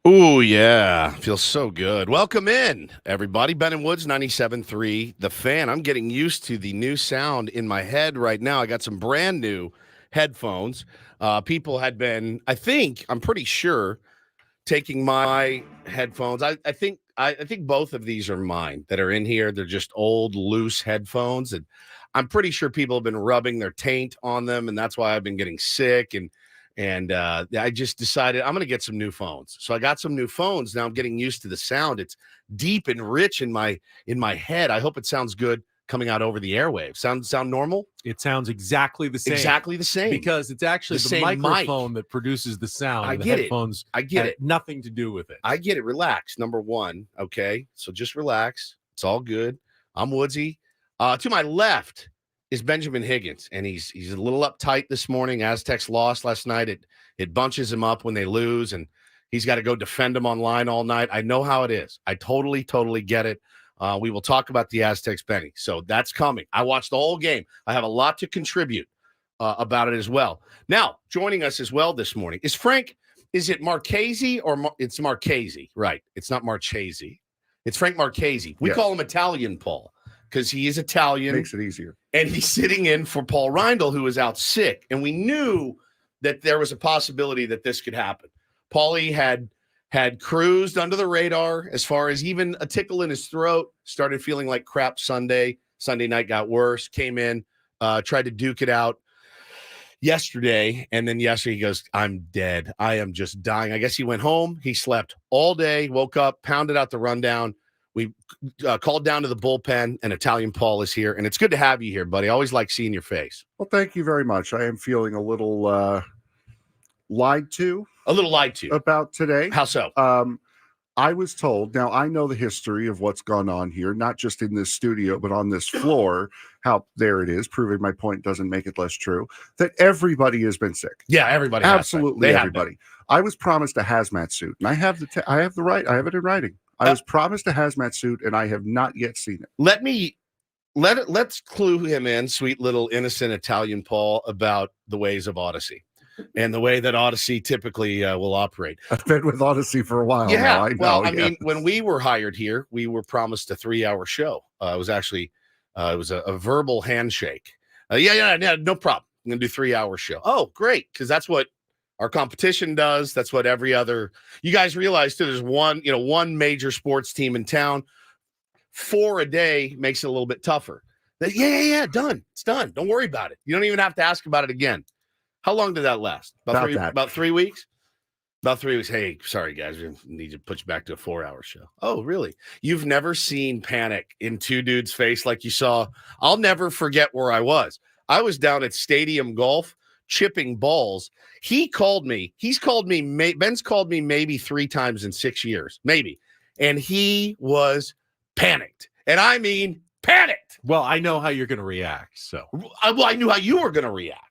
Ooh, yeah. Feels so good. Welcome in, everybody. Ben and Woods, 97.3, The Fan. I'm getting used to the new sound in my head right now. I got some brand new headphones. People had been, I'm pretty sure, taking my headphones. I think both of these are mine that are in here. They're just old, loose headphones. And I'm pretty sure people have been rubbing their taint on them, and that's why I've been getting sick. And I just decided I'm going to get some new phones. So I got some new phones. Now I'm getting used to the sound. It's deep and rich in my head. I hope it sounds good coming out over the airwaves. Sound normal? It sounds exactly the same. Exactly the same. Because it's actually the microphone that produces the sound. I the get headphones it. I get it. Nothing to do with it. I get it. Relax. Number one. Okay. So just relax. It's all good. I'm Woodsy. To my left is Benjamin Higgins, and he's a little uptight this morning. Aztecs lost last night. It bunches him up when they lose, and he's got to go defend them online all night. I know how it is. I totally get it. We will talk about the Aztecs, Benny. So that's coming. I watched the whole game. I have a lot to contribute about it as well. Now, joining us as well this morning is Frank. Is it Marchese or it's Marchese? Right. It's not Marchese. It's Frank Marchese. We call him Italian Paul because he is Italian. Makes it easier. And he's sitting in for Paul Reindl, who is out sick. And we knew that there was a possibility that this could happen. Paulie had cruised under the radar as far as even a tickle in his throat, started feeling like crap Sunday. Sunday night got worse, came in, tried to duke it out yesterday. And then yesterday he goes, I'm dead. I am just dying. I guess he went home. He slept all day, woke up, pounded out the rundown. We called down to the bullpen, and Italian Paul is here. And it's good to have you here, buddy. I always like seeing your face. Well, thank you very much. I am feeling a little lied to. A little lied to. About today. How so? I was told, now I know the history of what's gone on here, not just in this studio, but on this floor, how there it is, proving my point doesn't make it less true, that everybody has been sick. Yeah, everybody. Absolutely everybody. I was promised a hazmat suit, and I have the right. I have it in writing. I was promised a hazmat suit, and I have not yet seen it. Let's clue him in, sweet little innocent Italian Paul, about the ways of Odyssey and the way that Odyssey typically will operate. I've been with Odyssey for a while. Yeah, now. I know. Well, I mean, when we were hired here, we were promised a 3-hour show. It was actually it was a verbal handshake. Yeah, no problem. I'm gonna do 3-hour show. Oh, great, because that's what our competition does. That's what every other. You guys realize too. There's one major sports team in town. 4 a day makes it a little bit tougher. Yeah, done. It's done. Don't worry about it. You don't even have to ask about it again. How long did that last? About 3 weeks? About 3 weeks. Hey, sorry, guys. We need to put you back to a 4-hour show. Oh, really? You've never seen panic in two dudes' face like you saw. I'll never forget where I was. I was down at Stadium Golf chipping balls. He's called me. Ben's called me maybe 3 times in 6 years, maybe. And he was panicked. And I mean panicked. Well, I know how you're going to react. So I knew how you were going to react.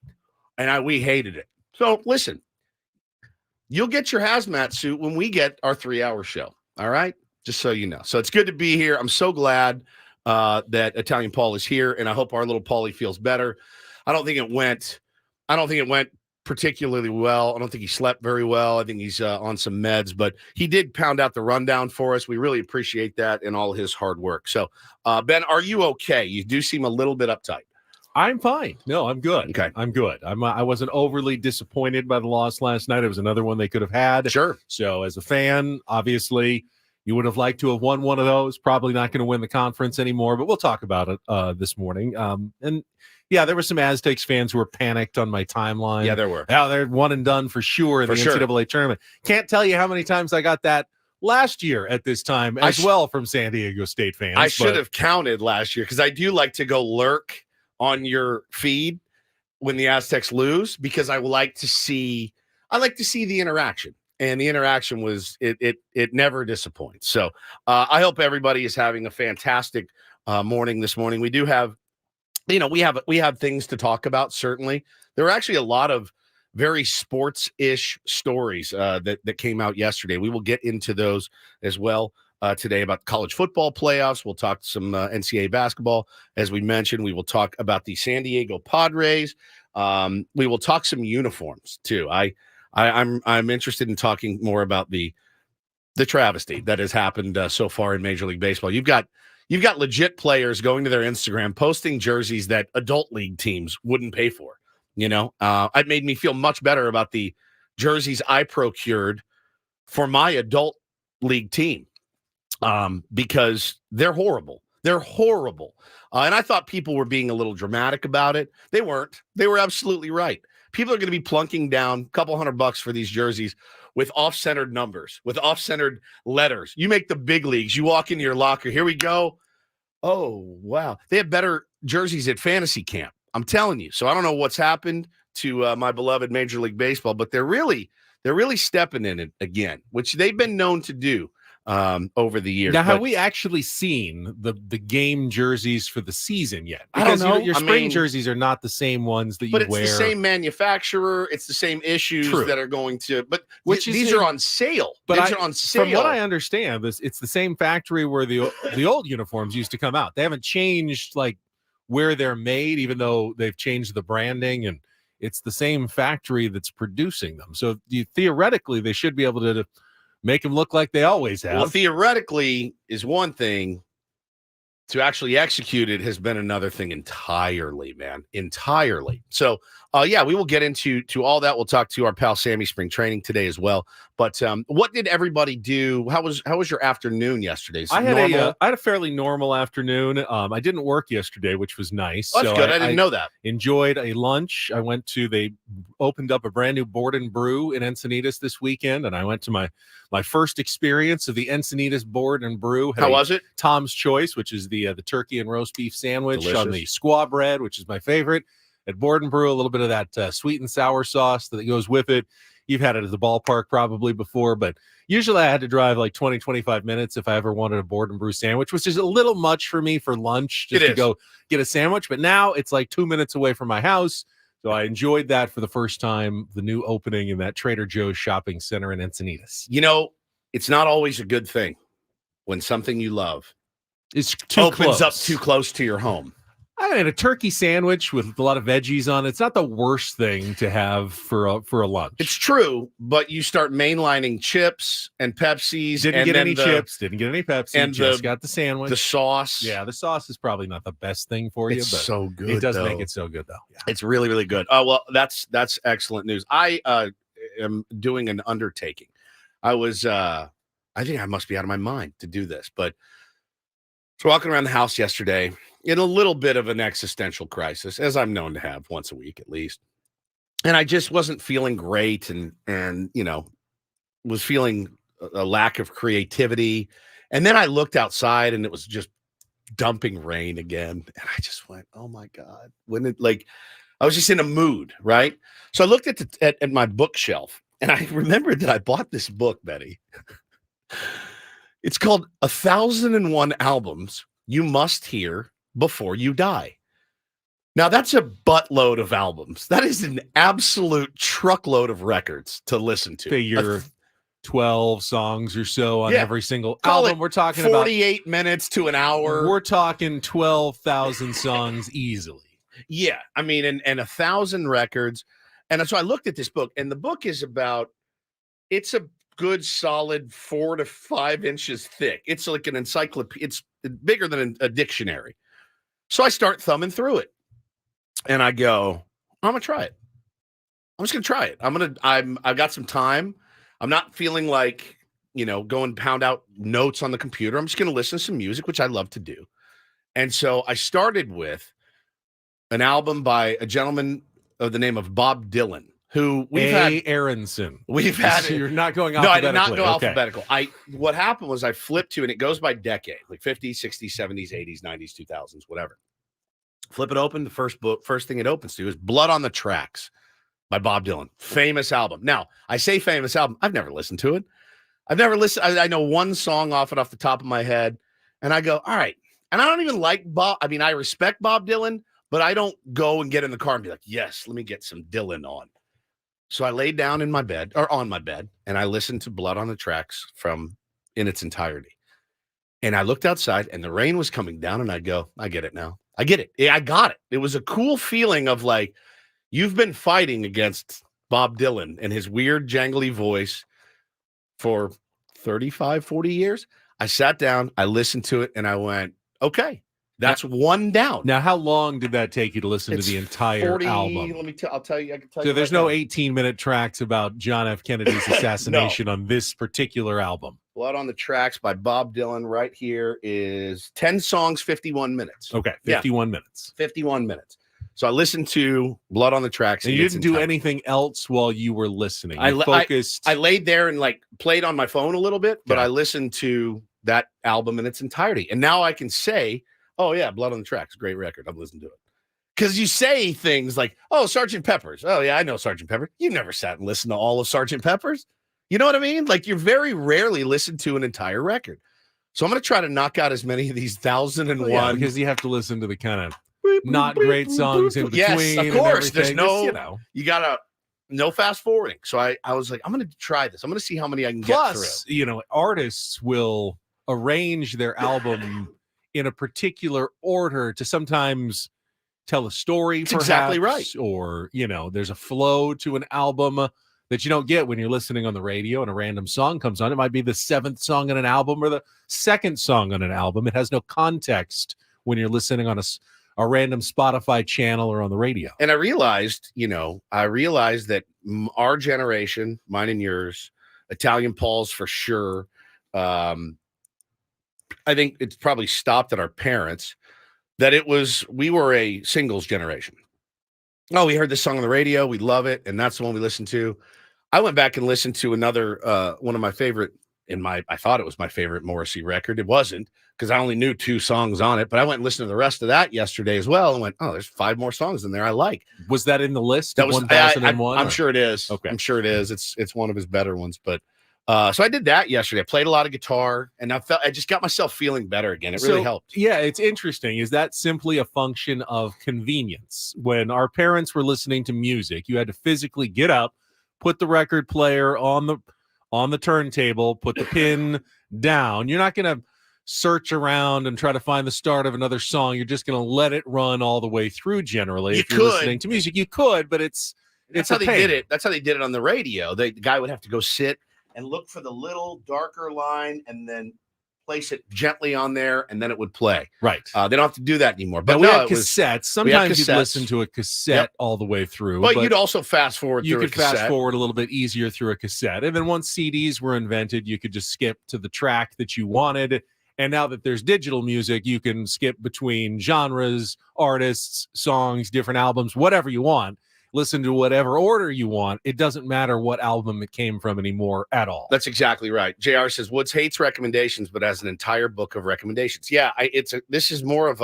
And we hated it. So listen, you'll get your hazmat suit when we get our 3-hour show. All right. Just so you know. So it's good to be here. I'm so glad that Italian Paul is here. And I hope our little Paulie feels better. I don't think it went particularly well. I don't think he slept very well. I think he's on some meds, but he did pound out the rundown for us. We really appreciate that and all his hard work. So, Ben, are you okay? You do seem a little bit uptight. I'm fine. No, I'm good. Okay. I'm good. I wasn't overly disappointed by the loss last night. It was another one they could have had. Sure. So as a fan, obviously, you would have liked to have won one of those. Probably not going to win the conference anymore, but we'll talk about it this morning. And yeah, there were some Aztecs fans who were panicked on my timeline. Yeah, there were. Yeah, they're one and done for sure in the NCAA tournament. Can't tell you how many times I got that last year at this time as well from San Diego State fans. I should have counted last year because I do like to go lurk on your feed when the Aztecs lose because I like to see the interaction. And the interaction was it never disappoints. So I hope everybody is having a fantastic morning this morning. We do have, we have things to talk about. Certainly, there were actually a lot of very sports-ish stories that came out yesterday. We will get into those as well today about college football playoffs. We'll talk some NCAA basketball, as we mentioned. We will talk about the San Diego Padres. We will talk some uniforms too. I'm interested in talking more about the the travesty that has happened so far in Major League Baseball. You've got legit players going to their Instagram, posting jerseys that adult league teams wouldn't pay for. It made me feel much better about the jerseys I procured for my adult league team because they're horrible. They're horrible. And I thought people were being a little dramatic about it. They weren't. They were absolutely right. People are going to be plunking down a couple $100 for these jerseys with off-centered numbers, with off-centered letters. You make the big leagues. You walk into your locker. Here we go. Oh, wow. They have better jerseys at fantasy camp. I'm telling you. So I don't know what's happened to my beloved Major League Baseball, but they're really stepping in it again, which they've been known to do over the years. Now, have we actually seen the game jerseys for the season yet? Because I don't know. Your spring jerseys are not the same ones that you wear. But it's the same manufacturer. It's the same issues that are going to. But these are on sale. But these are on sale. From what I understand, it's the same factory where the old uniforms used to come out. They haven't changed like where they're made, even though they've changed the branding, and it's the same factory that's producing them. So theoretically, they should be able to make them look like they always have. Well, theoretically is one thing. To actually execute it has been another thing entirely, man. Entirely. So, we will get into all that. We'll talk to our pal Sammy spring training today as well. But what did everybody do? How was your afternoon yesterday? I had a fairly normal afternoon. I didn't work yesterday, which was nice. Oh, that's good. I didn't know that. Enjoyed a lunch. They opened up a brand new Board and Brew in Encinitas this weekend, and I went to my first experience of the Encinitas Board and Brew. How was it? Tom's Choice, which is the turkey and roast beef sandwich. Delicious. On the squaw bread, which is my favorite. At Board and Brew, a little bit of that sweet and sour sauce that goes with it. You've had it at the ballpark probably before, but usually I had to drive like 20, 25 minutes if I ever wanted a Board and Brew sandwich, which is a little much for me for lunch just to go get a sandwich. But now it's like 2 minutes away from my house. So I enjoyed that for the first time, the new opening in that Trader Joe's shopping center in Encinitas. It's not always a good thing when something you love opens up too close to your home. I had a turkey sandwich with a lot of veggies on it. It's not the worst thing to have for a lunch. It's true, but you start mainlining chips and Pepsis. Didn't get any chips, didn't get any Pepsi, and just got the sandwich. The sauce. Yeah, the sauce is probably not the best thing for you, but so good. It does make it so good, though. Yeah. It's really, really good. Oh, well, that's excellent news. I am doing an undertaking. I think I must be out of my mind to do this, but I was walking around the house yesterday in a little bit of an existential crisis, as I'm known to have once a week at least. And I just wasn't feeling great and was feeling a lack of creativity. And then I looked outside and it was just dumping rain again. And I just went, oh my God. I was just in a mood, right? So I looked at my bookshelf and I remembered that I bought this book, Betty. It's called 1001 Albums You Must Hear Before You Die. Now, that's a buttload of albums. That is an absolute truckload of records to listen to. Figure 12 songs or so on every single album. We're talking 48 minutes to an hour. We're talking 12,000 songs easily. Yeah. I mean, and 1,000 records. And so I looked at this book, and the book is it's a good solid 4 to 5 inches thick. It's like an encyclopedia. It's bigger than a dictionary. So I start thumbing through it and I go, I'm going to try it. I'm just going to try it. I've got some time. I'm not feeling like, go and pound out notes on the computer. I'm just going to listen to some music, which I love to do. And so I started with an album by a gentleman of the name of Bob Dylan, who we've had Aronson. We've had so you're not going alphabetical. No, I did not go okay. alphabetical. What happened was I flipped to, and it goes by decade, like 50s, 60s, 70s, 80s, 90s, 2000s, whatever. Flip it open. The first thing it opens to is Blood on the Tracks by Bob Dylan. Famous album. Now, I say famous album. I've never listened to it. I've never listened. I know one song off the top of my head, and I go, all right. And I don't even like Bob. I mean, I respect Bob Dylan, but I don't go and get in the car and be like, yes, let me get some Dylan on. So I laid down on my bed, and I listened to Blood on the Tracks in its entirety. And I looked outside, and the rain was coming down, and I go, I get it now. I get it. Yeah, I got it. It was a cool feeling of like, you've been fighting against Bob Dylan and his weird, jangly voice for 35, 40 years. I sat down, I listened to it, and I went, okay, that's one down. Now, how long did that take you to listen to the entire 40, album? I'll tell you. I can tell So you. there's right no now. 18-minute tracks about John F. Kennedy's assassination on this particular album. Blood on the Tracks by Bob Dylan right here is 10 songs, 51 minutes. Okay, 51 minutes. 51 minutes. So I listened to Blood on the Tracks. And you didn't do anything else while you were listening. You focused. I laid there and like played on my phone a little bit, but I listened to that album in its entirety. And now I can say, oh yeah, Blood on the Tracks, great record. I'm listening to it. Because you say things like, oh, Sgt. Pepper's. Oh yeah, I know Sgt. Pepper. You've never sat and listened to all of Sgt. Pepper's. You know what I mean? Like you very rarely listen to an entire record. So I'm going to try to knock out as many of these 1,001. Because you have to listen to the kind of not great songs in between. Yes, of course. There's you gotta no fast forwarding. So I was like, I'm gonna try this. I'm gonna see how many I can get through. Artists will arrange their album in a particular order to sometimes tell a story. That's exactly right. Or there's a flow to an album that you don't get when you're listening on the radio and a random song comes on. It might be the 7th song on an album or the 2nd song on an album. It has no context when you're listening on a random Spotify channel or on the radio. And I realized that our generation, mine and yours, Italian Paul's for sure. I think it's probably stopped at our parents, that we were a singles generation. Oh, we heard this song on the radio. We love it. And that's the one we listened to. I went back and listened to another, one of my favorite I thought it was my favorite Morrissey record. It wasn't, because I only knew 2 songs on it, but I went and listened to the rest of that yesterday as well and went, oh, there's 5 more songs in there I like. Was that in the list? That was 1001? I'm sure it is. Okay. I'm sure it is. It's one of his better ones. But so I did that yesterday. I played a lot of guitar and I just got myself feeling better again. It really helped. Yeah, it's interesting. Is that simply a function of convenience? When our parents were listening to music, you had to physically get up, put the record player on the turntable, put the pin down. You're not going to search around and try to find the start of another song. You're just going to let it run all the way through. Generally, if you're listening to music, you could, but it's how they did it. That's how they did it on the radio. The guy would have to go sit and look for the little darker line and then place it gently on there, and then it would play. Right. They don't have to do that anymore. But we had cassettes. Sometimes you'd listen to a cassette all the way through. But you'd also fast forward. You could fast forward a little bit easier through a cassette. And then once CDs were invented, you could just skip to the track that you wanted. And now that there's digital music, you can skip between genres, artists, songs, different albums, whatever you want. Listen to whatever order you want. It doesn't matter what album it came from anymore at all. That's exactly right. JR says Woods hates recommendations, but has an entire book of recommendations. Yeah, this is more of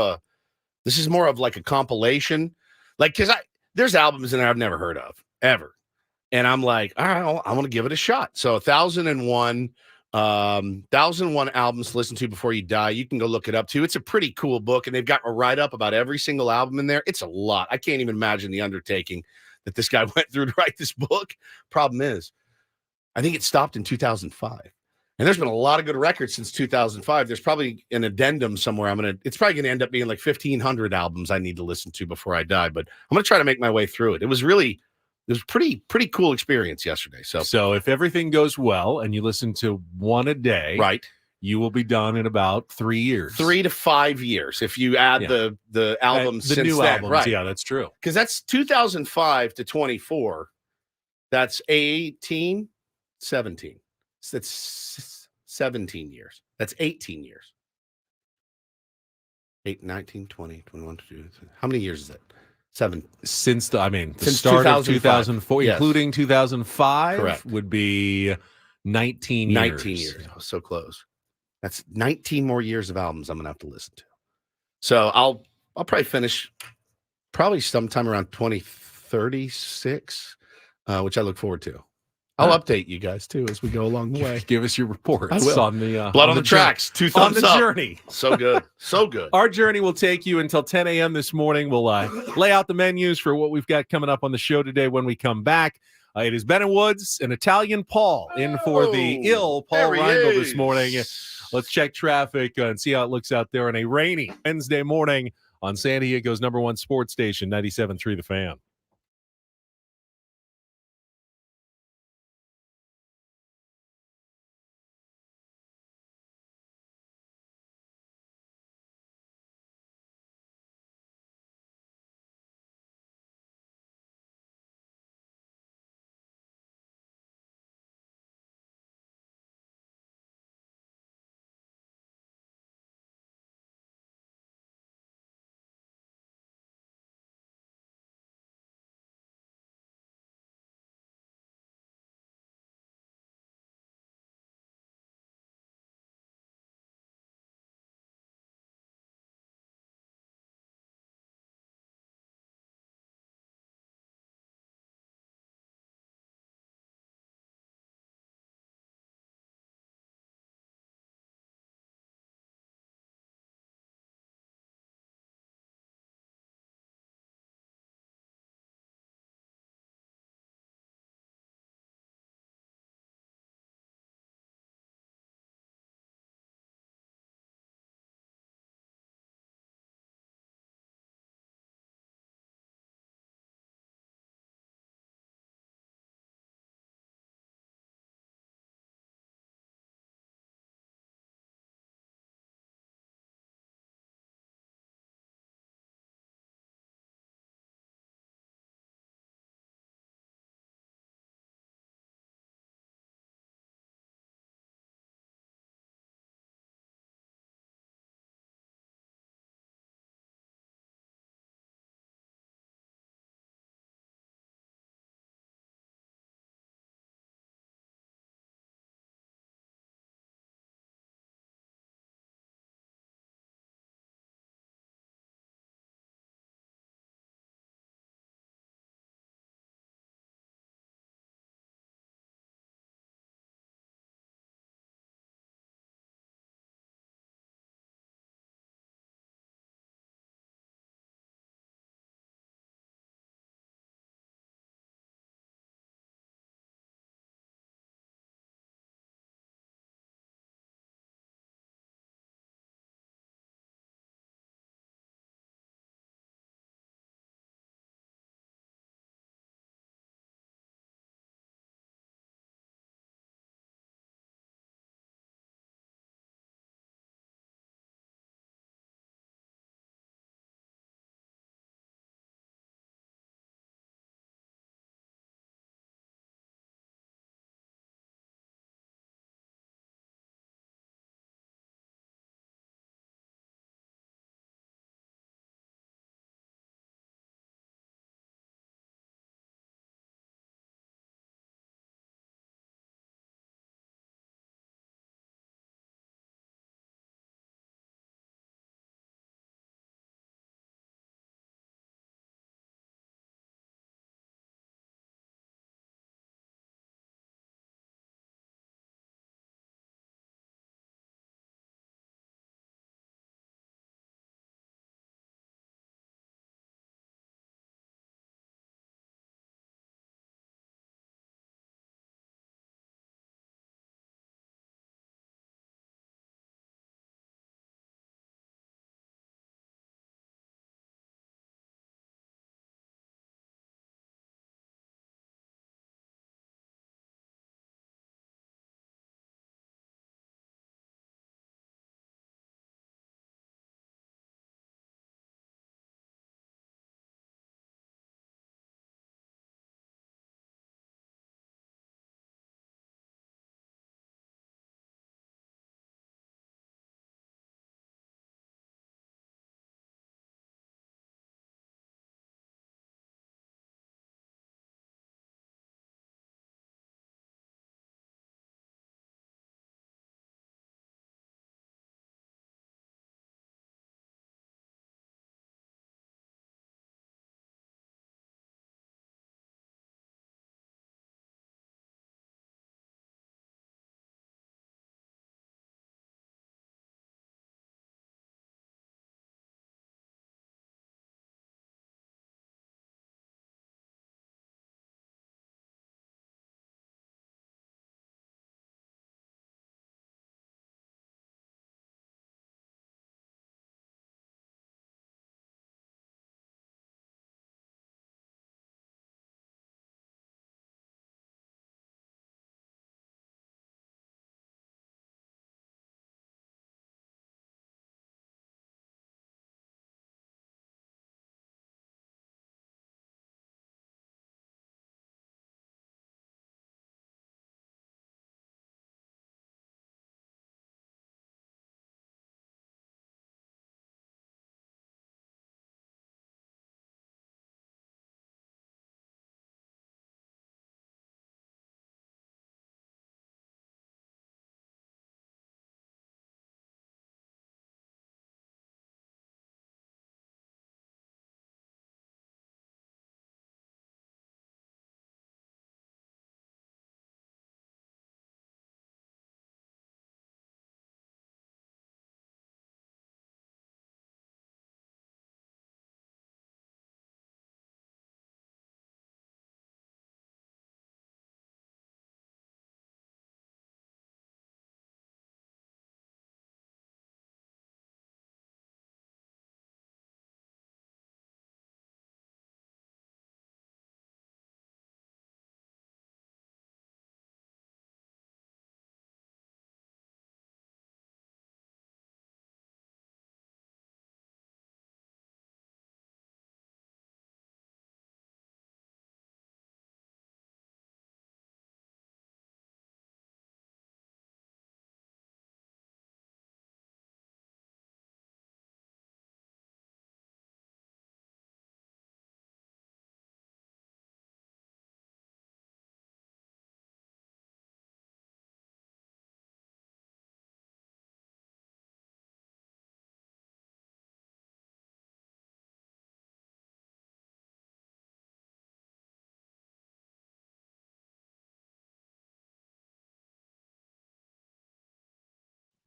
like a compilation. Like, because there's albums in there I've never heard of ever. And I'm like, all right, I want to give it a shot. So 1,001 albums to listen to before you die. You can go look it up too. It's a pretty cool book, and they've got a write-up about every single album in there. It's a lot. I can't even imagine the undertaking that this guy went through to write this book. Problem is, I think it stopped in 2005. And there's been a lot of good records since 2005. There's probably an addendum somewhere. It's probably going to end up being like 1,500 albums I need to listen to before I die, but I'm going to try to make my way through it. It was pretty cool experience yesterday. So if everything goes well and you listen to one a day, right, you will be done in about 3 years. 3 to 5 years if you add the albums, the since new then. albums. Right. Yeah, that's true. Because that's 2005 to 24. That's 18, 17. So that's 17 years. That's 18 years. 8, 19, 20, 21, 22. How many years is it? 7. Since the Since start of 2004, yes. including 2005, correct, would be 19 years. 19 years. Oh, so close. That's 19 more years of albums I'm gonna have to listen to. So I'll probably finish sometime around 2036, which I look forward to. I'll update you guys too as we go along the way. Give us your reports I will. on the Blood on the Tracks. 2 thumbs on the up. journey. So good. So good. Our journey will take you until 10 a.m. this morning. We'll lay out the menus for what we've got coming up on the show today when we come back. It is Ben and Woods and Italian Paul in for the ill Paul Reindl this morning. Let's check traffic and see how it looks out there on a rainy Wednesday morning on San Diego's #1 sports station, 97.3 The Fan.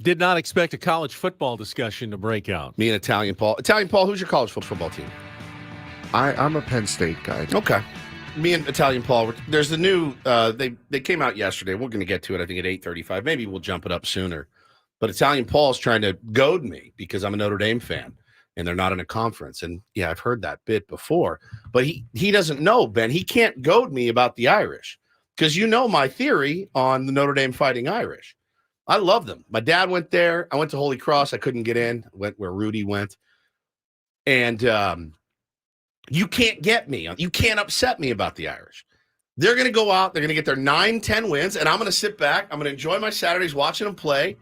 Did not expect a college football discussion to break out. Me and Italian Paul. Italian Paul, who's your college football team? I'm a Penn State guy. Okay. Me and Italian Paul, there's the new, they came out yesterday. We're going to get to it, I think, at 8:35. Maybe we'll jump it up sooner. But Italian Paul's trying to goad me because I'm a Notre Dame fan, and they're not in a conference. And, yeah, I've heard that bit before. But he doesn't know, Ben. He can't goad me about the Irish because you know my theory on the Notre Dame Fighting Irish. I love them. My dad went there. I went to Holy Cross. I couldn't get in. I went where Rudy went. And you can't get me. You can't upset me about the Irish. They're going to go out. They're going to get their 9-10 wins, and I'm going to sit back. I'm going to enjoy my Saturdays watching them play.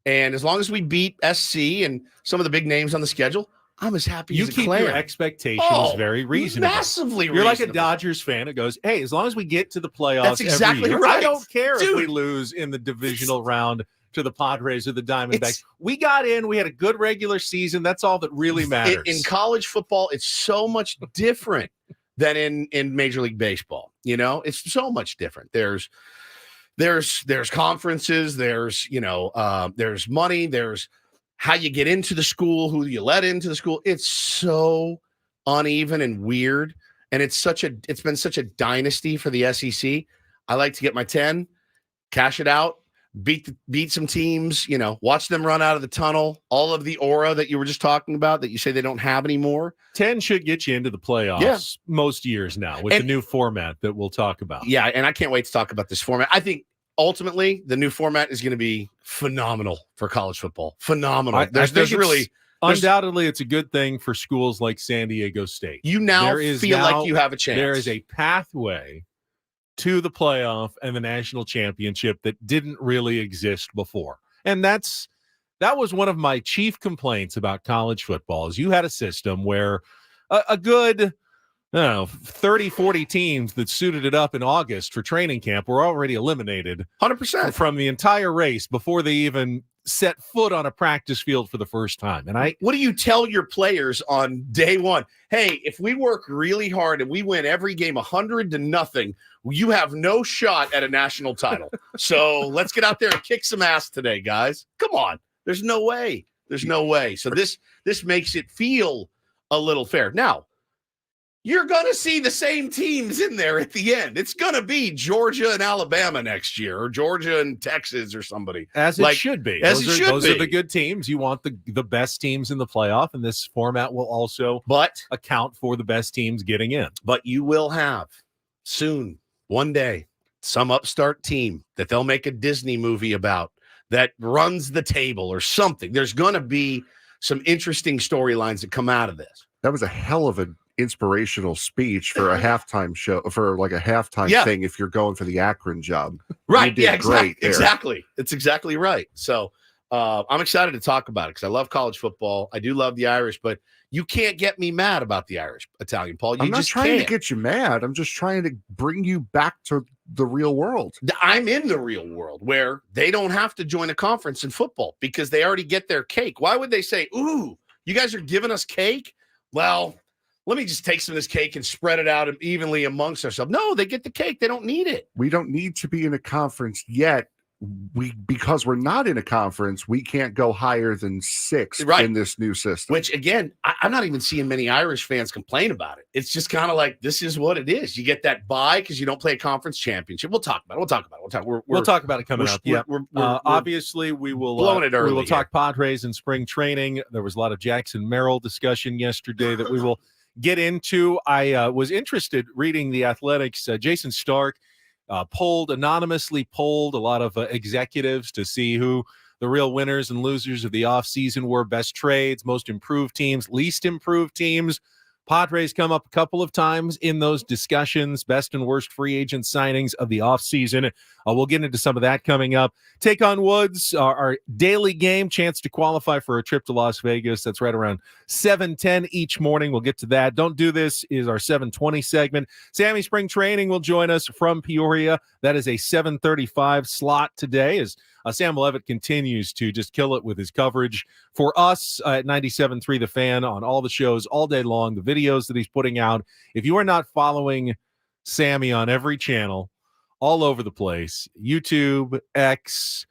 And as long as we beat SC and some of the big names on the schedule, I'm as happy as a clam. You keep your expectations very reasonable. Massively You're reasonable. like a Dodgers fan that goes, hey, as long as we get to the playoffs That's exactly every year, right. I don't care Dude, if we lose in the divisional round to the Padres or the Diamondbacks. We got in. We had a good regular season. That's all that really matters. In college football, it's so much different than in Major League Baseball. You know, it's so much different. There's conferences. There's money. There's how you get into the school, who you let into the school. It's so uneven and weird. And it's been such a dynasty for the SEC. I like to get my 10, cash it out, beat some teams, watch them run out of the tunnel. All of the aura that you were just talking about that you say they don't have anymore. 10 should get you into the playoffs most years now with the new format that we'll talk about. Yeah, and I can't wait to talk about this format. I think ultimately the new format is going to be phenomenal for college football. Phenomenal. Undoubtedly, it's a good thing for schools like San Diego State. You now feel like you have a chance. There is a pathway to the playoff and the national championship that didn't really exist before. And that was one of my chief complaints about college football is you had a system where a good 30, 40 teams that suited it up in August for training camp were already eliminated 100% from the entire race before they even set foot on a practice field for the first time. And what do you tell your players on day one? Hey, if we work really hard and we win every game 100-0, you have no shot at a national title. So let's get out there and kick some ass today, guys. Come on. There's no way. So this makes it feel a little fair. Now, you're going to see the same teams in there at the end. It's going to be Georgia and Alabama next year, or Georgia and Texas or somebody. As it should be. Those are the good teams. You want the best teams in the playoff, and this format will also account for the best teams getting in. But you will have soon, one day, some upstart team that they'll make a Disney movie about that runs the table or something. There's going to be some interesting storylines that come out of this. That was a hell of an inspirational speech for a halftime show, for like a halftime thing if you're going for the Akron job. Right. You did great. Exactly. It's exactly right. So I'm excited to talk about it because I love college football. I do love the Irish, but you can't get me mad about the Irish, Italian Paul. I'm not trying to get you mad. I'm just trying to bring you back to the real world. I'm in the real world where they don't have to join a conference in football because they already get their cake. Why would they say, ooh, you guys are giving us cake? Well, let me just take some of this cake and spread it out evenly amongst ourselves. No, they get the cake. They don't need it. We don't need to be in a conference yet. Because we're not in a conference, we can't go higher than 6 in this new system. Which, again, I'm not even seeing many Irish fans complain about it. It's just kind of like, this is what it is. You get that bye because you don't play a conference championship. We'll talk about it. We'll talk about it coming up. Yeah. Obviously, we will blowing it early. We will talk Padres and spring training. There was a lot of Jackson Merrill discussion yesterday that we will get into. I was interested reading the Athletics. Jason Stark anonymously polled a lot of executives to see who the real winners and losers of the offseason were, best trades, most improved teams, least improved teams. Padres come up a couple of times in those discussions, best and worst free agent signings of the offseason. We'll get into some of that coming up. Take on Woods, our daily game, chance to qualify for a trip to Las Vegas. That's right around 7:10 each morning. We'll get to that. Don't Do This is our 7:20 segment. Sammy Spring Training will join us from Peoria. That is a 7:35 slot today as Sam Levitt continues to just kill it with his coverage for us at 97.3 The Fan on all the shows all day long, the videos that he's putting out. If you are not following Sammy on every channel, all over the place, YouTube, X,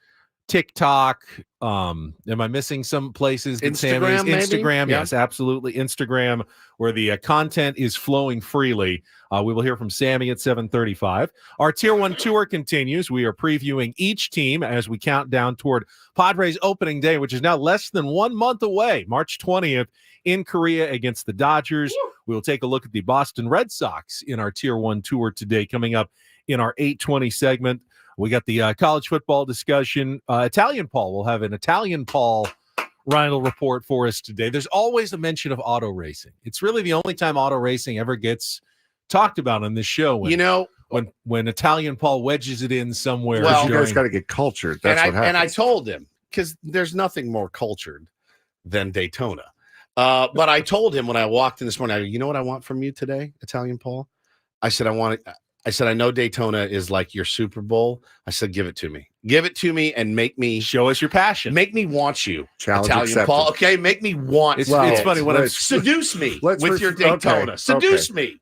TikTok. Am I missing some places? that Instagram, maybe? Instagram, Yeah. yes, absolutely. Instagram, where the content is flowing freely. We will hear from Sammy at 7:35. Our Tier 1 tour continues. We are previewing each team as we count down toward Padres opening day, which is now less than 1 month away, March 20th in Korea against the Dodgers. We will take a look at the Boston Red Sox in our Tier 1 tour today, coming up in our 8:20 segment. We got the college football discussion. Italian Paul will have an Italian Paul Rhino report for us today. There's always a mention of auto racing. It's really the only time auto racing ever gets talked about on this show. When Italian Paul wedges it in somewhere. Well, you guys got to get cultured. That's what happens. And I told him, because there's nothing more cultured than Daytona. But I told him when I walked in this morning, you know what I want from you today, Italian Paul? I said, I know Daytona is like your Super Bowl. I said, give it to me. Give it to me and make me show us your passion. Make me want you, Challenge Italian accepted. Paul. Okay, make me want. It's funny when I'm seduce me with your Daytona. Seduce me.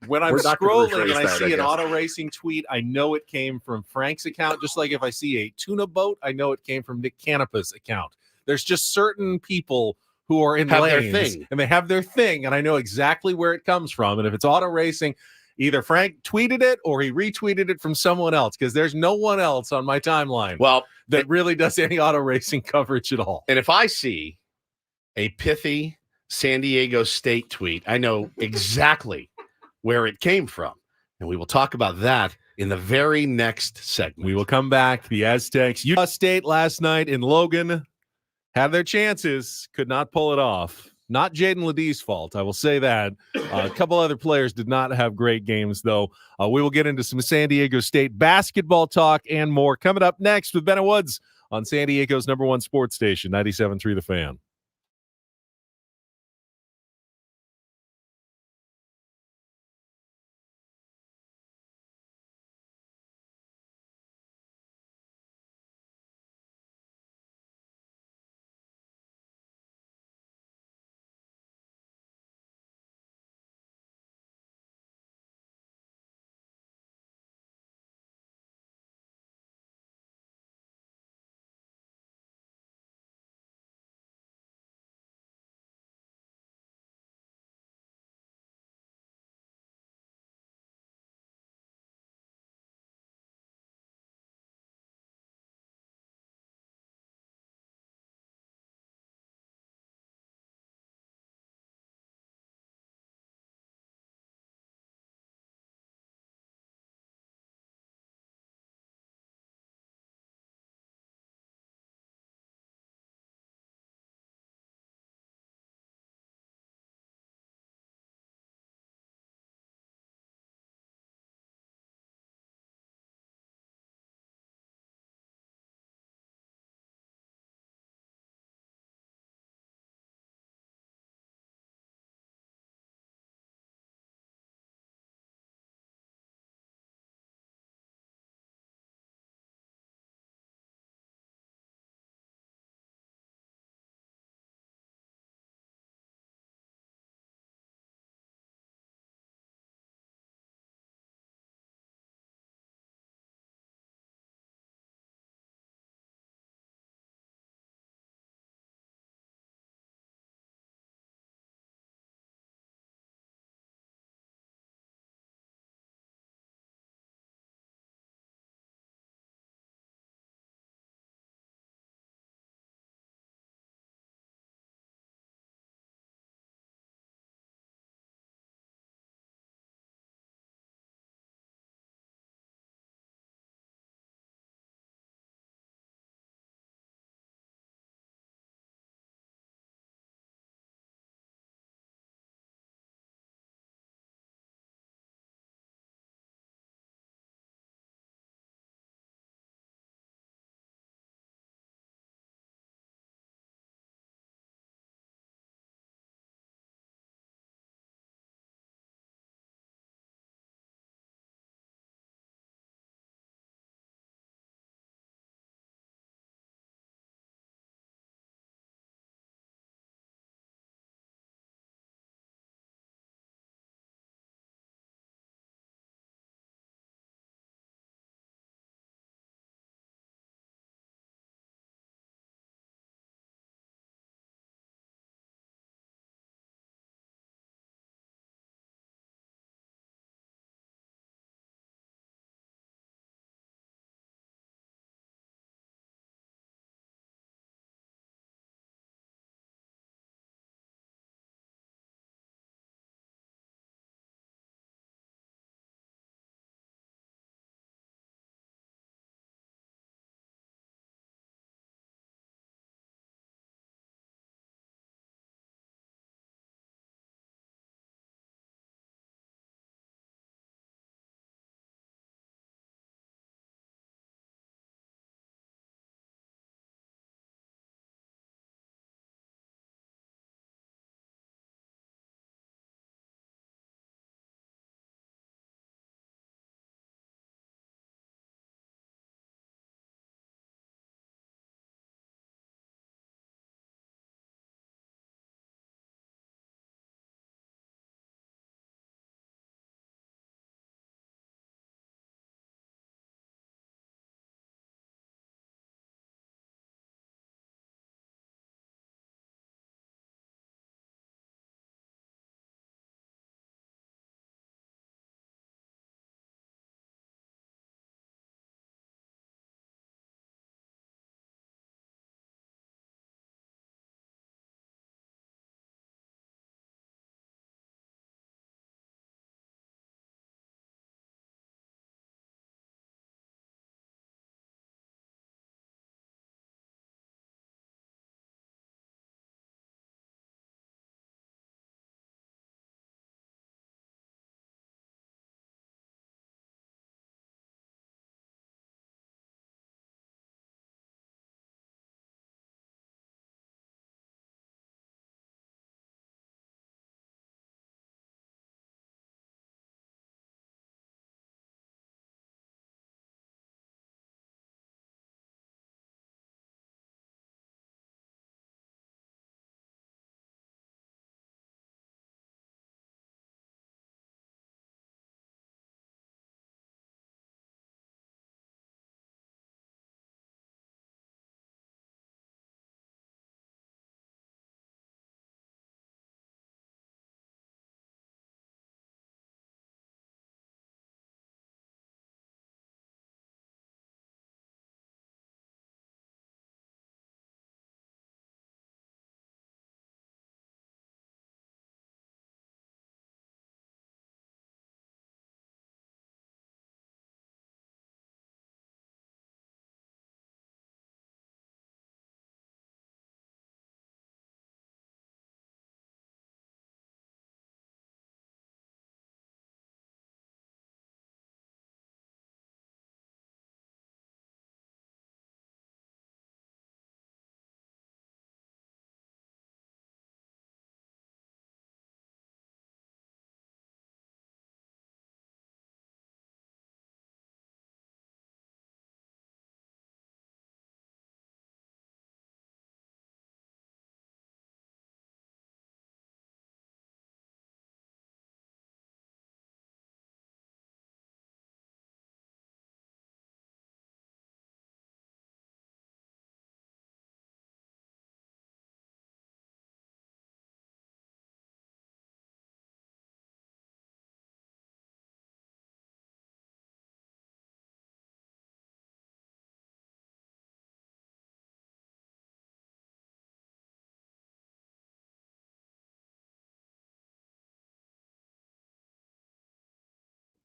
When I'm We're not gonna scrolling rephrase and I that, see I an guess. auto racing tweet, I know it came from Frank's account. Just like if I see a tuna boat, I know it came from Nick Canopa's account. There's just certain people who are in Have their lanes thing. and they have their thing, and I know exactly where it comes from. And if it's auto racing, either Frank tweeted it or he retweeted it from someone else, because there's no one else on my timeline that really does any auto racing coverage at all. And if I see a pithy San Diego State tweet, I know exactly where it came from. And we will talk about that in the very next segment. We will come back. The Aztecs, Utah State last night in Logan, had their chances, could not pull it off. Not Jaden Ledee's fault, I will say that. A couple other players did not have great games, though. We will get into some San Diego State basketball talk and more coming up next with Bennett Woods on San Diego's #1 sports station, 97.3 The Fan.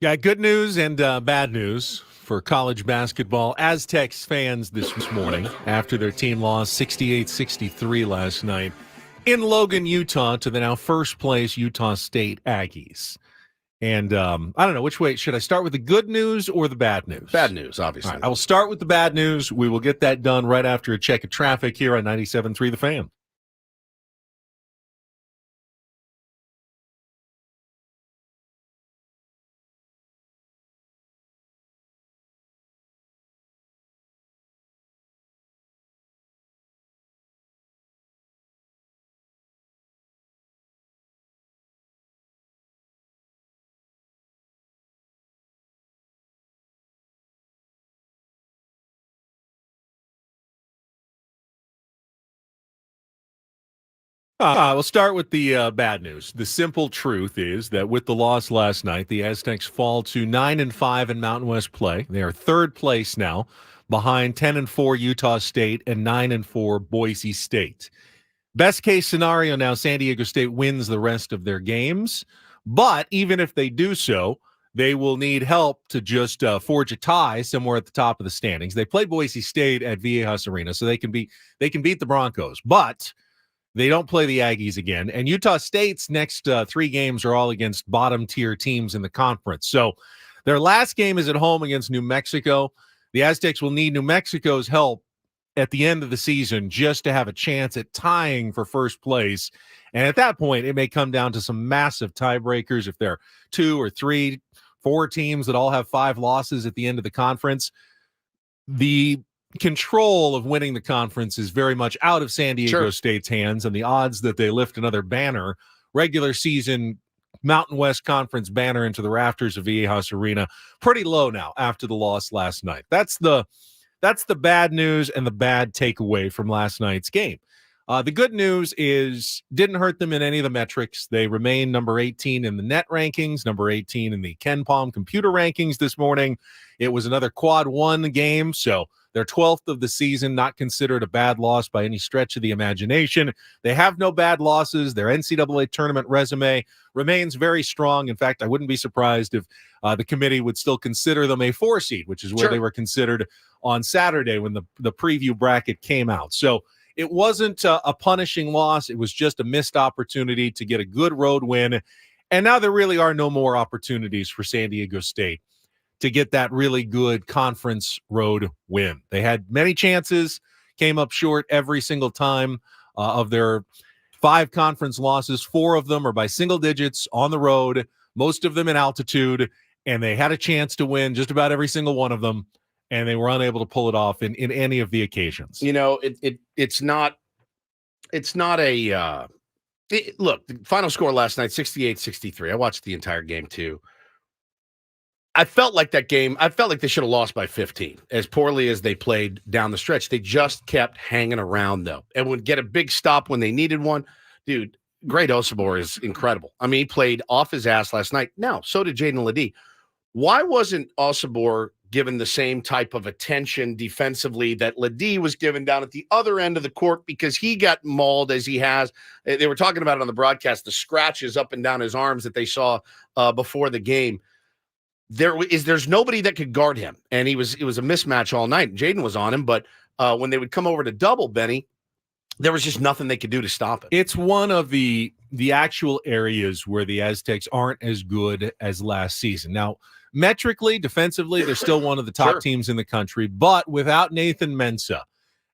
Yeah, good news and bad news for college basketball. Aztecs fans this morning after their team lost 68-63 last night in Logan, Utah to the now first place Utah State Aggies. And I don't know, which way should I start, with the good news or the bad news? Bad news, obviously. All right, I will start with the bad news. We will get that done right after a check of traffic here on 97.3 The Fan. We'll start with the bad news. The simple truth is that with the loss last night, the Aztecs fall to 9-5 in Mountain West play. They are third place now, behind 10-4 Utah State and 9-4 Boise State. Best case scenario now, San Diego State wins the rest of their games. But even if they do so, they will need help to just forge a tie somewhere at the top of the standings. They play Boise State at Viejas Arena, so they can beat the Broncos. But they don't play the Aggies again. And Utah State's next 3 games are all against bottom-tier teams in the conference. So their last game is at home against New Mexico. The Aztecs will need New Mexico's help at the end of the season just to have a chance at tying for first place. And at that point, it may come down to some massive tiebreakers. If there are 2 or 3, 4 teams that all have 5 losses at the end of the conference, the control of winning the conference is very much out of San Diego State's hands, and the odds that they lift another banner, regular season Mountain West Conference banner, into the rafters of Viejas Arena, pretty low now after the loss last night. That's the bad news and the bad takeaway from last night's game. The good news is didn't hurt them in any of the metrics. They remain number 18 in the net rankings, number 18 in the KenPom computer rankings this morning. It was another quad 1 game, so they're 12th of the season, not considered a bad loss by any stretch of the imagination. They have no bad losses. Their NCAA tournament resume remains very strong. In fact, I wouldn't be surprised if the committee would still consider them a 4 seed, which is where they were considered on Saturday when the preview bracket came out. So it wasn't a punishing loss. It was just a missed opportunity to get a good road win. And now there really are no more opportunities for San Diego State to get that really good conference road win. They had many chances, came up short every single time. Of their 5 conference losses, 4 of them are by single digits on the road, most of them in altitude, and they had a chance to win just about every single one of them, and they were unable to pull it off in any of the occasions. You know, it's not a look, the final score last night, 68-63. I watched the entire game too. I felt like they should have lost by 15, as poorly as they played down the stretch. They just kept hanging around, though, and would get a big stop when they needed one. Dude, Great Osabor is incredible. I mean, he played off his ass last night. Now, so did Jaden Ledee. Why wasn't Osabor given the same type of attention defensively that Ledee was given down at the other end of the court, because he got mauled as he has? They were talking about it on the broadcast, the scratches up and down his arms that they saw before the game. There's nobody that could guard him, and it was a mismatch all night. Jaden was on him, but when they would come over to double Benny, there was just nothing they could do to stop it. It's one of the actual areas where the Aztecs aren't as good as last season. Now, metrically, defensively, they're still one of the top teams in the country, but without Nathan Mensah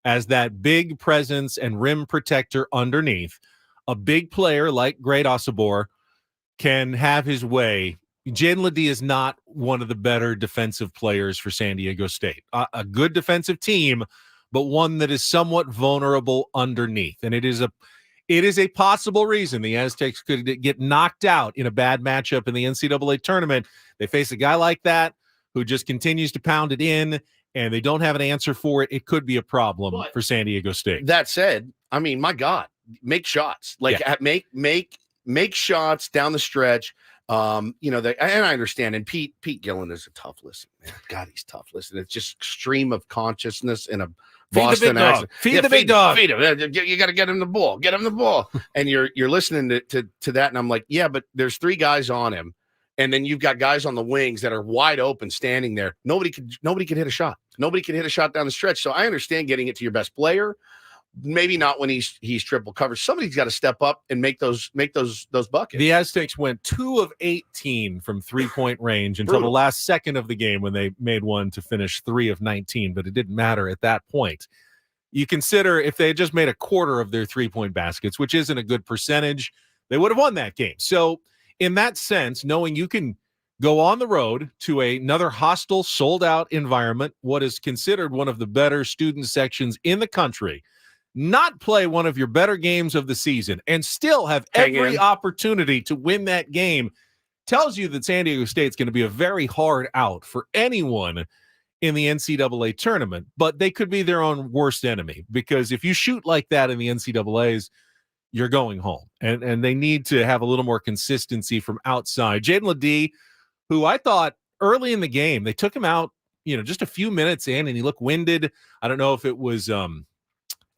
as that big presence and rim protector underneath, a big player like Great Osabor can have his way. Jaden Ledee is not one of the better defensive players for San Diego State. A good defensive team, but one that is somewhat vulnerable underneath. And it is a possible reason the Aztecs could get knocked out in a bad matchup in the NCAA tournament. They face a guy like that who just continues to pound it in, and they don't have an answer for it. It could be a problem for San Diego State. That said, I mean, my God, make shots. Make shots down the stretch. And I understand. And Pete Gillen is a tough listen. Man, God, he's tough listen. It's just stream of consciousness in a Boston accent. Feed the big dog. Feed him. You got to get him the ball. Get him the ball. And you're listening to that, and I'm like, yeah, but there's 3 guys on him, and then you've got guys on the wings that are wide open standing there. Nobody could hit a shot. Nobody can hit a shot down the stretch. So I understand getting it to your best player. Maybe not when he's triple coverage. Somebody's got to step up and make those buckets. The Aztecs went 2 of 18 from 3-point range until the last second of the game when they made one to finish 3 of 19, but it didn't matter at that point. You consider if they had just made a quarter of their 3-point baskets, which isn't a good percentage, they would have won that game. So in that sense, knowing you can go on the road to another hostile, sold-out environment, what is considered one of the better student sections in the country, not play one of your better games of the season, and still have every opportunity to win that game, tells you that San Diego State's going to be a very hard out for anyone in the NCAA tournament. But they could be their own worst enemy, because if you shoot like that in the NCAAs, you're going home. And they need to have a little more consistency from outside. Jaden Ledee, who I thought early in the game, they took him out, just a few minutes in, and he looked winded. I don't know if it was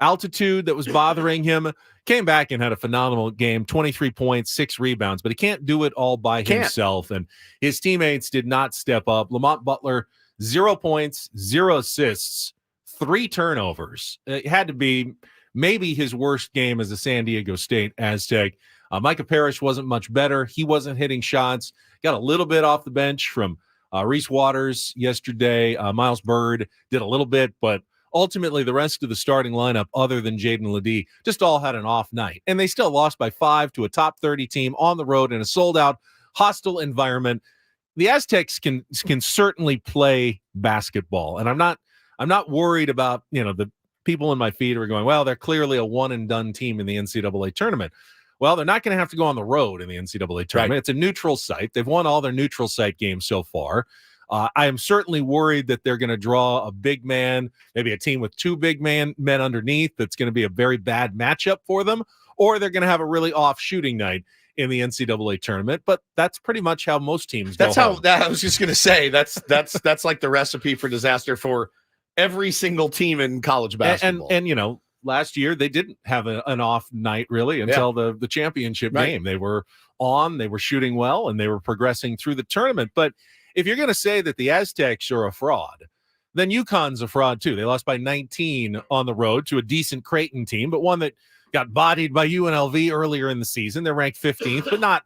altitude that was bothering him. Came back and had a phenomenal game, 23 points, 6 rebounds, but he can't do it all by himself. And his teammates did not step up. Lamont Butler, 0 points, 0 assists, 3 turnovers. It had to be maybe his worst game as a San Diego State Aztec. Micah Parrish wasn't much better. He wasn't hitting shots. Got a little bit off the bench from Reese Waters yesterday. Miles Bird did a little bit, but ultimately the rest of the starting lineup, other than Jaden Ledee, just all had an off night. And they still lost by 5 to a top 30 team on the road in a sold-out, hostile environment. The Aztecs can certainly play basketball. And I'm not worried about, the people in my feed are going, well, they're clearly a one-and-done team in the NCAA tournament. Well, they're not going to have to go on the road in the NCAA tournament. Right. It's a neutral site. They've won all their neutral site games so far. I am certainly worried that they're going to draw a big man, maybe a team with 2 big men underneath. That's going to be a very bad matchup for them, or they're going to have a really off shooting night in the NCAA tournament. But that's pretty much how most teams go. I was just going to say that's like the recipe for disaster for every single team in college basketball. And last year they didn't have an off night really until the championship game. They were shooting well, and they were progressing through the tournament. But if you're going to say that the Aztecs are a fraud, then UConn's a fraud too. They lost by 19 on the road to a decent Creighton team, but one that got bodied by UNLV earlier in the season. They're ranked 15th, but not,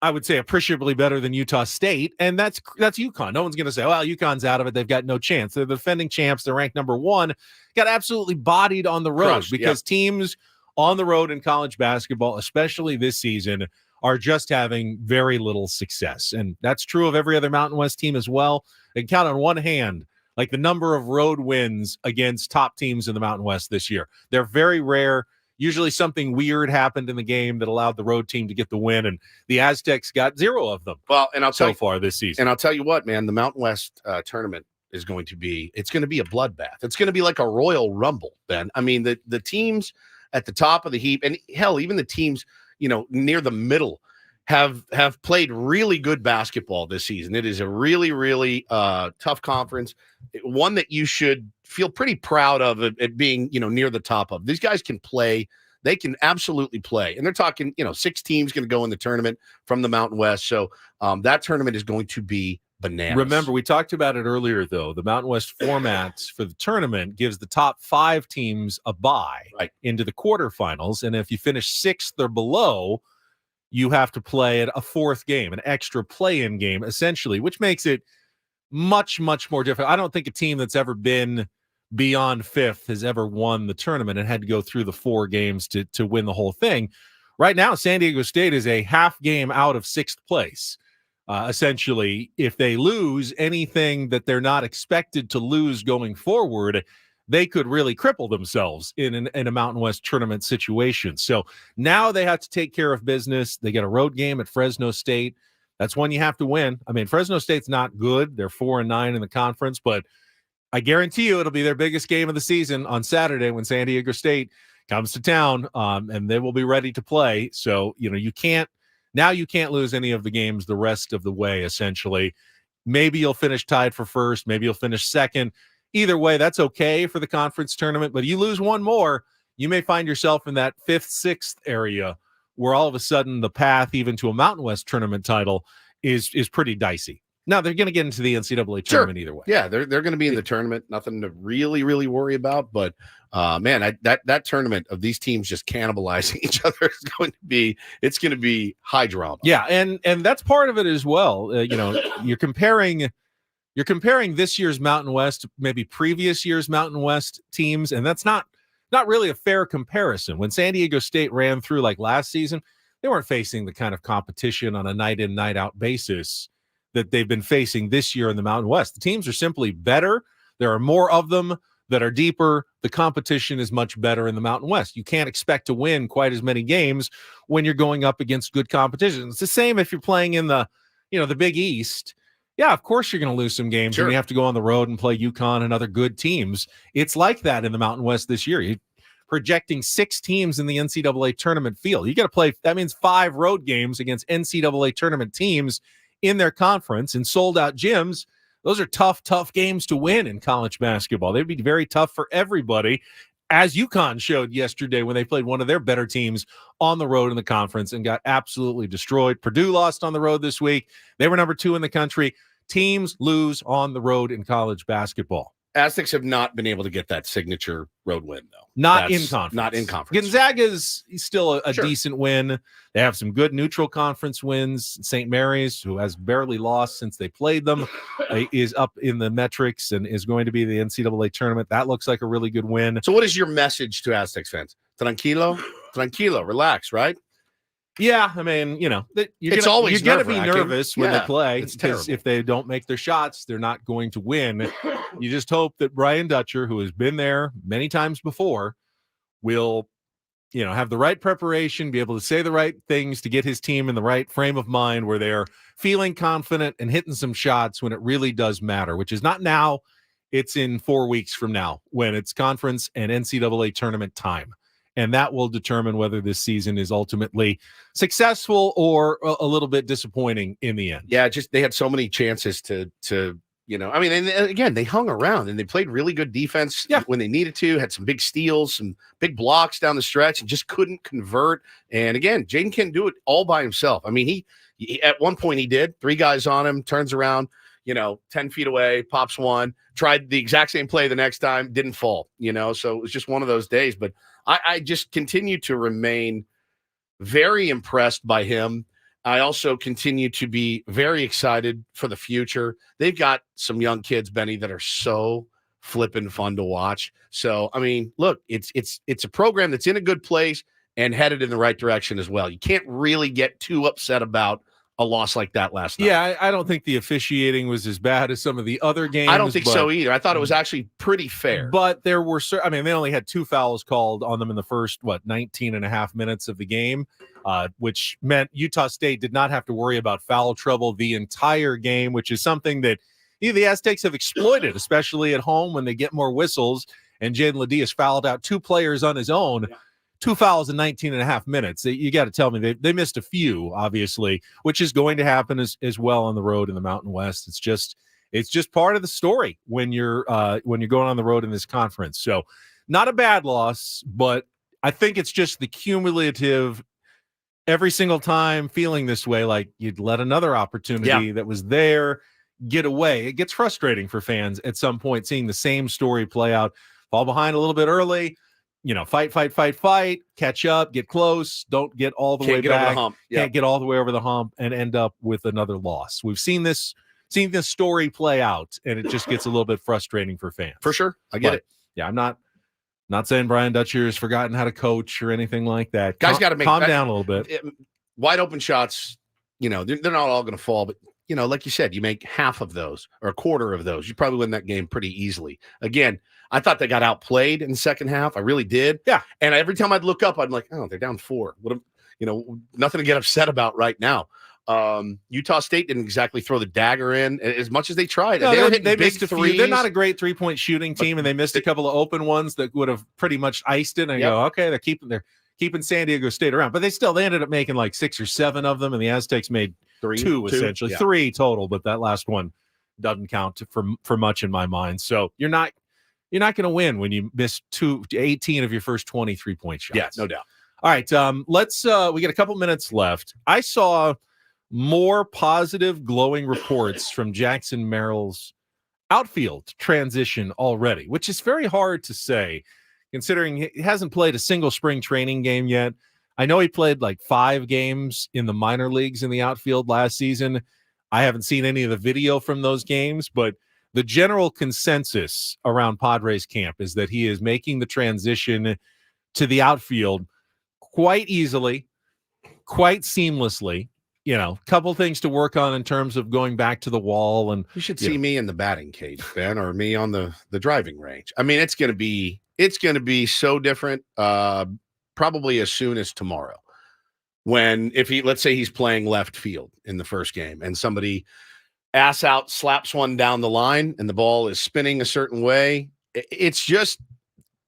I would say, appreciably better than Utah State. And that's UConn. No one's going to say, well, UConn's out of it. They've got no chance. They're the defending champs. They're ranked number 1. Got absolutely bodied on the road. Because teams on the road in college basketball, especially this season, are just having very little success. And that's true of every other Mountain West team as well. They can count on one hand, like the number of road wins against top teams in the Mountain West this year. They're very rare. Usually something weird happened in the game that allowed the road team to get the win, and the Aztecs got 0 of them. Well, and so far this season. And I'll tell you what, man, the Mountain West tournament is going to be a bloodbath. It's going to be like a Royal Rumble, Ben. I mean, the teams at the top of the heap, and hell, even the teams near the middle have played really good basketball this season. It is a really, really tough conference, one that you should feel pretty proud of it being, near the top of. These guys can play. They can absolutely play. And they're talking, 6 teams going to go in the tournament from the Mountain West. So that tournament is going to be bananas. Remember, we talked about it earlier, though. The Mountain West formats for the tournament gives the top 5 teams a bye into the quarterfinals. And if you finish 6th or below, you have to play at a 4th game, an extra play-in game, essentially, which makes it much, much more difficult. I don't think a team that's ever been beyond 5th has ever won the tournament and had to go through the 4 games to win the whole thing. Right now, San Diego State is a half game out of 6th place. Essentially, if they lose anything that they're not expected to lose going forward, they could really cripple themselves in a Mountain West tournament situation. So now they have to take care of business. They get a road game at Fresno State. That's one you have to win. I mean, Fresno State's not good. They're 4-9 in the conference, but I guarantee you it'll be their biggest game of the season on Saturday when San Diego State comes to town, and they will be ready to play. So, you can't lose any of the games the rest of the way, essentially. Maybe you'll finish tied for 1st. Maybe you'll finish 2nd. Either way, that's okay for the conference tournament, but you lose one more, you may find yourself in that 5th, 6th area where all of a sudden the path even to a Mountain West tournament title is pretty dicey. Now they're going to get into the NCAA tournament either way. Yeah, they're going to be in the tournament. Nothing to really worry about. But man, that tournament of these teams just cannibalizing each other is going to be high drama. Yeah, and that's part of it as well. You're comparing this year's Mountain West to maybe previous year's Mountain West teams, and that's not really a fair comparison. When San Diego State ran through like last season, they weren't facing the kind of competition on a night in, night out basis that they've been facing this year in the Mountain West. The teams are simply better. There are more of them that are deeper. The competition is much better in the Mountain West. You can't expect to win quite as many games when you're going up against good competition. It's the same if you're playing in the Big East. Yeah, of course you're going to lose some games when you have to go on the road and play UConn and other good teams. It's like that in the Mountain West this year. You're projecting 6 teams in the NCAA tournament field. You got to play, that means 5 road games against NCAA tournament teams in their conference in sold-out gyms. Those are tough games to win in college basketball. They'd be very tough for everybody, as UConn showed yesterday when they played one of their better teams on the road in the conference and got absolutely destroyed. Purdue lost on the road this week. They were number 2 in the country. Teams lose on the road in college basketball. Aztecs have not been able to get that signature road win, though. Not in conference. Gonzaga's still a decent win. They have some good neutral conference wins. St. Mary's, who has barely lost since they played them, is up in the metrics and is going to be the NCAA tournament. That looks like a really good win. So what is your message to Aztecs fans? Tranquilo, relax, right? Yeah, I mean, you're going to be nervous when they play because if they don't make their shots, they're not going to win. You just hope that Brian Dutcher, who has been there many times before, will, have the right preparation, be able to say the right things to get his team in the right frame of mind where they're feeling confident and hitting some shots when it really does matter, which is not now. It's in 4 weeks from now when it's conference and NCAA tournament time. And that will determine whether this season is ultimately successful or a little bit disappointing in the end. Yeah, just they had so many chances to I mean, and again, they hung around and they played really good defense when they needed to, had some big steals, some big blocks down the stretch, and just couldn't convert. And again, Jaden can't do it all by himself. I mean, he at one point he did, 3 guys on him, turns around, 10 feet away, pops one, tried the exact same play the next time, didn't fall, so it was just one of those days. But I just continue to remain very impressed by him. I also continue to be very excited for the future. They've got some young kids, Benny, that are so flippin' fun to watch. So, I mean, look, it's a program that's in a good place and headed in the right direction as well. You can't really get too upset about a loss like that last night. Yeah, I don't think the officiating was as bad as some of the other games. I don't think so either. I thought it was actually pretty fair. But there were, they only had 2 fouls called on them in the first, 19 and a half minutes of the game, which meant Utah State did not have to worry about foul trouble the entire game, which is something that the Aztecs have exploited, especially at home when they get more whistles. And Jaden Ladias fouled out 2 players on his own. Yeah. 2 fouls in 19 and a half minutes. You got to tell me they missed a few, obviously, which is going to happen as well on the road in the Mountain West. It's just part of the story when you're going on the road in this conference. So not a bad loss, but I think it's just the cumulative every single time feeling this way, like you'd let another opportunity that was there get away. It gets frustrating for fans at some point seeing the same story play out, fall behind a little bit early, fight, catch up, get close, don't get all the way back, over the hump. Can't get all the way over the hump and end up with another loss. We've seen this story play out, and it just gets a little bit frustrating for fans. For sure. I get it. Yeah, I'm not saying Brian Dutcher has forgotten how to coach or anything like that. Guys got to calm down a little bit. Wide open shots, they're not all going to fall, but like you said, you make half of those or a quarter of those, you probably win that game pretty easily. Again, I thought they got outplayed in the second half. I really did. Yeah. And every time I'd look up, I'm like, oh, they're down 4. Nothing to get upset about right now. Utah State didn't exactly throw the dagger in as much as they tried. No, they missed a threes. few. They're not a great 3-point shooting team, and they missed a couple of open ones that would have pretty much iced it. And go, okay, they're keeping San Diego State around, but they ended up making like 6 or 7 of them, and the Aztecs made 2 essentially, 3 total. But that last one doesn't count for much in my mind. So you're not going to win when you miss 18 of your first 20 3-point shots. Yeah, no doubt. All right, let's we got a couple minutes left. I saw more positive, glowing reports from Jackson Merrill's outfield transition already, which is very hard to say considering he hasn't played a single spring training game yet. I know he played like 5 games in the minor leagues in the outfield last season. I haven't seen any of the video from those games, but the general consensus around Padres camp is that he is making the transition to the outfield quite easily, quite seamlessly. You know, a couple things to work on in terms of going back to the wall. And you should see me in the batting cage, Ben, or me on the driving range. I mean, it's going to be so different. Probably as soon as tomorrow, let's say he's playing left field in the first game and somebody ass out slaps one down the line and the ball is spinning a certain way. It's just,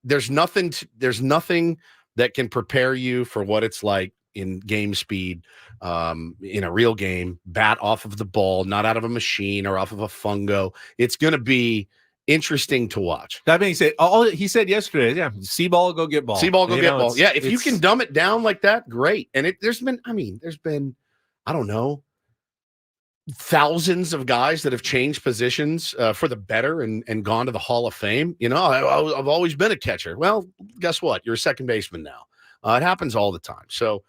there's nothing that can prepare you for what it's like in game speed, in a real game, bat off of the ball, not out of a machine or off of a fungo. It's going to be interesting to watch. That being said, all he said yesterday, yeah, see ball, go get ball. See ball, go get ball. Yeah, if you can dumb it down like that, great. And there's been, I don't know, thousands of guys that have changed positions for the better and gone to the Hall of Fame. You know, I've always been a catcher. Well, guess what? You're a second baseman now. It happens all the time. So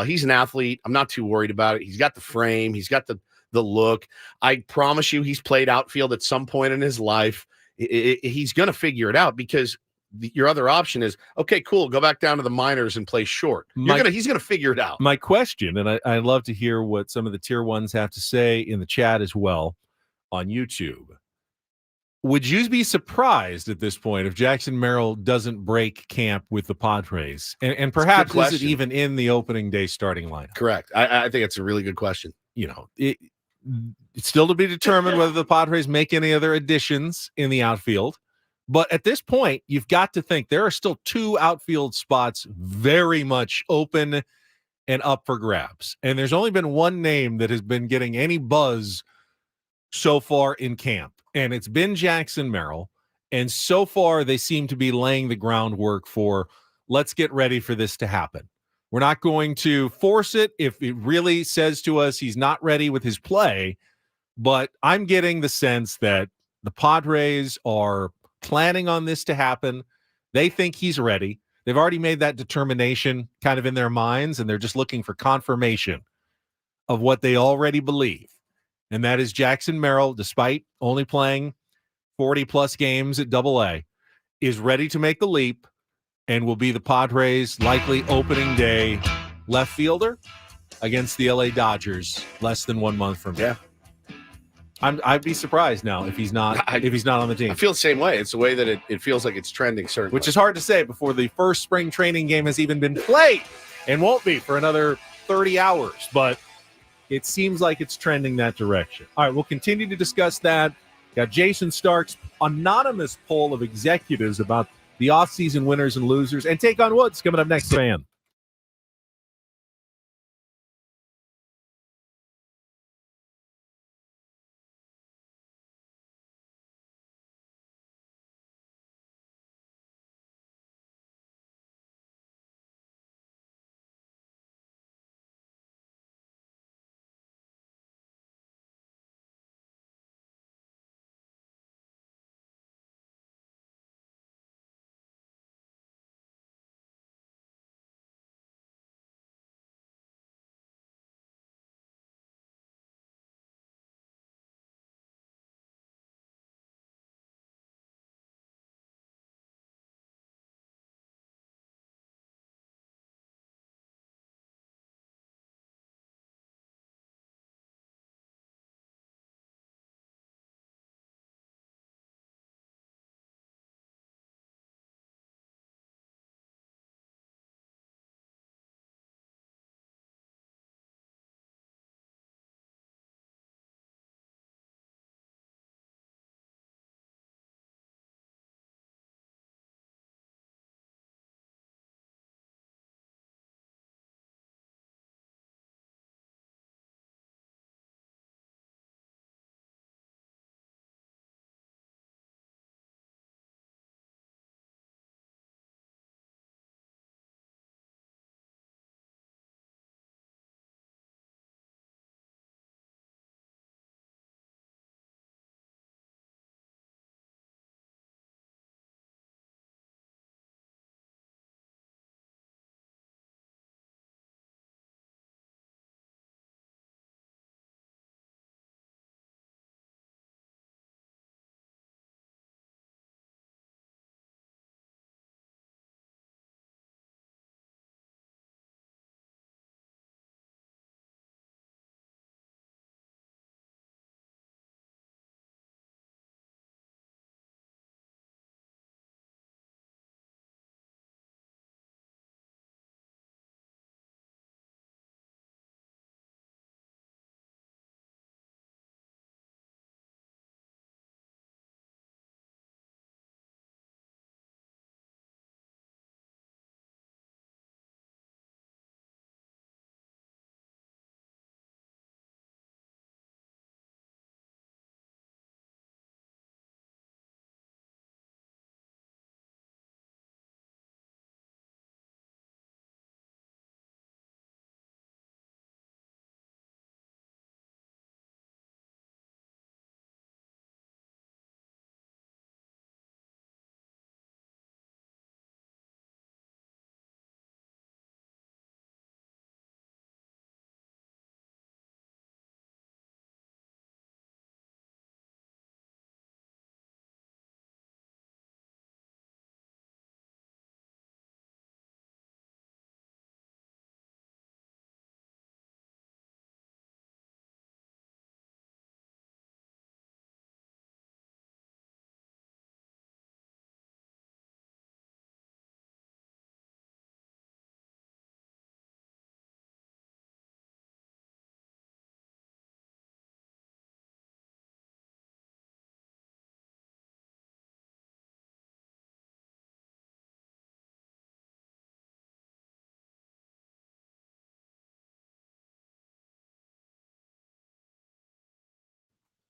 he's an athlete. I'm not too worried about it. He's got the frame. He's got the look. I promise you he's played outfield at some point in his life. He's going to figure it out because your other option is, okay, cool, go back down to the minors and play short. He's going to figure it out. My question, and I love to hear what some of the tier ones have to say in the chat as well on YouTube. Would you be surprised at this point if Jackson Merrill doesn't break camp with the Padres? And perhaps is it even in the opening day starting lineup? Correct. I think it's a really good question. You know, it's still to be determined whether the Padres make any other additions in the outfield. But at this point, you've got to think there are still 2 outfield spots very much open and up for grabs. And there's only been one name that has been getting any buzz so far in camp, and it's been Jackson Merrill. And so far, they seem to be laying the groundwork for, let's get ready for this to happen. We're not going to force it if it really says to us he's not ready with his play, but I'm getting the sense that the Padres are planning on this to happen. They think he's ready. They've already made that determination kind of in their minds, and they're just looking for confirmation of what they already believe. And that is Jackson Merrill, despite only playing 40-plus games at AA, is ready to make the leap and will be the Padres' likely opening day left fielder against the LA Dodgers less than 1 month from now. Yeah. I'd be surprised now if he's not on the team. I feel the same way. It's the way that it feels like it's trending, certainly. Which is hard to say before the first spring training game has even been played and won't be for another 30 hours. But it seems like it's trending that direction. All right, we'll continue to discuss that. Got Jason Stark's anonymous poll of executives about the offseason winners and losers, and Take on Woods coming up next. Fan.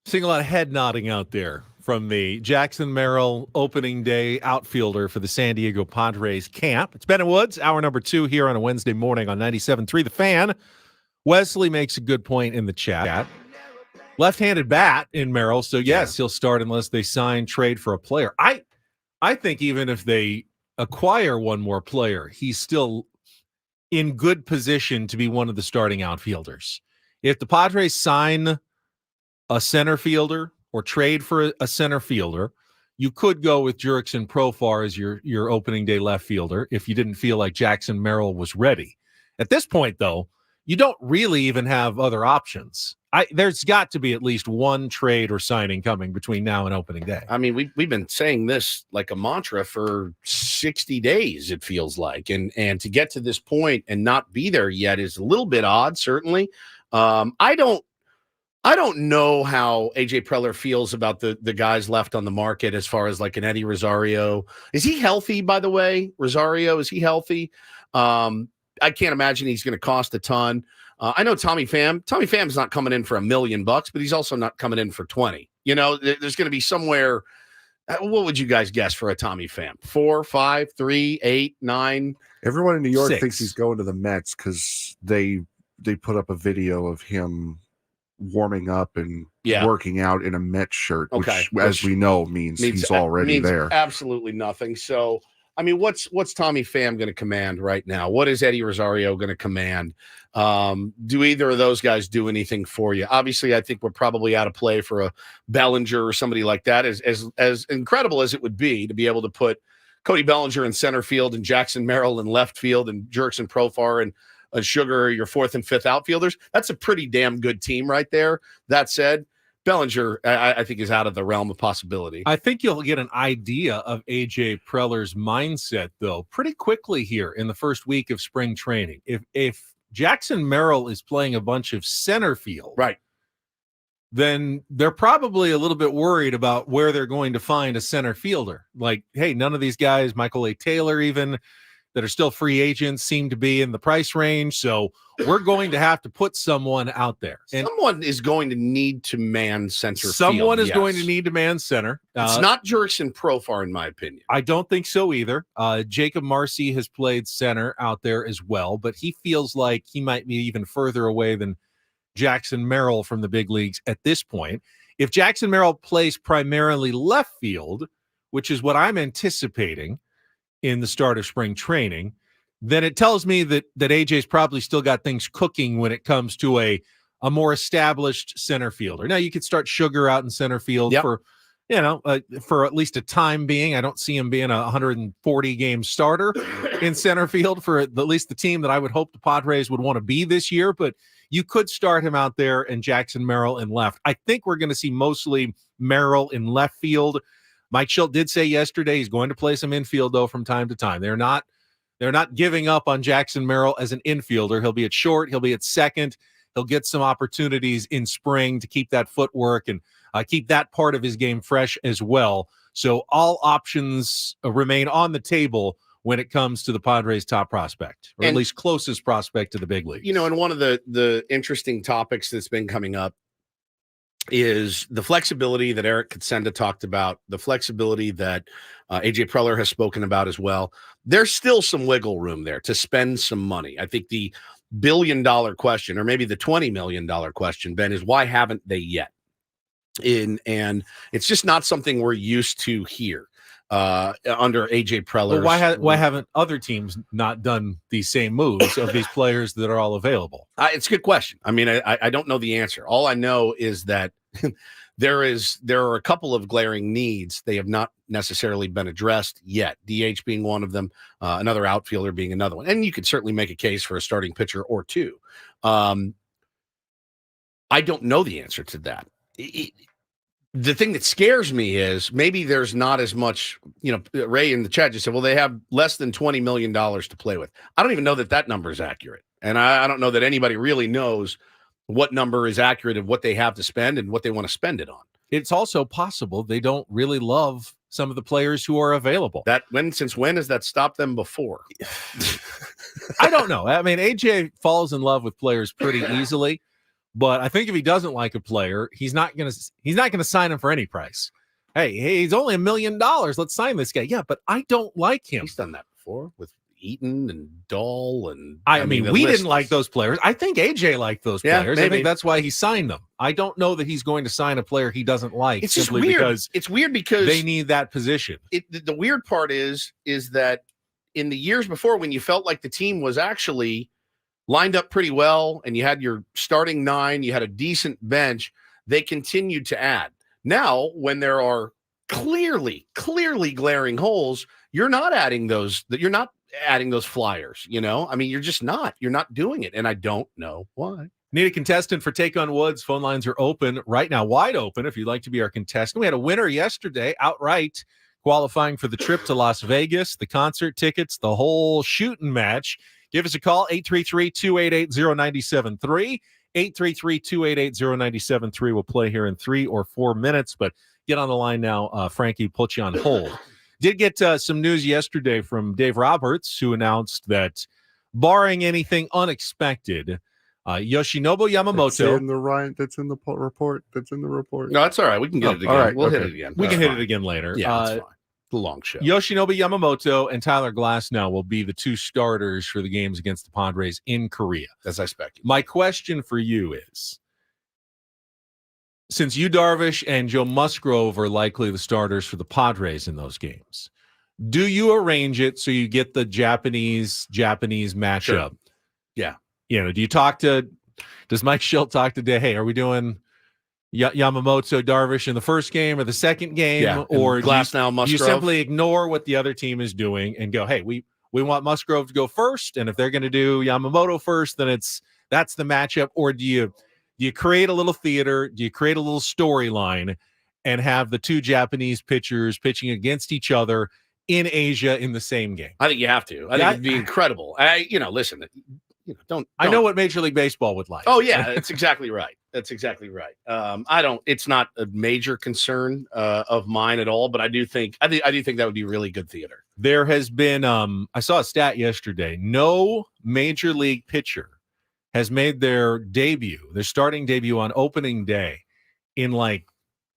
Seeing a lot of head nodding out there from me. Jackson Merrill, opening day outfielder for the San Diego Padres camp. It's Ben and Woods, hour number 2 here on a Wednesday morning on 97.3 The Fan. Wesley makes a good point in the chat. Left-handed bat in Merrill, so yes, he'll start unless they sign, trade for a player. I think even if they acquire one more player, he's still in good position to be one of the starting outfielders. If the Padres sign a center fielder or trade for a center fielder, you could go with Jurickson Profar as your opening day left fielder if you didn't feel like Jackson Merrill was ready. At this point, though, you don't really even have other options. There's got to be at least one trade or signing coming between now and opening day. I mean, we've been saying this like a mantra for 60 days, it feels like. And to get to this point and not be there yet is a little bit odd, certainly. I don't know how AJ Preller feels about the guys left on the market as far as like an Eddie Rosario. Is he healthy, by the way? Rosario, is he healthy? I can't imagine he's going to cost a ton. I know Tommy Pham's not coming in for $1 million, but he's also not coming in for 20. You know, there's going to be somewhere. What would you guys guess for a Tommy Pham? 4, 5, 3, 8, 9. Everyone in New York 6. thinks he's going to the Mets because they put up a video of him warming up and working out in a Mets shirt, which as we know means he's already there. Absolutely nothing. So, I mean, what's Tommy Pham going to command right now? What is Eddie Rosario going to command? Do either of those guys do anything for you? Obviously, I think we're probably out of play for a Bellinger or somebody like that. As incredible as it would be to be able to put Cody Bellinger in center field and Jackson Merrill in left field and Jurickson Profar and Sugar, your 4th and 5th outfielders, that's a pretty damn good team right there. That said, Bellinger, I think, is out of the realm of possibility. I think you'll get an idea of AJ Preller's mindset, though, pretty quickly here in the first week of spring training. If Jackson Merrill is playing a bunch of center field, right, then they're probably a little bit worried about where they're going to find a center fielder. Like, hey, none of these guys, Michael A. Taylor even, that are still free agents seem to be in the price range. So we're going to have to put someone out there. And someone is going to need to man center field. Someone is going to need to man center. It's not Jurickson Profar, in my opinion. I don't think so either. Jacob Marcy has played center out there as well, but he feels like he might be even further away than Jackson Merrill from the big leagues at this point. If Jackson Merrill plays primarily left field, which is what I'm anticipating in the start of spring training, then it tells me that AJ's probably still got things cooking when it comes to a more established center fielder. Now you could start Sugar out in center field for at least a time being. I don't see him being a 140 game starter in center field for at least the team that I would hope the Padres would want to be this year, but you could start him out there and Jackson Merrill in left. I think we're going to see mostly Merrill in left field. Mike Schilt did say yesterday he's going to play some infield, though, from time to time. They're not giving up on Jackson Merrill as an infielder. He'll be at short. He'll be at second. He'll get some opportunities in spring to keep that footwork and keep that part of his game fresh as well. So all options remain on the table when it comes to the Padres' top prospect, or at least closest prospect to the big league. You know, and one of the interesting topics that's been coming up is the flexibility that Eric Katsenda talked about, the flexibility that AJ Preller has spoken about as well. There's still some wiggle room there to spend some money. I think the $1 billion question, or maybe the $20 million question, Ben, is why haven't they yet? And it's just not something we're used to here under AJ Preller. Well, why haven't other teams not done these same moves of these players that are all available? It's a good question. I mean, I don't know the answer. All I know is that there are a couple of glaring needs. They have not necessarily been addressed yet. DH being one of them, another outfielder being another one. And you could certainly make a case for a starting pitcher or two. I don't know the answer to that. The thing that scares me is maybe there's not as much, Ray in the chat just said, well, they have less than $20 million to play with. I don't even know that number is accurate. And I don't know that anybody really knows what number is accurate of what they have to spend and what they want to spend it on. It's also possible they don't really love some of the players who are available. Since when has that stopped them before? I don't know. I mean, AJ falls in love with players pretty easily. But I think if he doesn't like a player, he's not gonna sign him for any price. Hey, he's only $1 million. Let's sign this guy. Yeah, but I don't like him. He's done that before with Eaton and Dahl, and I mean, we didn't like those players. I think AJ liked those players. Maybe. I think that's why he signed them. I don't know that he's going to sign a player he doesn't like. It's just weird. It's weird because they need that position. The weird part is that in the years before, when you felt like the team was actually lined up pretty well and you had your starting 9, you had a decent bench, they continued to add. Now, when there are clearly glaring holes, you're not adding those. You're not adding those flyers. I mean, you're just not. You're not doing it, and I don't know why. Need a contestant for Take on Woods? Phone lines are open right now, wide open. If you'd like to be our contestant, we had a winner yesterday outright, qualifying for the trip to Las Vegas, the concert tickets, the whole shooting match. Give us a call, 833-288-0973. 833-288-0973. We'll play here in 3 or 4 minutes, but get on the line now. Frankie, put you on hold. Did get some news yesterday from Dave Roberts, who announced that, barring anything unexpected, Yoshinobu Yamamoto. That's in the report. No, that's all right. We can get it again. All right, we'll hit it again. We can hit it again later. Yeah, that's fine. The long show. Yoshinobu Yamamoto and Tyler Glasnow will be the 2 starters for the games against the Padres in Korea, as I expected. My question for you is, since Yu Darvish and Joe Musgrove are likely the starters for the Padres in those games, do you arrange it so you get the Japanese matchup? Sure. Yeah. Do you does Mike Schilt talk today? Hey, are we doing Yamamoto, Darvish in the first game or the second game? Yeah. Or Glasnow, Musgrove? You simply ignore what the other team is doing and go, hey, we want Musgrove to go first, and if they're going to do Yamamoto first, then that's the matchup? Or do you create a little theater? Do you create a little storyline and have the 2 Japanese pitchers pitching against each other in Asia in the same game? I think you have to. I think it'd be incredible. Listen, don't. I know what Major League Baseball would like. Oh yeah, that's exactly right. It's not a major concern of mine at all, but I do think that would be really good theater. There has been I saw a stat yesterday. No Major League pitcher has made their starting debut on opening day in like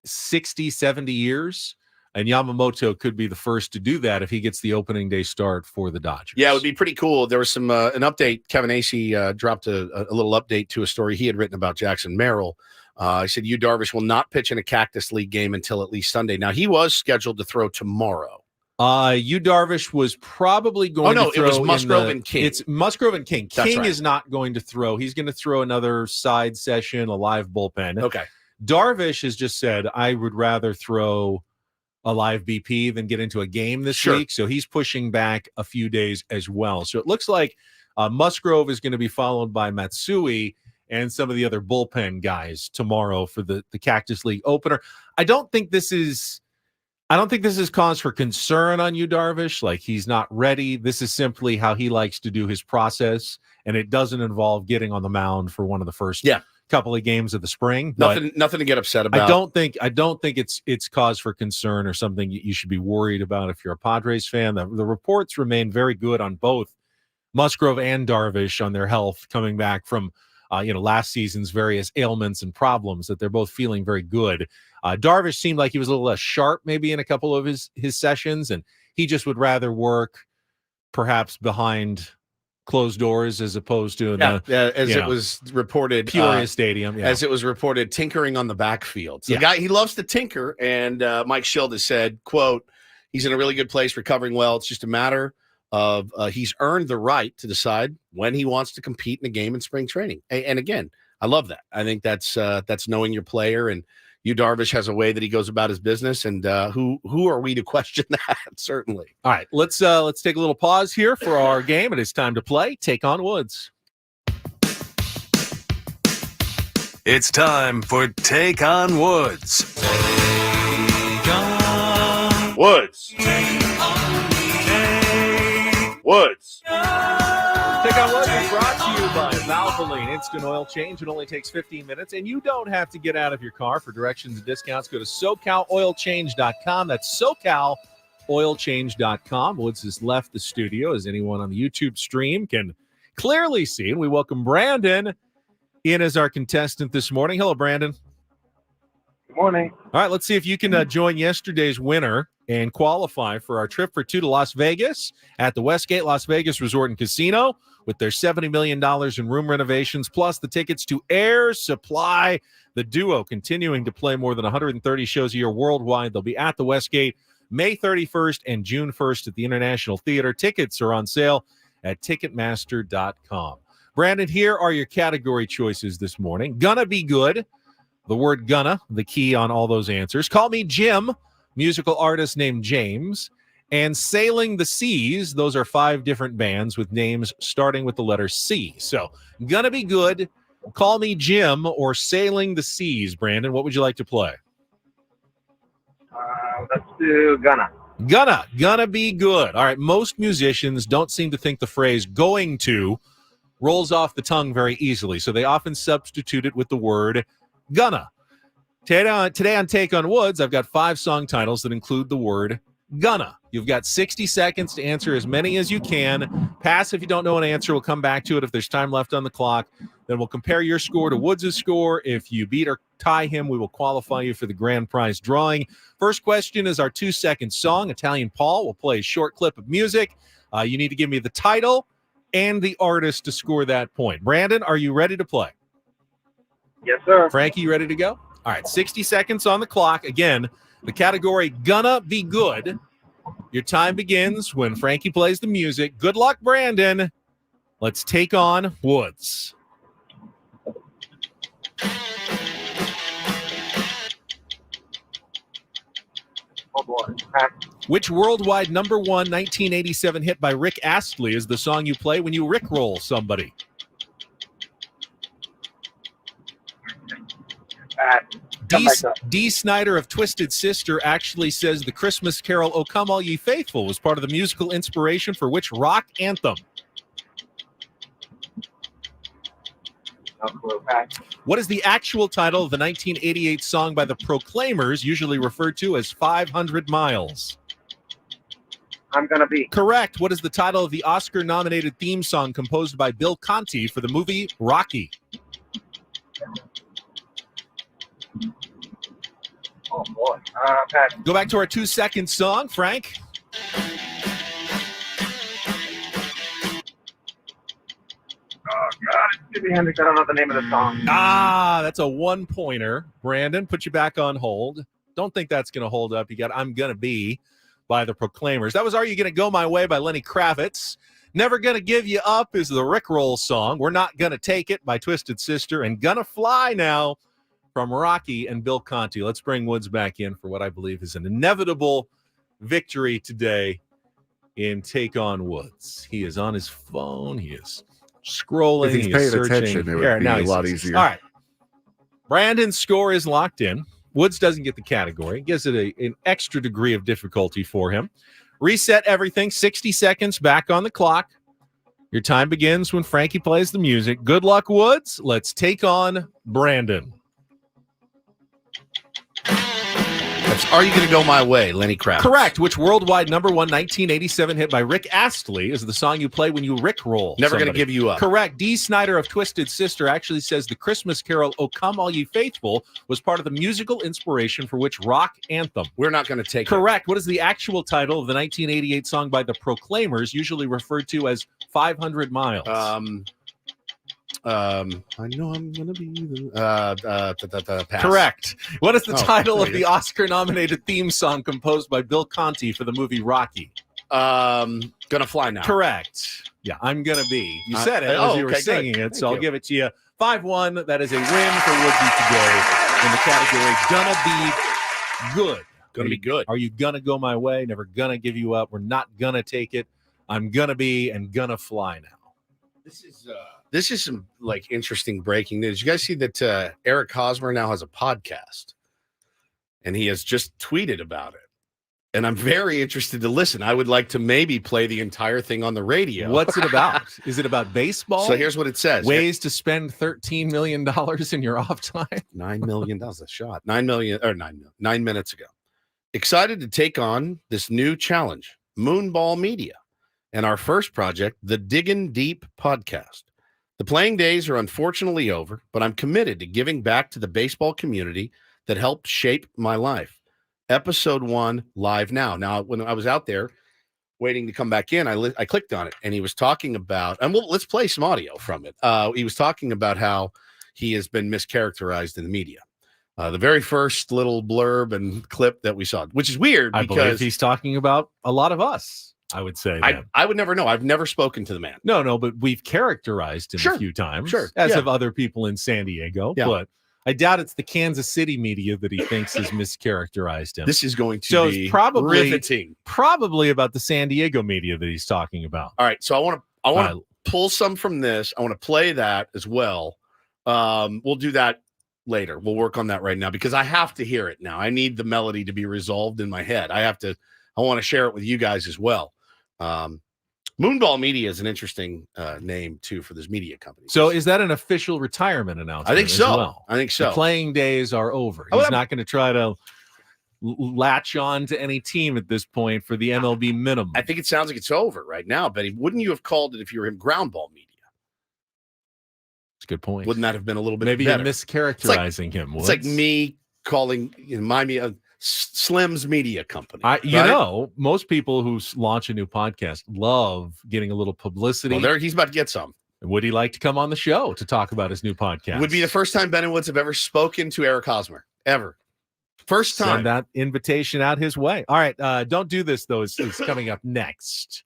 60, 70 years. And Yamamoto could be the first to do that if he gets the opening day start for the Dodgers. Yeah, it would be pretty cool. There was an update. Kevin Acee dropped a little update to a story he had written about Jackson Merrill. He said Yu Darvish will not pitch in a Cactus League game until at least Sunday. Now, he was scheduled to throw tomorrow. Yu Darvish was probably going to throw. It was Musgrove and King. It's Musgrove and King. King right. is not going to throw. He's going to throw another side session, a live bullpen. Okay. Darvish has just said, I would rather throw a live BP than get into a game this week. So he's pushing back a few days as well. So it looks like Musgrove is going to be followed by Matsui and some of the other bullpen guys tomorrow for the Cactus League opener. I don't think this is cause for concern on Yu Darvish. Like, he's not ready. This is simply how he likes to do his process, and it doesn't involve getting on the mound for one of the first couple of games of the spring. Nothing to get upset about. I don't think it's cause for concern or something you should be worried about if you're a Padres fan. The reports remain very good on both Musgrove and Darvish on their health coming back from last season's various ailments and problems, that they're both feeling very good. Darvish seemed like he was a little less sharp maybe in a couple of his sessions, and he just would rather work perhaps behind closed doors as opposed to it was reported Peoria Stadium, as it was reported, tinkering on the backfield. So the guy, he loves to tinker, and Mike Schilt has said, quote, he's in a really good place, recovering well. It's just a matter of he's earned the right to decide when he wants to compete in a game in spring training. And again, I love that. I think that's knowing your player, and Yu Darvish has a way that he goes about his business, and who are we to question that? Certainly. All right, let's take a little pause here for our game. It is time to play Take on Woods. It's time for Take on Woods. Take on Woods. Take on Woods. Take on Woods is brought to you by Valvoline Instant Oil Change. It only takes 15 minutes, and you don't have to get out of your car. For directions and discounts, go to SoCalOilChange.com. That's SoCalOilChange.com. Woods has left the studio, as anyone on the YouTube stream can clearly see. And we welcome Brandon Ian is our contestant this morning. Hello, Brandon. Good morning. All right, let's see if you can join yesterday's winner and qualify for our trip for two to Las Vegas at the Westgate Las Vegas Resort and Casino with their $70 million in room renovations, plus the tickets to Air Supply. The duo continuing to play more than 130 shows a year worldwide. They'll be at the Westgate May 31st and June 1st at the International Theater. Tickets are on sale at Ticketmaster.com. Brandon, here are your category choices this morning. Gonna be good. The word gonna, the key on all those answers. Call me Jim, musical artist named James. And Sailing the Seas, those are 5 different bands with names starting with the letter C. So, gonna be good. Call me Jim or Sailing the Seas. Brandon, what would you like to play? Let's do Gonna. Gonna be good. All right, most musicians don't seem to think the phrase going to rolls off the tongue very easily, so they often substitute it with the word gonna. Today on Take on Woods, I've got 5 song titles that include the word gonna. You've got 60 seconds to answer as many as you can. Pass if you don't know an answer. We'll come back to it if there's time left on the clock. Then we'll compare your score to Woods' score. If you beat or tie him, we will qualify you for the grand prize drawing. First question is our 2-second song. Italian Paul will play a short clip of music. You need to give me the title and the artist to score that point. Brandon, are you ready to play? Yes, sir. Frankie, you ready to go? All right, 60 seconds on the clock. Again, the category gonna be good. Your time begins when Frankie plays the music. Good luck, Brandon. Let's take on Woods. Oh, boy. Pass. Which worldwide number 1 1987 hit by Rick Astley is the song you play when you rickroll somebody? Pass. Come back up. D. Snyder of Twisted Sister actually says the Christmas carol "O Come All Ye Faithful" was part of the musical inspiration for which rock anthem? No clue. Pass. What is the actual title of the 1988 song by the Proclaimers, usually referred to as 500 Miles? I'm Gonna Be. Correct. What is the title of the Oscar-nominated theme song composed by Bill Conti for the movie Rocky? Oh, boy. Pass. Go back to our 2-second song, Frank. Oh, God. It's Jimi Hendrix. I don't know the name of the song. That's a 1-pointer. Brandon, put you back on hold. Don't think that's going to hold up. You got I'm Gonna Be by the Proclaimers. That was Are You Gonna Go My Way by Lenny Kravitz. Never Gonna Give You Up is the Rickroll song. We're Not Gonna Take It by Twisted Sister. And Gonna Fly Now from Rocky and Bill Conti. Let's bring Woods back in for what I believe is an inevitable victory today in Take on Woods. He is on his phone. He is scrolling. If he's he paying is searching. attention, it would Here, be now a he lot sees. easier. All right. Brandon's score is locked in. Woods doesn't get the category. Gives it an extra degree of difficulty for him. Reset everything. 60 seconds back on the clock. Your time begins when Frankie plays the music. Good luck, Woods. Let's take on Brandon. That's Are You Gonna Go My Way, Lenny Kravitz. Correct. Which worldwide number 1 1987 hit by Rick Astley is the song you play when you rickroll Never somebody? Gonna Give You Up. Correct. D. Snyder of Twisted Sister actually says the Christmas carol "O Come All Ye Faithful" was part of the musical inspiration for which rock anthem? We're Not Gonna Take It. Correct. What is the actual title of the 1988 song by the Proclaimers, usually referred to as 500 Miles? I know I'm gonna be the pass. Correct. What is the Oh, title of there you the Oscar-nominated theme song composed by Bill Conti for the movie Rocky? Gonna Fly Now. Correct. Yeah, I'm gonna be. You said it as you were okay, singing good. it, so Thank I'll you. give it to you. 5-1. That is a win for Woodsy today in the category Gonna Be Good. Gonna be good. Are you gonna go my way? Never gonna give you up. We're not gonna take it. I'm gonna be and gonna fly now. This is some like interesting breaking news. You guys see that Eric Hosmer now has a podcast, and he has just tweeted about it. And I'm very interested to listen. I would like to maybe play the entire thing on the radio. What's it about? Is it about baseball? So here's what it says. Ways to spend $13 million in your off time. $9 million. That was a shot. 9 minutes ago. Excited to take on this new challenge, Moonball Media, and our first project, the Diggin' Deep podcast. The playing days are unfortunately over, but I'm committed to giving back to the baseball community that helped shape my life. Episode 1 live now. Now, when I was out there waiting to come back in, I clicked on it, and he was talking about, and let's play some audio from it. He was talking about how he has been mischaracterized in the media. The very first little blurb and clip that we saw, which is weird I believe because he's talking about a lot of us, I would say. I would never know. I've never spoken to the man. No, but we've characterized him Sure, a few times, sure, as yeah. have other people in San Diego. Yeah. But I doubt it's the Kansas City media that he thinks has mischaracterized him. This is going to So be it's probably riveting. Probably about the San Diego media that he's talking about. All right, so I want to pull some from this. I want to play that as well. We'll do that later. We'll work on that right now because I have to hear it now. I need the melody to be resolved in my head. I want to share it with you guys as well. Moonball Media is an interesting name too for this media company. So is that an official retirement announcement? I think so. As well? I think so. The playing days are over. He's not going to try to latch on to any team at this point for the MLB minimum. I think it sounds like it's over right now, Betty. Wouldn't you have called it if you were him ground ball media? That's a good point. Wouldn't that have been a little bit Maybe better? you're mischaracterizing him. It's like me calling Slim's Media Company. Most people who launch a new podcast love getting a little publicity. Well, he's about to get some. Would he like to come on the show to talk about his new podcast? It would be the first time Ben and Woods have ever spoken to Eric Hosmer. Ever. First time. Send that invitation out his way. All right. Don't do this, though. It's coming up next.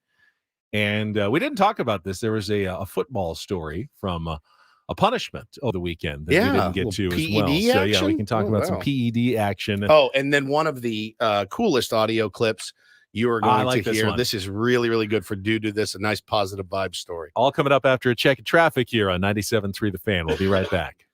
And we didn't talk about this. There was a football story from a punishment over the weekend that we didn't get to as well. PED So, action? we can talk about some PED action. And then one of the coolest audio clips you are going to hear. This is really, really good for due to this. A nice positive vibe story. All coming up after a check of traffic here on 97.3 The Fan. We'll be right back.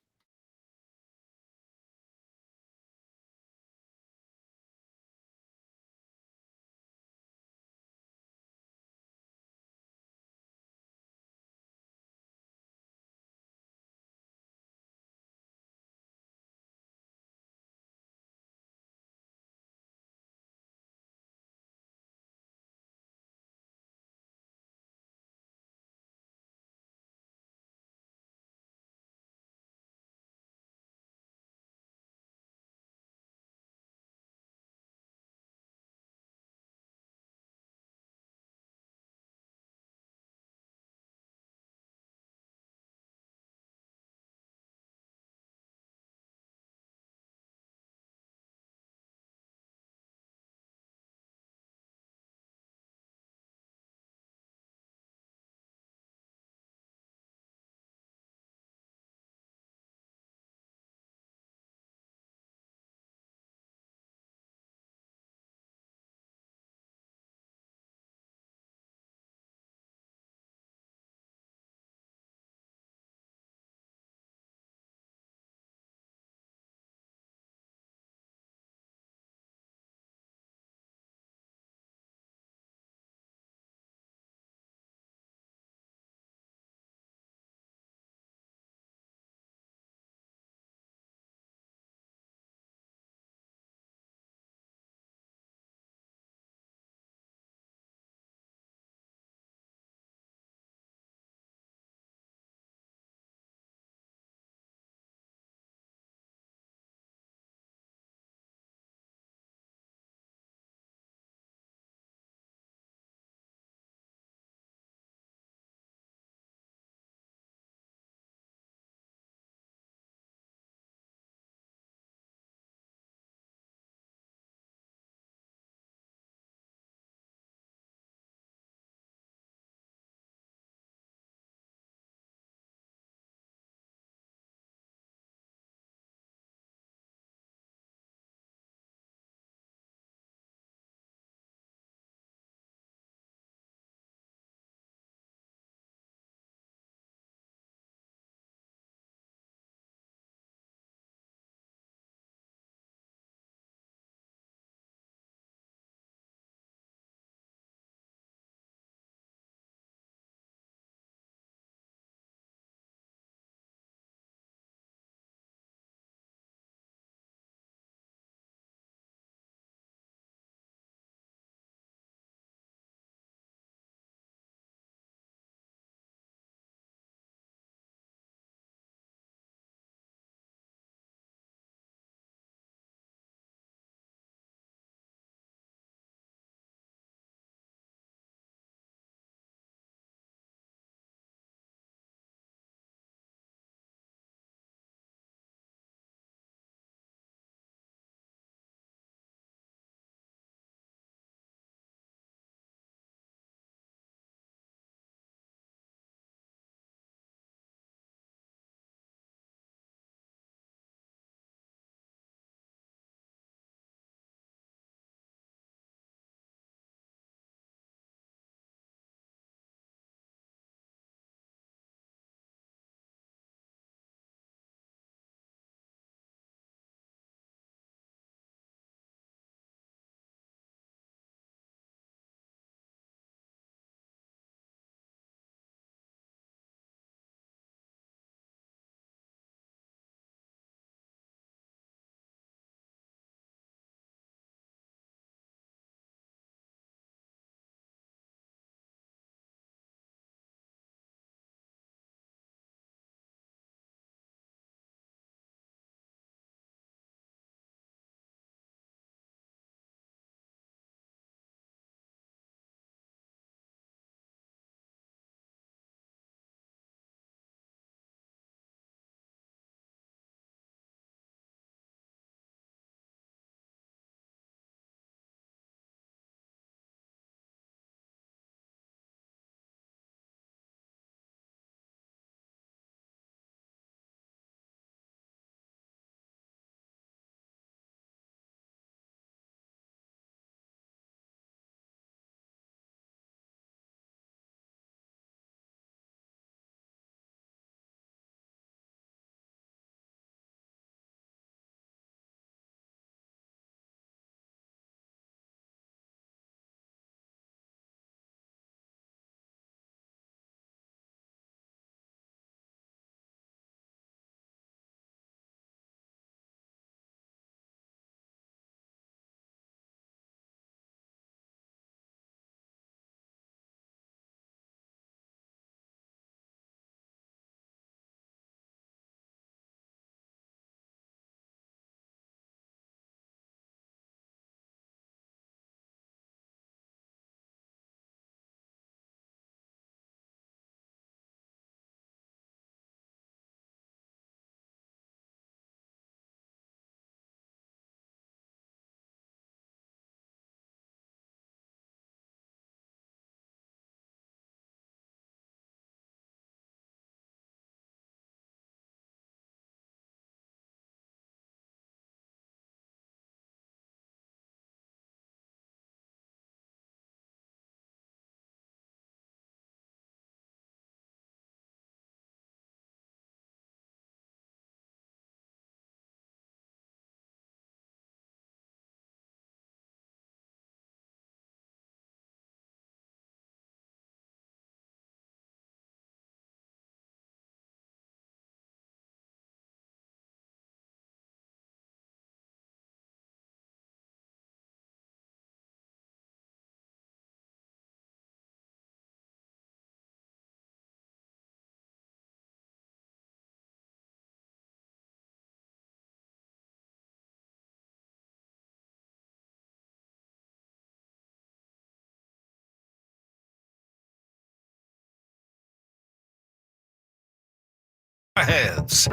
heads.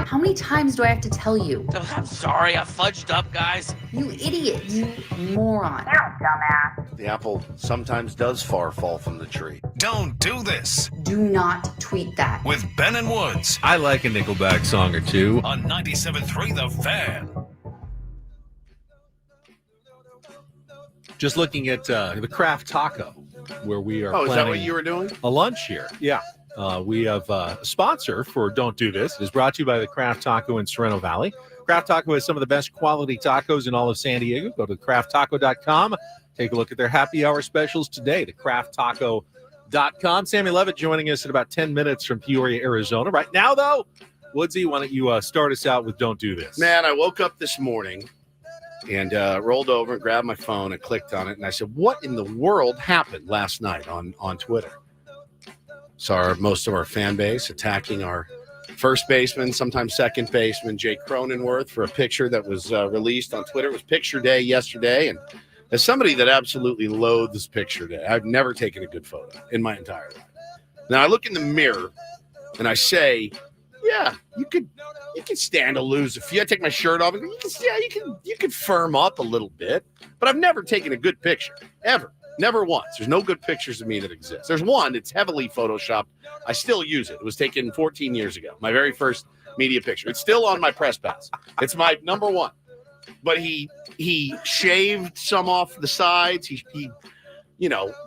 How many times do I have to tell you? Oh, I'm sorry, I fudged up, guys. You idiot. You moron. The apple sometimes does fall from the tree. Don't do this Do not tweet that. with Ben and Woods I like a Nickelback song or two. on 97.3 The Fan. Just looking at the Craft Taco, where we are Oh, is that what planning you were doing? a lunch here. Yeah. We have a sponsor for Don't Do This. It is brought to you by the Craft Taco in Sorrento Valley. Craft Taco has some of the best quality tacos in all of San Diego. Go to crafttaco.com. Take a look at their happy hour specials today, crafttaco.com. Sammy Levitt joining us in about 10 minutes from Peoria, Arizona. Right now, though, Woodsy, why don't you start us out with Don't Do This? Man, I woke up this morning and rolled over and grabbed my phone and clicked on it. And I said, what in the world happened last night on Twitter? Saw most of our fan base attacking our first baseman, sometimes second baseman, Jake Cronenworth, for a picture that was released on Twitter. It was picture day yesterday. And as somebody that absolutely loathes picture day, I've never taken a good photo in my entire life. Now I look in the mirror and I say, yeah, you could stand to lose a few. I take my shirt off. You could firm up a little bit, but I've never taken a good picture ever. Never once. There's no good pictures of me that exist. There's one. It's heavily photoshopped. I still use it. It was taken 14 years ago. My very first media picture. It's still on my press pass. It's my number one. But he shaved some off the sides. He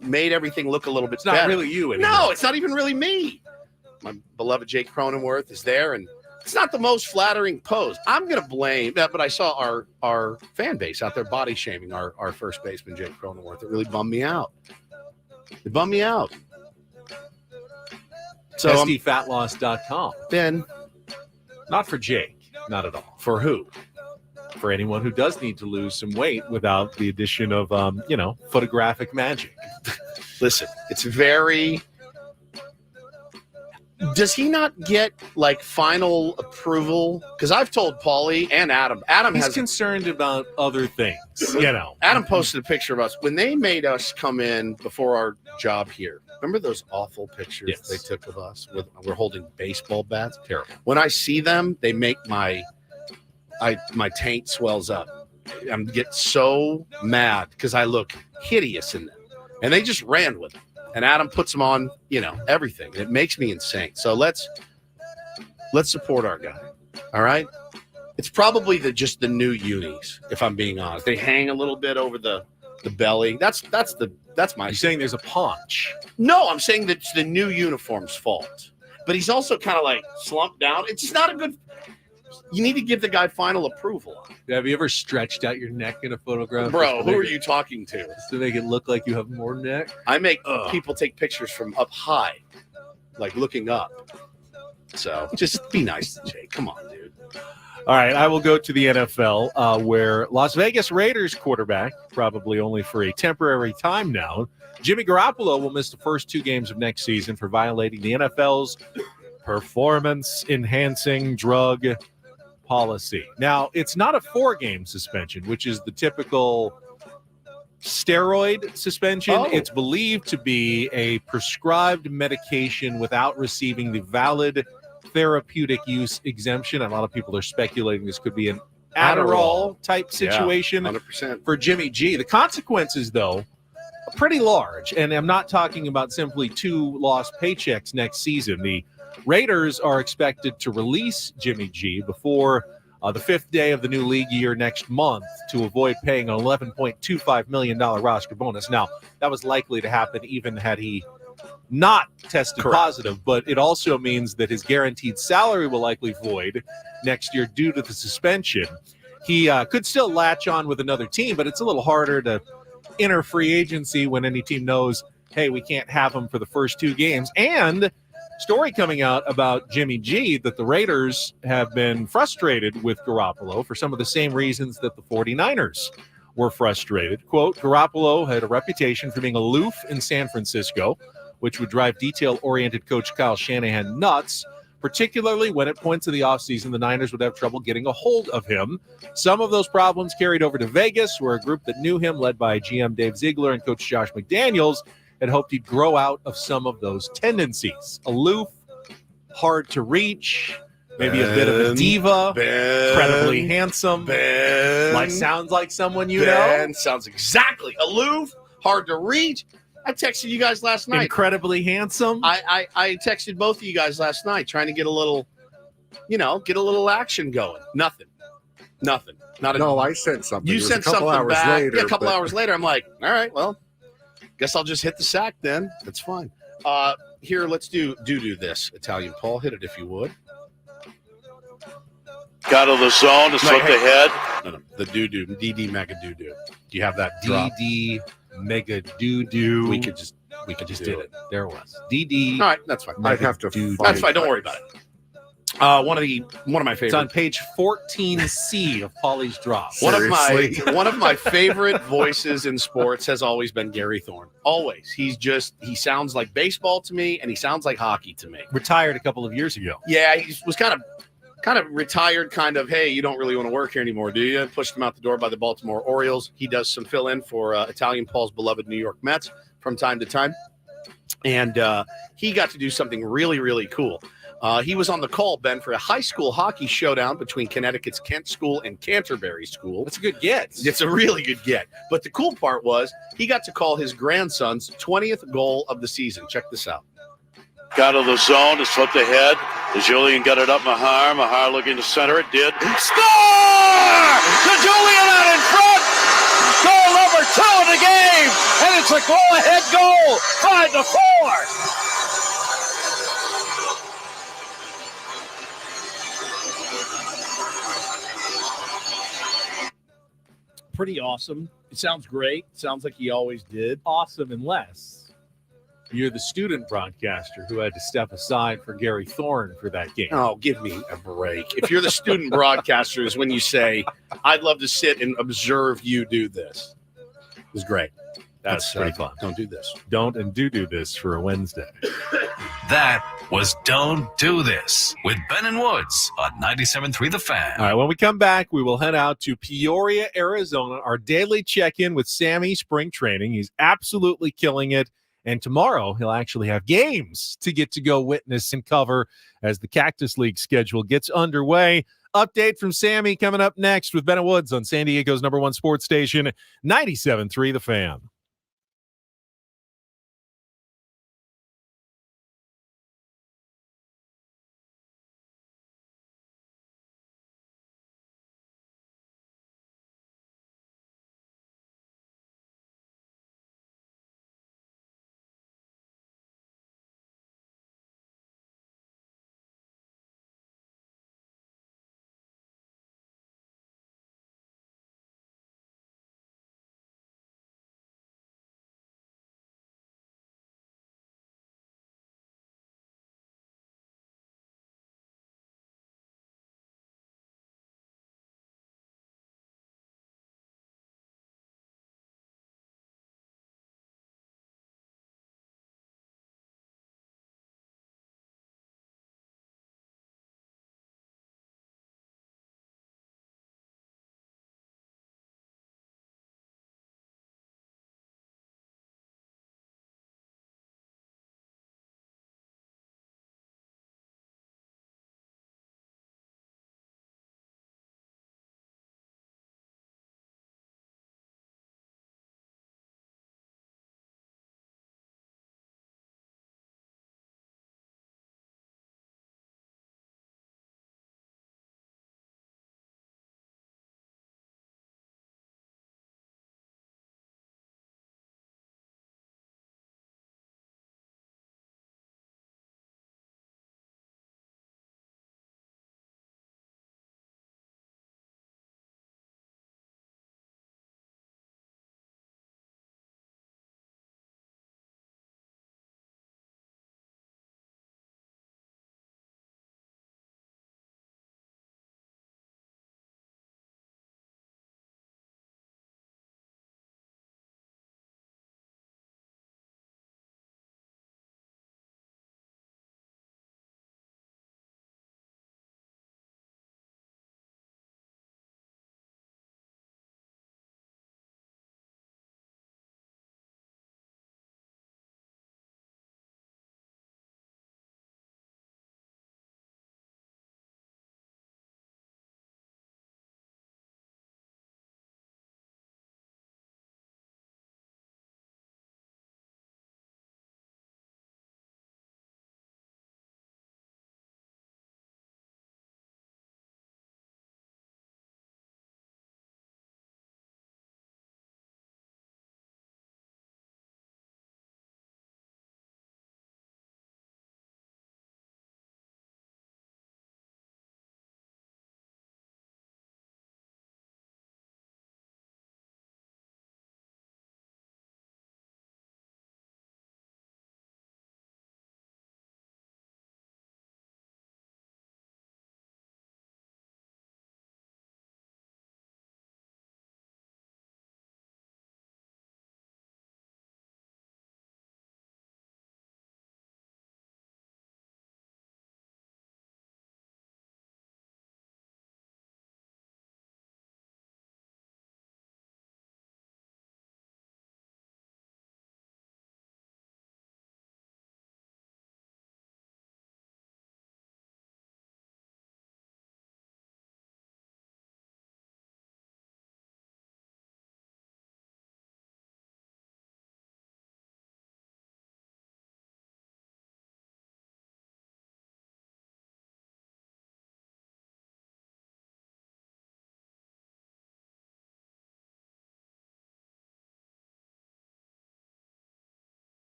made everything look a little bit better. It's not really you anymore. No, it's not even really me. My beloved Jake Cronenworth is there, and it's not the most flattering pose. I'm going to blame that, but I saw our fan base out there body shaming our first baseman, Jake Cronenworth. It really bummed me out. It bummed me out. So SDFatLoss.com. Ben, Not for Jake. Not at all. for who? For anyone who does need to lose some weight without the addition of, photographic magic. Listen, it's very... Does he not get final approval? Because I've told Paulie and Adam. He's concerned about other things, Adam posted a picture of us when they made us come in before our job here. Remember those awful pictures Yes. they took of us? We're holding baseball bats. Terrible. When I see them, they make my taint swells up. I get so mad because I look hideous in them, and they just ran with it. And Adam puts them on, everything. It makes me insane. So let's support our guy. All right. It's probably just the new unis, if I'm being honest. They hang a little bit over the belly. That's my. You're saying there's a paunch. No, I'm saying that it's the new uniform's fault. But he's also kind of slumped down. It's just not a good. You need to give the guy final approval. Have you ever stretched out your neck in a photograph? Bro, who are you talking to? To make it look like you have more neck? I make people take pictures from up high, looking up. So just be nice to Jake. Come on, dude. All right, I will go to the NFL, where Las Vegas Raiders quarterback, probably only for a temporary time now, Jimmy Garoppolo will miss the first 2 games of next season for violating the NFL's performance-enhancing drug policy. Now, it's not a 4-game suspension, which is the typical steroid suspension. Oh. It's believed to be a prescribed medication without receiving the valid therapeutic use exemption. A lot of people are speculating this could be an Adderall type situation 100%. for Jimmy G. The consequences, though, are pretty large, and I'm not talking about simply 2 lost paychecks next season. The Raiders are expected to release Jimmy G before the 5th day of the new league year next month to avoid paying an $11.25 million roster bonus. Now, that was likely to happen even had he not tested positive, but it also means that his guaranteed salary will likely void next year due to the suspension. He could still latch on with another team, but it's a little harder to enter free agency when any team knows, hey, we can't have him for the first 2 games. And story coming out about Jimmy G that the Raiders have been frustrated with Garoppolo for some of the same reasons that the 49ers were frustrated. Quote, Garoppolo had a reputation for being aloof in San Francisco, which would drive detail-oriented coach Kyle Shanahan nuts, particularly when at points of the offseason the Niners would have trouble getting a hold of him. Some of those problems carried over to Vegas, where a group that knew him, led by GM Dave Ziegler and coach Josh McDaniels, had hoped he'd grow out of some of those tendencies. Aloof, hard to reach, maybe a bit of a Ben, diva, Ben, incredibly handsome, Ben, sounds like someone you Ben know, sounds exactly aloof, hard to reach. I texted you guys last night. incredibly handsome. I texted both of you guys last night trying to get a little, get a little action going. Nothing. Not a, No, I said something. You It was sent a couple something hours back. later. Yeah, a couple but- hours later. I'm like, all right, well, guess I'll just hit the sack then. That's fine. Here, let's do this. Italian Paul, hit it if you would. Got to the zone to slip hey. ahead. No, the doo-doo, DD mega doo-doo. Do you have that drop? DD mega doo-doo. We could just just do did it. There it was. DD. All right, that's fine. I'd have to. Dude, find That's fine. Don't worry about it. One of my It's favorite. on page 14C of Paulie's drop. Seriously? One of my favorite voices in sports has always been Gary Thorne. Always. He sounds like baseball to me, and he sounds like hockey to me. Retired a couple of years ago. Yeah, he was kind of retired, hey, you don't really want to work here anymore, do you? Pushed him out the door by the Baltimore Orioles. He does some fill-in for Italian Paul's beloved New York Mets from time to time. And he got to do something really, really cool. He was on the call, Ben, for a high school hockey showdown between Connecticut's Kent School and Canterbury School. That's a good get. It's a really good get. But the cool part was he got to call his grandson's 20th goal of the season. Check this out. Got to the zone to slip ahead. Julian got it up Mahar. Mahar looking to center it. Did. Score! To Julian out in front. Goal number 2 of the game. And it's a go-ahead goal. 5-4. Pretty awesome. It sounds great. Sounds like he always did. Awesome unless you're the student broadcaster who had to step aside for Gary Thorne for that game. Oh, give me a break. If you're the student broadcaster, is when you say, I'd love to sit and observe you do this. It was great. That's pretty fun. Don't do this. Don't and do this for a Wednesday. That was Don't Do This with Ben and Woods on 97.3 The Fan. All right, when we come back, we will head out to Peoria, Arizona, our daily check-in with Sammy spring training. He's absolutely killing it. And tomorrow, he'll actually have games to get to go witness and cover as the Cactus League schedule gets underway. Update from Sammy coming up next with Ben and Woods on San Diego's #1 sports station, 97.3 The Fan.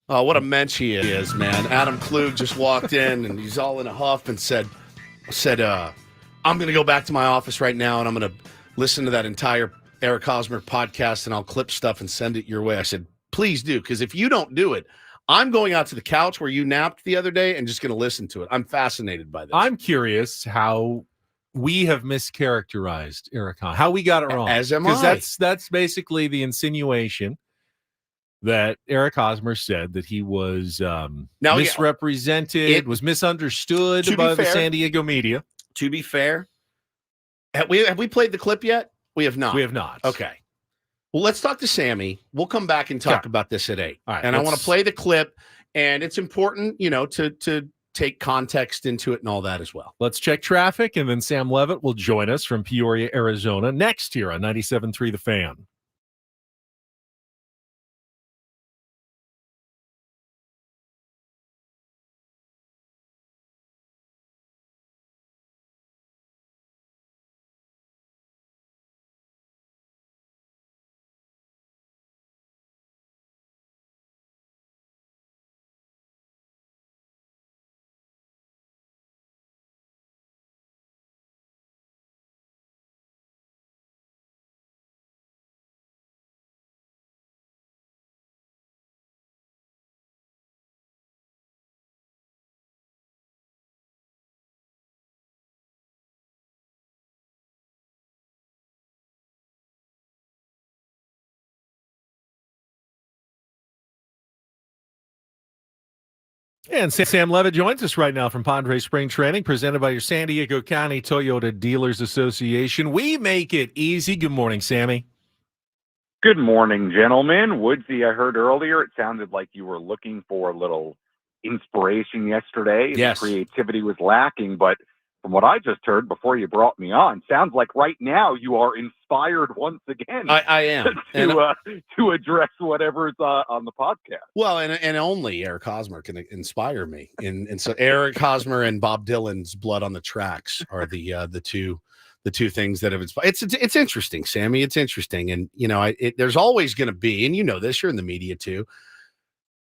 Oh, what a mensch he is, man. Adam Klug just walked in and he's all in a huff and said, I'm going to go back to my office right now and I'm going to listen to that entire Eric Hosmer podcast and I'll clip stuff and send it your way. I said, please do, because if you don't do it, I'm going out to the couch where you napped the other day and just going to listen to it. I'm fascinated by this. I'm curious how we have mischaracterized Eric Hosmer, how we got it wrong. As am I. Because that's basically the insinuation that Eric Hosmer said that he was misrepresented, was misunderstood by the San Diego media. To be fair, have we played the clip yet? We have not. We have not. Okay. Well, let's talk to Sammy. We'll come back and talk about this at 8. All right, and I want to play the clip, and it's important, to take context into it and all that as well. Let's check traffic, and then Sam Levitt will join us from Peoria, Arizona, next here on 97.3 The Fan. And Sam Levitt joins us right now from Padres Spring Training, presented by your San Diego County Toyota Dealers Association. We make it easy. Good morning, Sammy. Good morning, gentlemen. Woodsy, I heard earlier, it sounded like you were looking for a little inspiration yesterday. Yes. The creativity was lacking, but from what I just heard before you brought me on, sounds like right now you are inspired once again. I am. to address whatever's on the podcast. Well, and only Eric Hosmer can inspire me. And so Eric Hosmer and Bob Dylan's Blood on the Tracks are the two things that have inspired. It's interesting, Sammy. It's interesting. And, there's always going to be, and this, you're in the media too.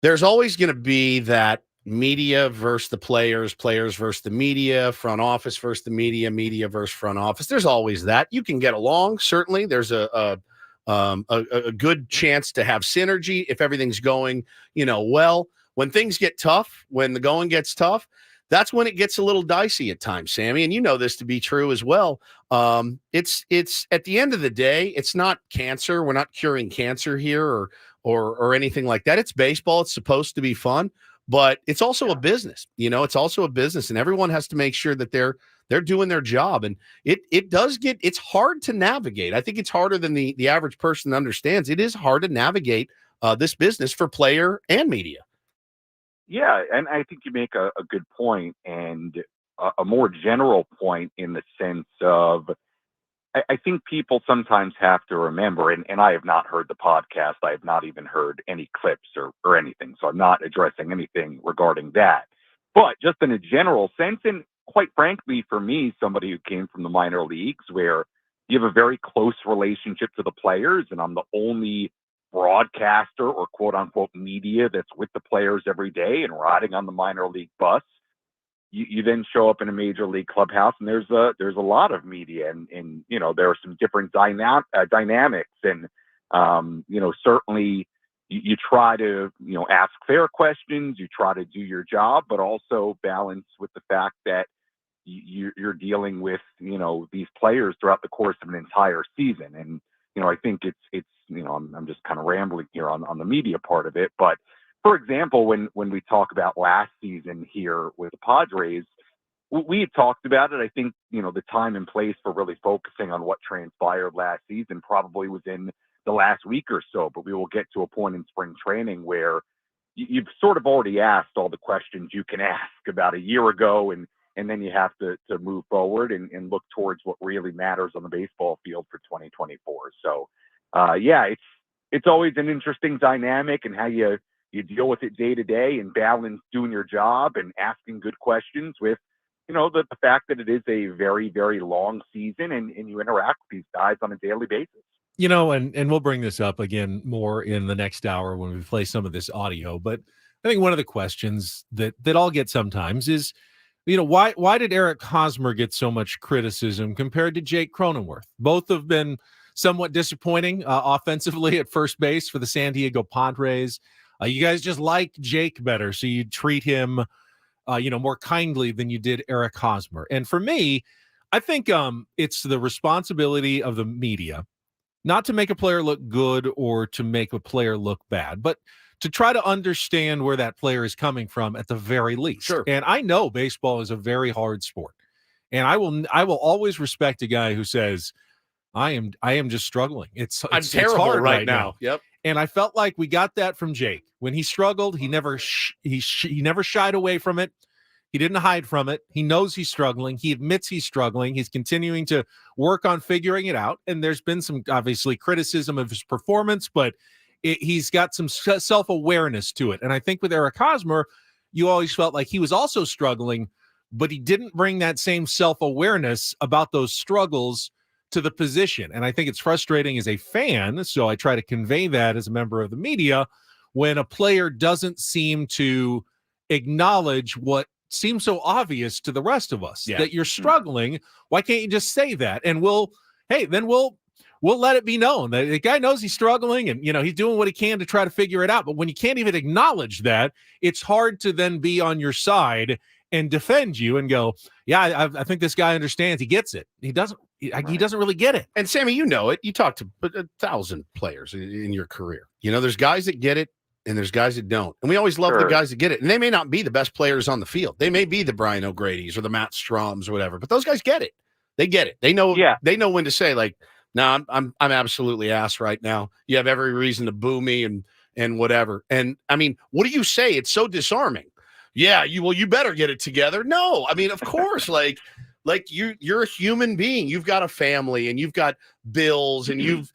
There's always going to be that media versus the players versus the media, front office versus the media versus front office. There's always that. You can get along. Certainly there's a good chance to have synergy if everything's going, well. When things get tough, when the going gets tough, that's when it gets a little dicey at times, Sammy. And you know this to be true as well. It's at the end of the day, it's not cancer. We're not curing cancer here or anything like that. It's baseball. It's supposed to be fun, but it's also a business. It's also a business, and everyone has to make sure that they're doing their job. And it's hard to navigate. I think it's harder than the average person understands. It is hard to navigate this business for player and media. Yeah, and I think you make a good point, and a more general point in the sense of I think people sometimes have to remember, and I have not heard the podcast. I have not even heard any clips or anything, so I'm not addressing anything regarding that. But just in a general sense, and quite frankly, for me, somebody who came from the minor leagues where you have a very close relationship to the players, and I'm the only broadcaster or quote unquote media that's with the players every day and riding on the minor league bus. You then show up in a major league clubhouse and there's a lot of media and there are some different dynamics and certainly you try to ask fair questions, you try to do your job, but also balance with the fact that you're dealing with these players throughout the course of an entire season. And I think it's I'm just kind of rambling here on the media part of it, but for example, when we talk about last season here with the Padres, we had talked about it. I think, the time and place for really focusing on what transpired last season probably was in the last week or so, but we will get to a point in spring training where you've sort of already asked all the questions you can ask about a year ago, and then you have to move forward and look towards what really matters on the baseball field for 2024. So, it's always an interesting dynamic and how you deal with it day to day and balance doing your job and asking good questions with, the fact that it is a very, very long season and you interact with these guys on a daily basis. And we'll bring this up again more in the next hour when we play some of this audio. But I think one of the questions that I'll get sometimes is, why did Eric Hosmer get so much criticism compared to Jake Cronenworth? Both have been somewhat disappointing offensively at first base for the San Diego Padres. You guys just like Jake better, so you treat him, more kindly than you did Eric Hosmer. And for me, I think it's the responsibility of the media not to make a player look good or to make a player look bad, but to try to understand where that player is coming from at the very least. Sure. And I know baseball is a very hard sport. And I will always respect a guy who says, I am just struggling. I'm terrible hard right now. Yep. And I felt like we got that from Jake. When he struggled, he never shied away from it. He didn't hide from it. He knows he's struggling. He admits he's struggling. He's continuing to work on figuring it out. And there's been some, obviously, criticism of his performance, but he's got some self-awareness to it. And I think with Eric Hosmer, you always felt like he was also struggling, but he didn't bring that same self-awareness about those struggles to the position. And I think it's frustrating as a fan, so I try to convey that as a member of the media, when a player doesn't seem to acknowledge what seems so obvious to the rest of us, that you're struggling. Why can't you just say that? And we'll let it be known that the guy knows he's struggling and, he's doing what he can to try to figure it out. But when you can't even acknowledge that, it's hard to then be on your side and defend you and go, yeah, I think this guy understands. He gets it. He doesn't really get it. And Sammy, you know it. You talked to 1,000 players in your career. There's guys that get it and there's guys that don't. And we always love the guys that get it. And they may not be the best players on the field. They may be the Brian O'Grady's or the Matt Stroms or whatever, but those guys get it. They get it. They know, they know when to say, like, no, I'm absolutely ass right now. You have every reason to boo me and whatever. And I mean, what do you say? It's so disarming. Yeah, you better get it together. No, I mean, of course, like you're a human being. You've got a family and you've got bills and you've,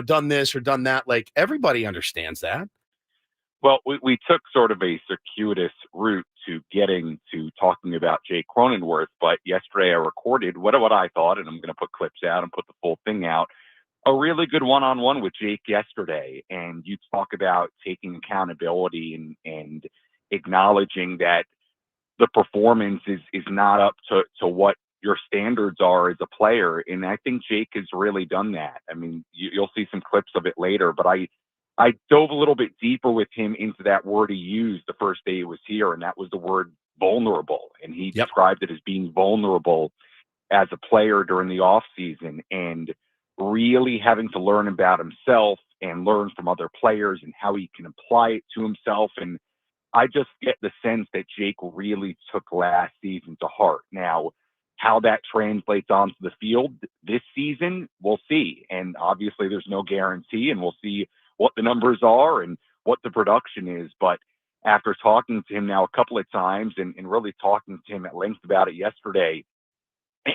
done this or done that. Like, everybody understands that. Well, we took sort of a circuitous route to getting to talking about Jake Cronenworth, but yesterday I recorded what I thought, and I'm going to put clips out and put the full thing out, a really good one-on-one with Jake yesterday. And you talk about taking accountability and acknowledging that the performance is not up to what your standards are as a player. And I think Jake has really done that. I mean, you'll see some clips of it later, but I dove a little bit deeper with him into that word he used the first day he was here, and that was the word vulnerable. And he described it as being vulnerable as a player during the off season and really having to learn about himself and learn from other players and how he can apply it to himself. And I just get the sense that Jake really took last season to heart. Now, how that translates onto the field this season, we'll see. And obviously there's no guarantee, and we'll see what the numbers are and what the production is. But after talking to him now a couple of times and really talking to him at length about it yesterday,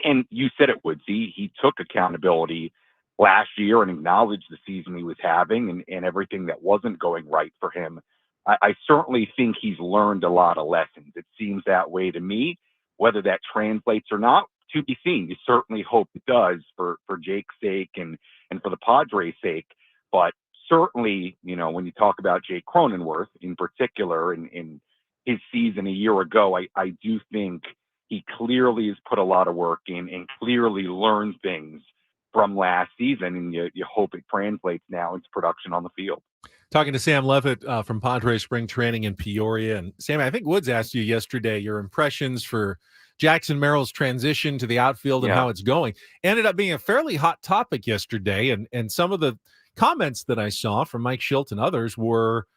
and you said it, Woodsy, he took accountability last year and acknowledged the season he was having and everything that wasn't going right for him. I certainly think he's learned a lot of lessons. It seems that way to me. Whether that translates or not, to be seen. You certainly hope it does for Jake's sake and for the Padres' sake. But certainly, when you talk about Jake Cronenworth in particular in his season a year ago, I do think he clearly has put a lot of work in and clearly learned things from last season. And you hope it translates now into production on the field. Talking to Sam Levitt from Padres Spring Training in Peoria. And Sam, I think Woods asked you yesterday your impressions for Jackson Merrill's transition to the outfield and how it's going. Ended up being a fairly hot topic yesterday. And some of the comments that I saw from Mike Schilt and others were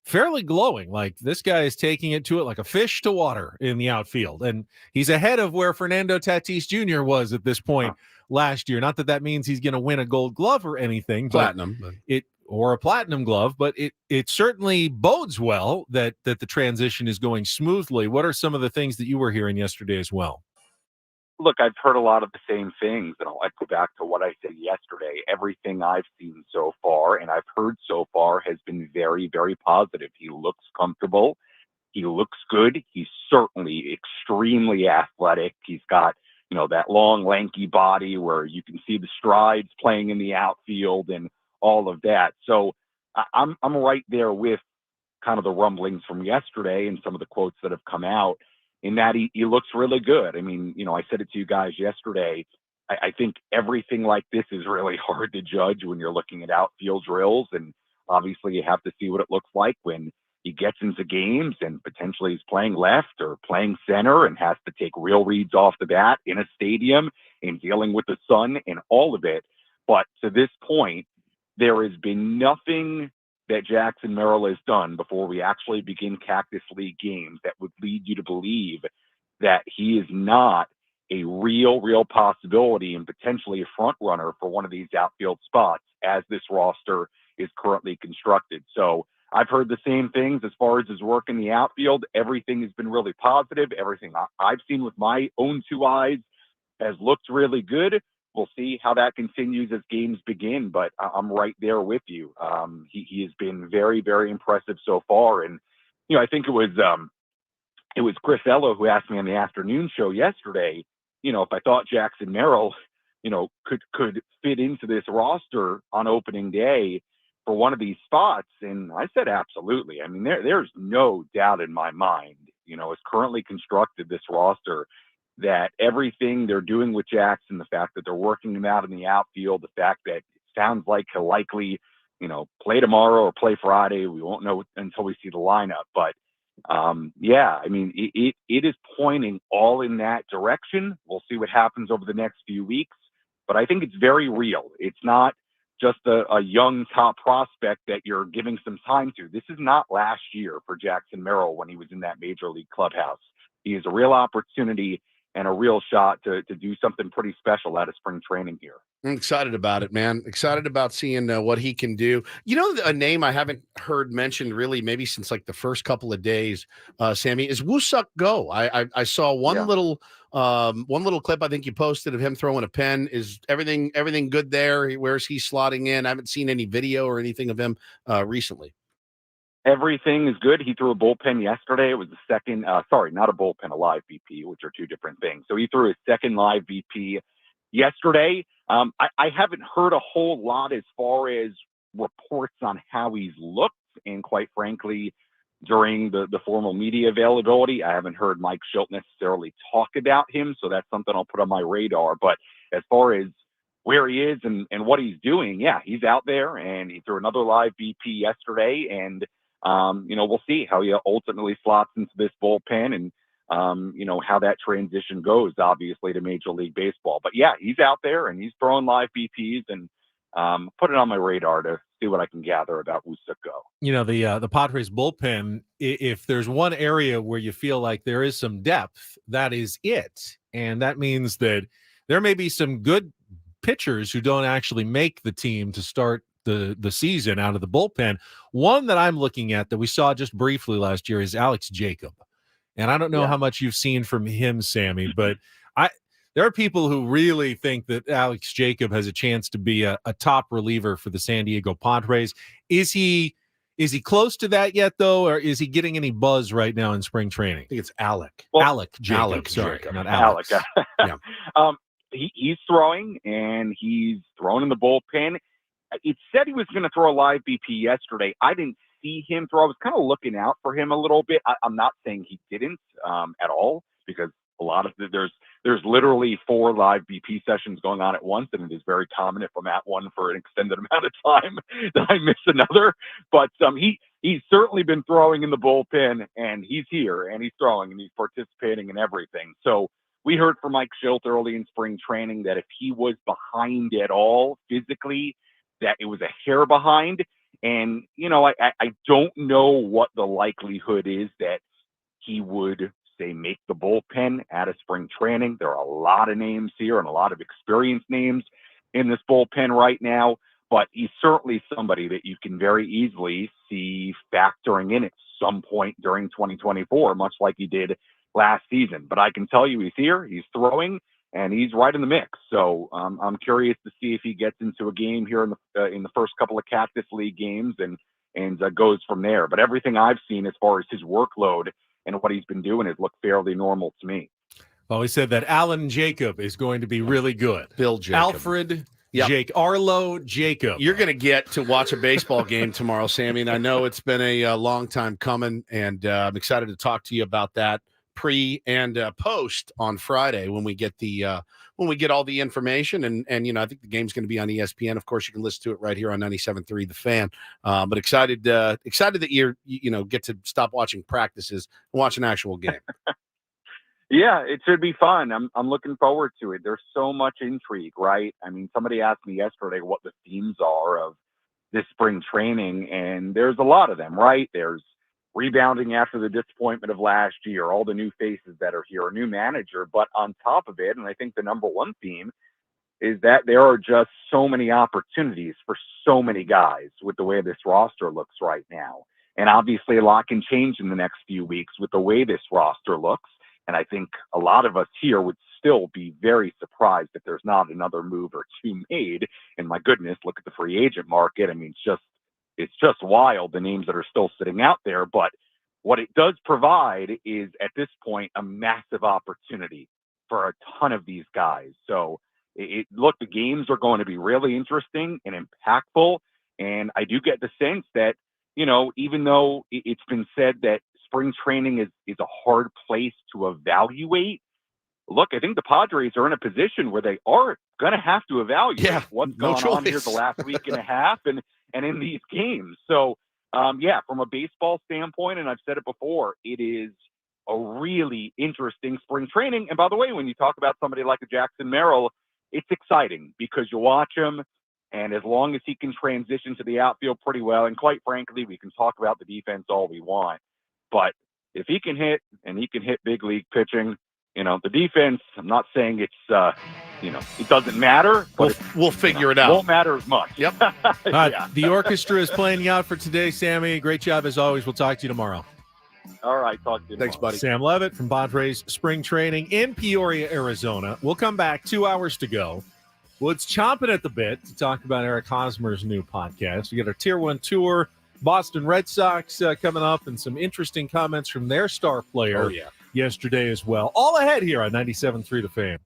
fairly glowing. Like, this guy is taking it to it like a fish to water in the outfield. And he's ahead of where Fernando Tatis Jr. was at this point last year. Not that that means he's going to win a Gold Glove or anything. Platinum. Or a platinum glove, but it certainly bodes well that the transition is going smoothly. What are some of the things that you were hearing yesterday as well? Look, I've heard a lot of the same things, and I'll echo back to what I said yesterday. Everything I've seen so far and I've heard so far has been very, very positive. He looks comfortable. He looks good. He's certainly extremely athletic. He's got that long, lanky body where you can see the strides playing in the outfield and all of that. So I'm right there with kind of the rumblings from yesterday and some of the quotes that have come out in that he looks really good. I mean, I said it to you guys yesterday. I think everything like this is really hard to judge when you're looking at outfield drills. And obviously you have to see what it looks like when he gets into games and potentially he's playing left or playing center and has to take real reads off the bat in a stadium and dealing with the sun and all of it. But to this point, there has been nothing that Jackson Merrill has done before we actually begin Cactus League games that would lead you to believe that he is not a real possibility and potentially a front runner for one of these outfield spots as this roster is currently constructed. So I've heard the same things as far as his work in the outfield. Everything has been really positive. Everything I've seen with my own two eyes has looked really good. We'll see how that continues as games begin, but I'm right there with you. He has been very, very impressive so far. And, I think it was Chris Ello who asked me on the afternoon show yesterday, if I thought Jackson Merrill, could fit into this roster on opening day for one of these spots. And I said, absolutely. I mean, there's no doubt in my mind, as currently constructed, this roster, that everything they're doing with Jackson, the fact that they're working him out in the outfield, the fact that it sounds like he'll likely, play tomorrow or play Friday. We won't know until we see the lineup. But yeah, I mean, it is pointing all in that direction. We'll see what happens over the next few weeks. But I think it's very real. It's not just a young top prospect that you're giving some time to. This is not last year for Jackson Merrill when he was in that major league clubhouse. He has a real opportunity and a real shot to do something pretty special out of spring training here. I'm excited about it, man. Excited about seeing what he can do. A name I haven't heard mentioned really maybe since like the first couple of days, Sammy, is Woo-Suk Go. I saw one little clip I think you posted of him throwing a pen. Is everything good there? Where's he slotting in? I haven't seen any video or anything of him recently. Everything is good. He threw a bullpen yesterday. It was the second, not a bullpen, a live BP, which are two different things. So he threw his second live BP yesterday. I haven't heard a whole lot as far as reports on how he's looked. And quite frankly, during the formal media availability, I haven't heard Mike Schilt necessarily talk about him. So that's something I'll put on my radar. But as far as where he is and what he's doing, yeah, he's out there and he threw another live BP yesterday. And we'll see how he ultimately slots into this bullpen and, how that transition goes, obviously, to Major League Baseball. But, yeah, he's out there and he's throwing live BPs and put it on my radar to see what I can gather about Woo-Suk Go. The Padres bullpen, if there's one area where you feel like there is some depth, that is it. And that means that there may be some good pitchers who don't actually make the team to start the season out of the bullpen. One that I'm looking at that we saw just briefly last year is Alex Jacob. And I don't know how much you've seen from him, Sammy, but there are people who really think that Alex Jacob has a chance to be a top reliever for the San Diego Padres. Is he close to that yet, though, or is he getting any buzz right now in spring training? I think it's Alec. Alec Jacob. Alec, sorry, Jacob. not Alex. Yeah. He's throwing, and he's thrown in the bullpen. It said he was going to throw a live BP yesterday. I didn't see him throw. I was kind of looking out for him a little bit. I'm not saying he didn't at all, because a lot of there's literally 4 live BP sessions going on at once, and it is very common if I'm at one for an extended amount of time that I miss another. But he's certainly been throwing in the bullpen, and he's here, and he's throwing, and he's participating in everything. So we heard from Mike Schilt early in spring training that if he was behind at all physically, that it was a hair behind. And, I don't know what the likelihood is that he would, say, make the bullpen out of spring training. There are a lot of names here and a lot of experienced names in this bullpen right now, but he's certainly somebody that you can very easily see factoring in at some point during 2024, much like he did last season. But I can tell you he's here, he's throwing, and he's right in the mix. So I'm curious to see if he gets into a game here in the first couple of Cactus League games and goes from there. But everything I've seen as far as his workload and what he's been doing has looked fairly normal to me. Always said that Alan Jacob is going to be really good. Bill Jacob. Alfred Yep. Arlo Jacob. You're going to get to watch a baseball game tomorrow, Sammy, and I know it's been a long time coming, and I'm excited to talk to you about that pre and post on Friday when we get all the information, and I think the game's going to be on ESPN. Of course, you can listen to it right here on 97.3 The Fan. But excited that you get to stop watching practices and watch an actual game. Yeah, it should be fun. I'm looking forward to it. There's so much intrigue, right? I mean, somebody asked me yesterday what the themes are of this spring training, and there's a lot of them, right? There's rebounding after the disappointment of last year, all the new faces that are here, a new manager. But on top of it, and I think the number one theme is that there are just so many opportunities for so many guys with the way this roster looks right now. And obviously a lot can change in the next few weeks with the way this roster looks. And I think a lot of us here would still be very surprised if there's not another move or two made. And my goodness, look at the free agent market. I mean, it's just wild, the names that are still sitting out there. But what it does provide is at this point a massive opportunity for a ton of these guys. So look, the games are going to be really interesting and impactful. And I do get the sense that, even though it's been said that spring training is a hard place to evaluate, look, I think the Padres are in a position where they are going to have to evaluate what's gone on here the last week and a half and in these games. So, from a baseball standpoint, and I've said it before, it is a really interesting spring training. And by the way, when you talk about somebody like a Jackson Merrill, it's exciting because you watch him, and as long as he can transition to the outfield pretty well, and quite frankly, we can talk about the defense all we want, but if he can hit and he can hit big league pitching, the defense, I'm not saying it's, it doesn't matter, but we'll figure it out. Won't matter as much. Yep. The orchestra is playing you out for today, Sammy. Great job as always. We'll talk to you tomorrow. All right. Talk to you Thanks, tomorrow. buddy. Sam Levitt from Padres Spring Training in Peoria, Arizona. We'll come back 2 hours to go. Woods chomping at the bit to talk about Eric Hosmer's new podcast. We got our Tier 1 tour, Boston Red Sox coming up, and some interesting comments from their star player yesterday as well. All ahead here on 97.3 The Fan.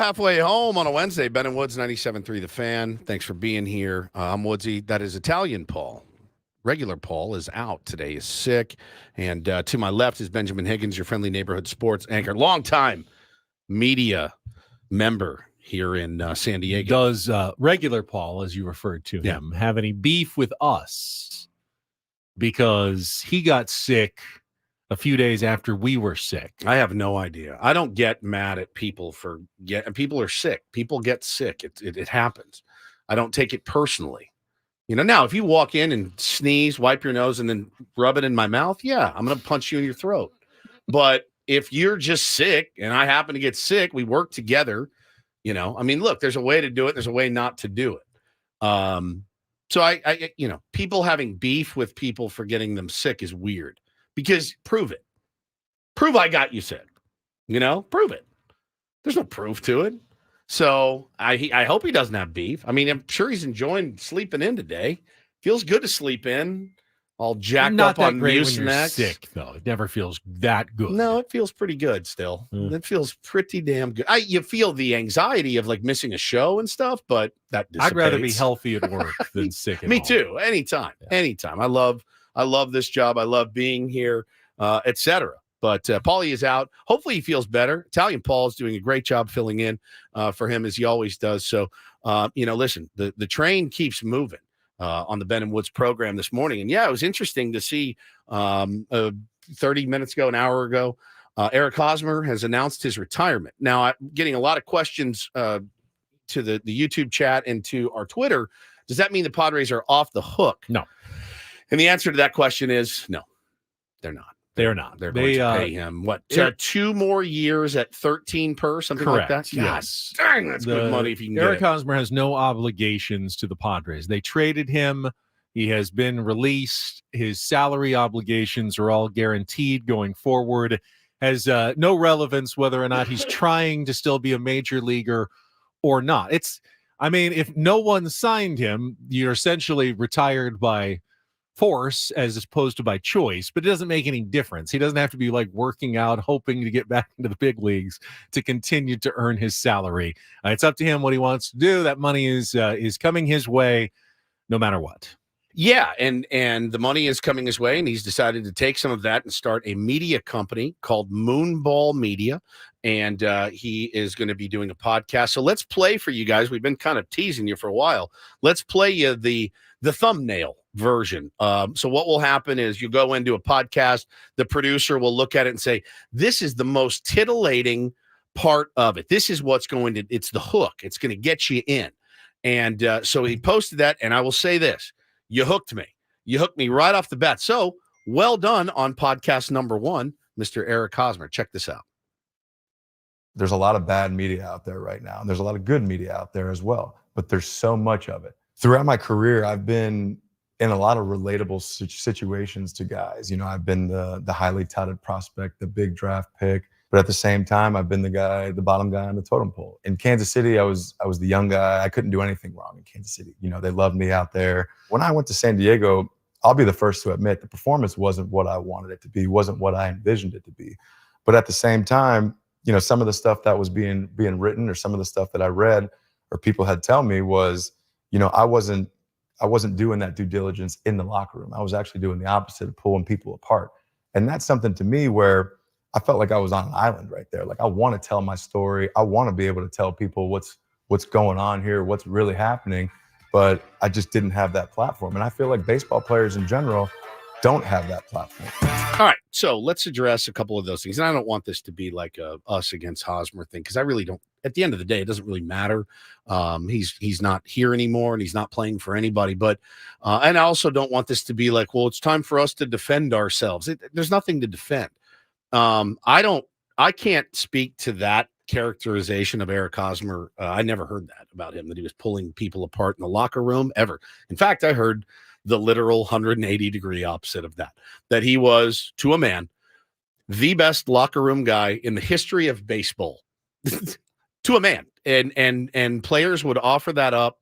halfway home on a Wednesday. Ben and Woods, 97.3 The Fan. Thanks for being here. I'm Woodsy. That is Italian Paul. Regular Paul is out today, is sick. And to my left is Benjamin Higgins, your friendly neighborhood sports anchor, longtime media member here in San Diego. Does regular Paul, as you referred to him, have any beef with us? Because he got sick a few days after we were sick. I have no idea. I don't get mad at people people are sick. People get sick. It happens. I don't take it personally. Now if you walk in and sneeze, wipe your nose, and then rub it in my mouth, yeah, I'm going to punch you in your throat. But if you're just sick and I happen to get sick, we work together. Look, there's a way to do it. There's a way not to do it. So I people having beef with people for getting them sick is weird. Because prove it. Prove I got you sick. Prove it. There's no proof to it. So I hope he doesn't have beef. I'm sure he's enjoying sleeping in today. Feels good to sleep in. All jacked Not up that on great when you're Mucinex. sick, though. It never feels that good. No, it feels pretty good still. It feels pretty damn good. You feel the anxiety of like missing a show and stuff, but that dissipates. I'd rather be healthy at work than sick at Me home. too. Anytime. I love this job. I love being here, etc. But Paulie is out. Hopefully he feels better. Italian Paul is doing a great job filling in for him as he always does. So, listen, the train keeps moving on the Ben and Woods program this morning. And yeah, it was interesting to see 30 minutes ago, an hour ago, Eric Hosmer has announced his retirement. Now, I'm getting a lot of questions to the YouTube chat and to our Twitter. Does that mean the Padres are off the hook? No. And the answer to that question is no, they're not. They're not. They're going to pay him, 2 more years at 13 per, something correct, like that? yes. God, dang, that's good money if you can Eric get it. Hosmer has no obligations to the Padres. They traded him. He has been released. His salary obligations are all guaranteed going forward. Has no relevance whether or not he's trying to still be a major leaguer or not. If no one signed him, you're essentially retired by force as opposed to by choice, but it doesn't make any difference. He doesn't have to be like working out, hoping to get back into the big leagues to continue to earn his salary. It's up to him what he wants to do. That money is coming his way no matter what. Yeah, and the money is coming his way, and he's decided to take some of that and start a media company called Moonball Media, and he is going to be doing a podcast. So let's play for you guys. We've been kind of teasing you for a while. Let's play you the thumbnail version. So what will happen is you go into a podcast, the producer will look at it and say, this is the most titillating part of it. This is what's it's the hook. It's going to get you in. And so he posted that, and I will say this. You hooked me. You hooked me right off the bat. So well done on podcast number 1, Mr. Eric Hosmer. Check this out. There's a lot of bad media out there right now, and there's a lot of good media out there as well, but there's so much of it. Throughout my career, I've been in a lot of relatable situations to guys. I've been the highly touted prospect, the big draft pick, but at the same time, I've been the bottom guy on the totem pole. In Kansas City, I was the young guy. I couldn't do anything wrong in Kansas City. They loved me out there. When I went to San Diego, I'll be the first to admit the performance wasn't what I wanted it to be, wasn't what I envisioned it to be. But at the same time, some of the stuff that was being written, or some of the stuff that I read or people had tell me was, I wasn't doing that due diligence in the locker room. I was actually doing the opposite of pulling people apart. And that's something to me where I felt like I was on an island right there. Like, I want to tell my story. I want to be able to tell people what's going on here, what's really happening, but I just didn't have that platform. And I feel like baseball players in general don't have that platform. All right, so let's address a couple of those things. And I don't want this to be like a us against Hosmer thing, because I really don't. At the end of the day, it doesn't really matter. He's not here anymore, and he's not playing for anybody. But and I also don't want this to be like, well, it's time for us to defend ourselves. There's nothing to defend. I can't speak to that characterization of Eric Hosmer. I never heard that about him, that he was pulling people apart in the locker room ever. In fact, I heard the literal 180-degree opposite of that he was, to a man, the best locker room guy in the history of baseball. To a man. And players would offer that up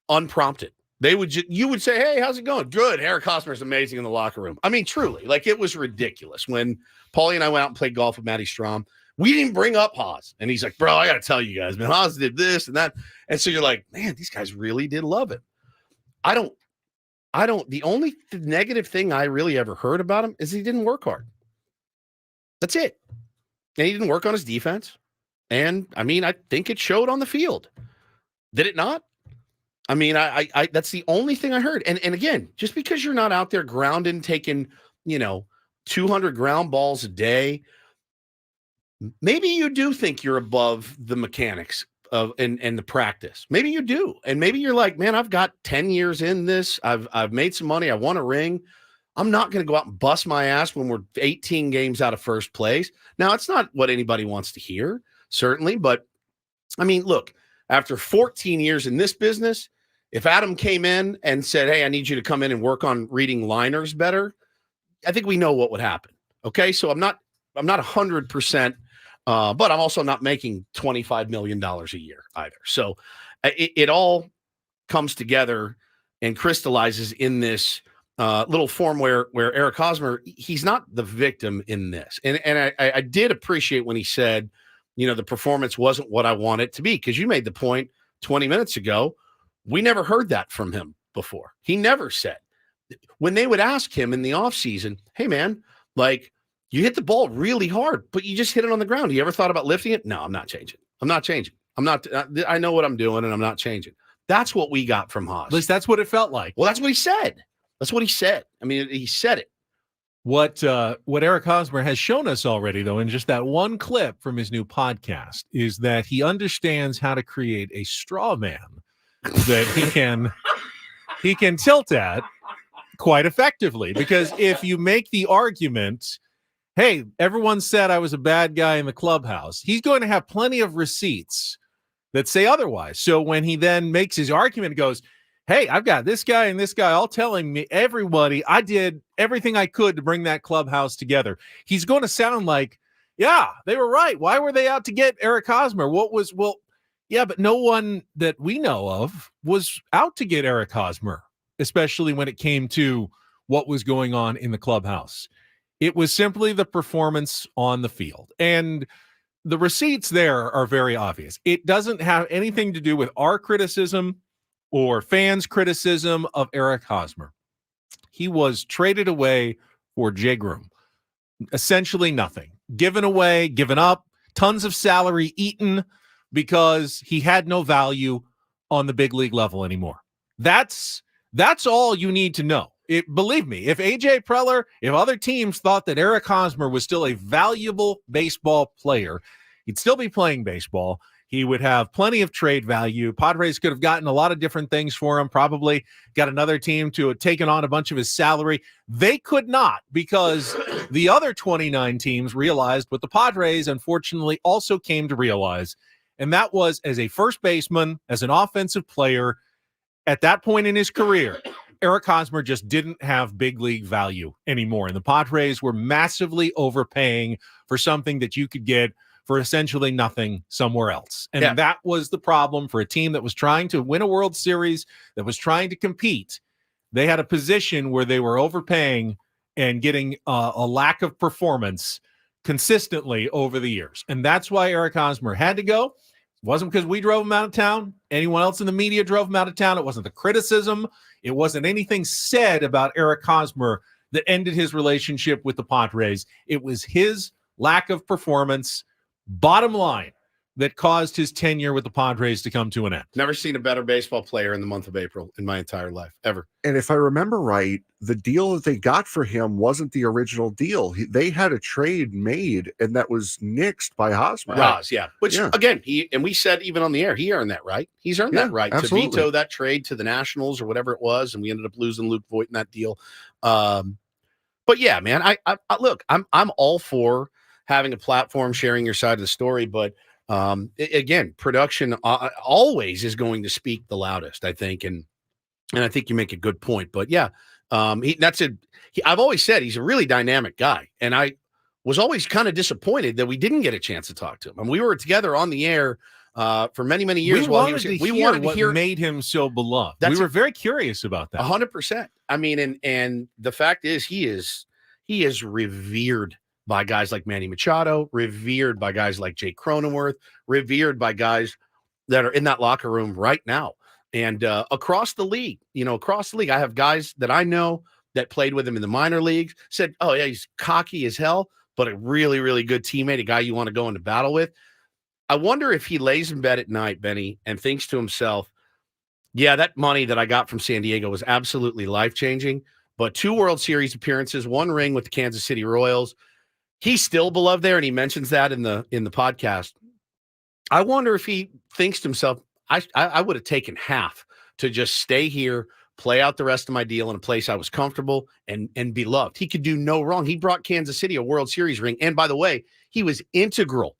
unprompted. You would say, hey, how's it going? Good. Eric Hosmer is amazing in the locker room. I mean, truly, like, it was ridiculous. When Paulie and I went out and played golf with Matty Strom, We didn't bring up Haas. And he's like, bro, I got to tell you guys, man, Haas did this and that. And so you're like, man, these guys really did love it. The only negative thing I really ever heard about him is he didn't work hard. That's it. And he didn't work on his defense. And I mean, I think it showed on the field. Did it not? I mean, I that's the only thing I heard. And again, just because you're not out there grounding, taking, 200 ground balls a day, maybe you do think you're above the mechanics of and the practice. Maybe you do. And maybe you're like, man, I've got 10 years in this. I've made some money. I won a ring. I'm not going to go out and bust my ass when we're 18 games out of first place. Now, it's not what anybody wants to hear, certainly. But I mean, look, after 14 years in this business, if Adam came in and said, hey, I need you to come in and work on reading liners better, I think we know what would happen. Okay. So I'm not 100%, but I'm also not making $25 million a year either. So it all comes together and crystallizes in this little form where Eric Hosmer, he's not the victim in this. And I did appreciate when he said, the performance wasn't what I want it to be, because you made the point 20 minutes ago. We never heard that from him before. He never said. When they would ask him in the offseason, hey, man, like, you hit the ball really hard, but you just hit it on the ground. You ever thought about lifting it? No, I'm not changing. I know what I'm doing, and I'm not changing. That's what we got from Haas. At least that's what it felt like. Well, that's what he said. I mean, he said it. What Eric Hosmer has shown us already, though, in just that one clip from his new podcast, is that he understands how to create a straw man that he can tilt at quite effectively. Because if you make the argument, hey, everyone said I was a bad guy in the clubhouse, he's going to have plenty of receipts that say otherwise. So when he then makes his argument, goes, hey, I've got this guy and this guy all telling me, everybody, I did everything I could to bring that clubhouse together. He's going to sound like, yeah, they were right. Why were they out to get Eric Hosmer? Yeah, but no one that we know of was out to get Eric Hosmer, especially when it came to what was going on in the clubhouse. It was simply the performance on the field. And the receipts there are very obvious. It doesn't have anything to do with our criticism or fans' criticism of Eric Hosmer. He was traded away for Jigrum. Essentially nothing. Given away, given up, tons of salary eaten because he had no value on the big league level anymore. That's all you need to know. Believe me, if AJ Preller, if other teams thought that Eric Hosmer was still a valuable baseball player, he'd still be playing baseball. He would have plenty of trade value. Padres could have gotten a lot of different things for him, probably got another team to have taken on a bunch of his salary. They could not, because the other 29 teams realized what the Padres unfortunately also came to realize, and that was, as a first baseman, as an offensive player, at that point in his career, Eric Hosmer just didn't have big league value anymore. And the Padres were massively overpaying for something that you could get for essentially nothing somewhere else. And that was the problem for a team that was trying to win a World Series, that was trying to compete. They had a position where they were overpaying and getting a lack of performance consistently over the years. And that's why Eric Hosmer had to go. It wasn't because we drove him out of town. Anyone else in the media drove him out of town. It wasn't the criticism. It wasn't anything said about Eric Hosmer that ended his relationship with the Padres. It was his lack of performance, bottom line, that caused his tenure with the Padres to come to an end. Never seen a better baseball player in the month of April in my entire life, ever. And if I remember right, the deal that they got for him wasn't the original deal. They had a trade made, and that was nixed by Hosmer. Haas, yeah. Which, again, we said even on the air, he earned that right. He's earned that right to veto that trade to the Nationals or whatever it was, and we ended up losing Luke Voigt in that deal. But yeah, man, I look, I'm all for having a platform, sharing your side of the story, but again, production always is going to speak the loudest, I think, and I think you make a good point. But yeah, I've always said he's a really dynamic guy, and I was always kind of disappointed that we didn't get a chance to talk to him. And we were together on the air for many, many years. We wanted to hear what made him so beloved. We were very curious about that. 100%. I mean, and the fact is, he is revered by guys like Manny Machado, revered by guys like Jake Cronenworth, revered by guys that are in that locker room right now. And across the league, I have guys that I know that played with him in the minor leagues, said, oh, yeah, he's cocky as hell, but a really, really good teammate, a guy you want to go into battle with. I wonder if he lays in bed at night, Benny, and thinks to himself, yeah, that money that I got from San Diego was absolutely life-changing, but 2 World Series appearances, 1 ring with the Kansas City Royals. He's still beloved there, and he mentions that in the podcast. I wonder if he thinks to himself, I would have taken half to just stay here, play out the rest of my deal in a place I was comfortable and be loved. He could do no wrong. He brought Kansas City a World Series ring. And by the way, he was integral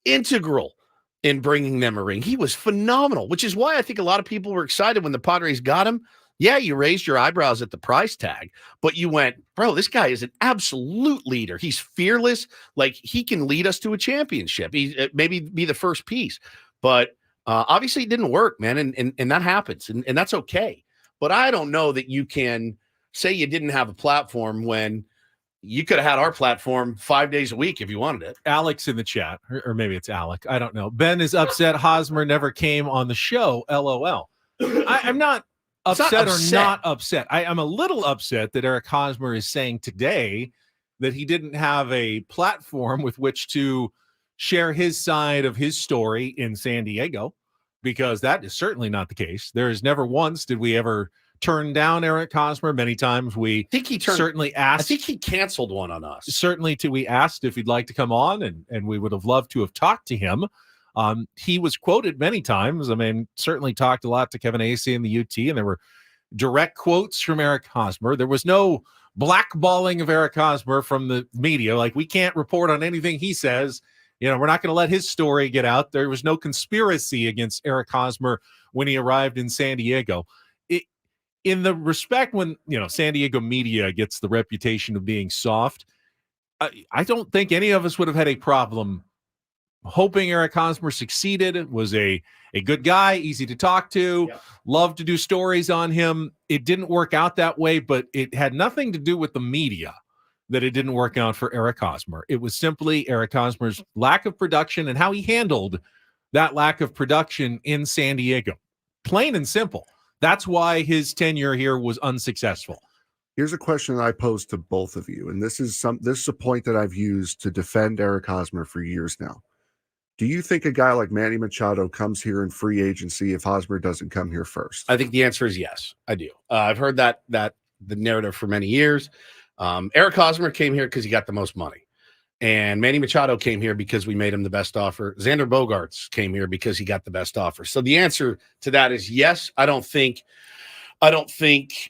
in bringing them a ring. He was phenomenal, which is why I think a lot of people were excited when the Padres got him. Yeah, you raised your eyebrows at the price tag, but you went, bro, this guy is an absolute leader. He's fearless. Like, he can lead us to a championship. He maybe be the first piece, but obviously it didn't work, man. And that happens. And that's okay. But I don't know that you can say you didn't have a platform when you could have had our platform 5 days a week if you wanted it. Alex in the chat, or maybe it's Alec. I don't know. Ben is upset Hosmer never came on the show. LOL. I'm not upset or not upset. I'm a little upset that Eric Hosmer is saying today that he didn't have a platform with which to share his side of his story in San Diego, because that is certainly not the case. There is never once did we ever turn down Eric Hosmer. Many times we certainly asked. I think he canceled one on us. Certainly we asked if he'd like to come on, and we would have loved to have talked to him. He was quoted many times. I mean, certainly talked a lot to Kevin Acee in the UT, and there were direct quotes from Eric Hosmer. There was no blackballing of Eric Hosmer from the media. Like, we can't report on anything he says. We're not going to let his story get out. There was no conspiracy against Eric Hosmer when he arrived in San Diego. In the respect when, San Diego media gets the reputation of being soft, I don't think any of us would have had a problem hoping Eric Hosmer succeeded. Was a good guy, easy to talk to, loved to do stories on him. It didn't work out that way, but it had nothing to do with the media that it didn't work out for Eric Hosmer. It was simply Eric Hosmer's lack of production and how he handled that lack of production in San Diego. Plain and simple. That's why his tenure here was unsuccessful. Here's a question that I posed to both of you, and this is a point that I've used to defend Eric Hosmer for years now. Do you think a guy like Manny Machado comes here in free agency if Hosmer doesn't come here first? I think the answer is yes. I do. I've heard that the narrative for many years. Eric Hosmer came here because he got the most money. And Manny Machado came here because we made him the best offer. Xander Bogaerts came here because he got the best offer. So the answer to that is yes. I don't think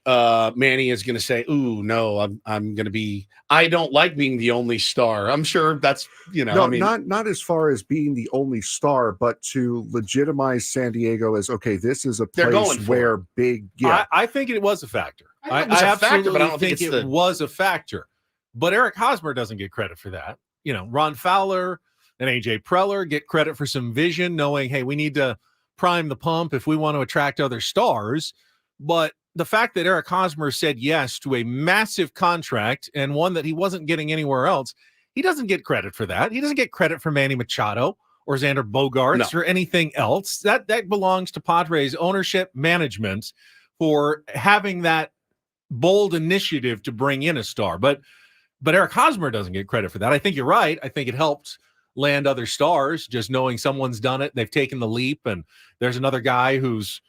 Manny is going to say, "Ooh, no, I'm going to be. I don't like being the only star." I'm sure that's No, not as far as being the only star, but to legitimize San Diego as okay. This is a place where big. Yeah, I think it was a factor. I absolutely factor, but I don't think it was a factor. But Eric Hosmer doesn't get credit for that. Ron Fowler and AJ Preller get credit for some vision, knowing, hey, we need to prime the pump if we want to attract other stars. But the fact that Eric Hosmer said yes to a massive contract and one that he wasn't getting anywhere else, he doesn't get credit for that. He doesn't get credit for Manny Machado or Xander Bogaerts or anything else. That belongs to Padres ownership management for having that bold initiative to bring in a star. But Eric Hosmer doesn't get credit for that. I think you're right. I think it helped land other stars, just knowing someone's done it. They've taken the leap, and there's another guy who's,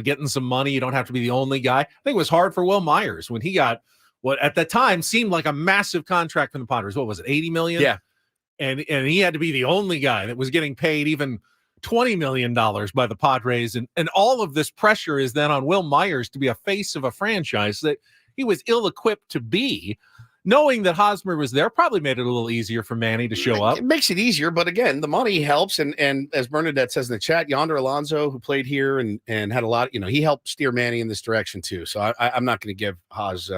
getting some money. You don't have to be the only guy. I think it was hard for Will Myers when he got what at the time seemed like a massive contract from the Padres. What was it, $80 million? Yeah. And he had to be the only guy that was getting paid even $20 million by the Padres. And all of this pressure is then on Will Myers to be a face of a franchise that he was ill-equipped to be. Knowing that Hosmer was there probably made it a little easier for Manny to show up. It makes it easier, but again, the money helps. And as Bernadette says in the chat, Yonder Alonso, who played here and had a lot, he helped steer Manny in this direction too. So I'm not going to give Hos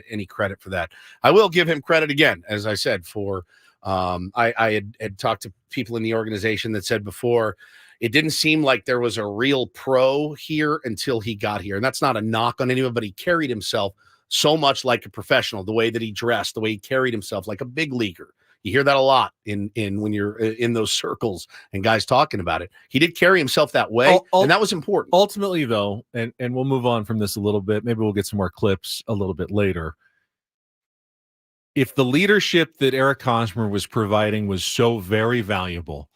any credit for that. I will give him credit again, as I said, for I had talked to people in the organization that said before, it didn't seem like there was a real pro here until he got here. And that's not a knock on anyone, but he carried himself so much like a professional, the way that he dressed, the way he carried himself like a big leaguer. You hear that a lot in when you're in those circles and guys talking about it. He did carry himself that way, and that was important. Ultimately, though, and we'll move on from this a little bit. Maybe we'll get some more clips a little bit later. If the leadership that Eric Hosmer was providing was so very valuable,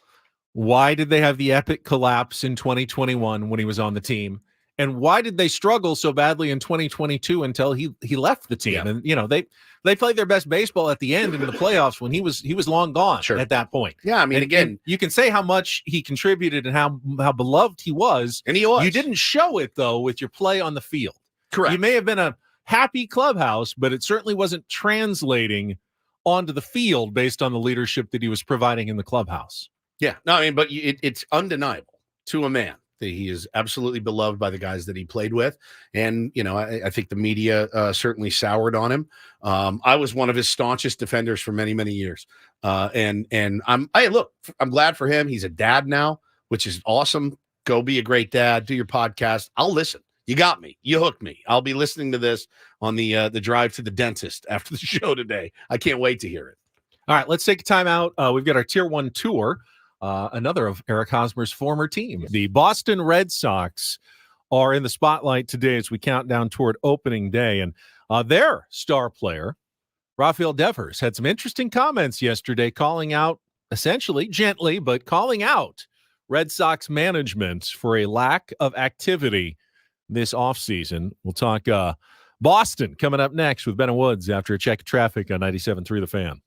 why did they have the epic collapse in 2021 when he was on the team? And why did they struggle so badly in 2022 until he left the team? Yeah. And they played their best baseball at the end in the playoffs when he was long gone at that point. Yeah, I mean, and you can say how much he contributed and how beloved he was. And he was. You didn't show it, though, with your play on the field. Correct. You may have been a happy clubhouse, but it certainly wasn't translating onto the field based on the leadership that he was providing in the clubhouse. Yeah, no, I mean, but it's undeniable to a man that he is absolutely beloved by the guys that he played with. And, I think the media certainly soured on him. I was one of his staunchest defenders for many, many years. And I'm glad for him. He's a dad now, which is awesome. Go be a great dad, do your podcast. I'll listen. You got me. You hooked me. I'll be listening to this on the drive to the dentist after the show today. I can't wait to hear it. All right, let's take a time out. We've got our Tier 1 tour. Another of Eric Hosmer's former team. The Boston Red Sox are in the spotlight today as we count down toward opening day. And their star player, Rafael Devers, had some interesting comments yesterday calling out, essentially gently, but calling out Red Sox management for a lack of activity this offseason. We'll talk Boston coming up next with Ben and Woods after a check of traffic on 97.3 The Fan.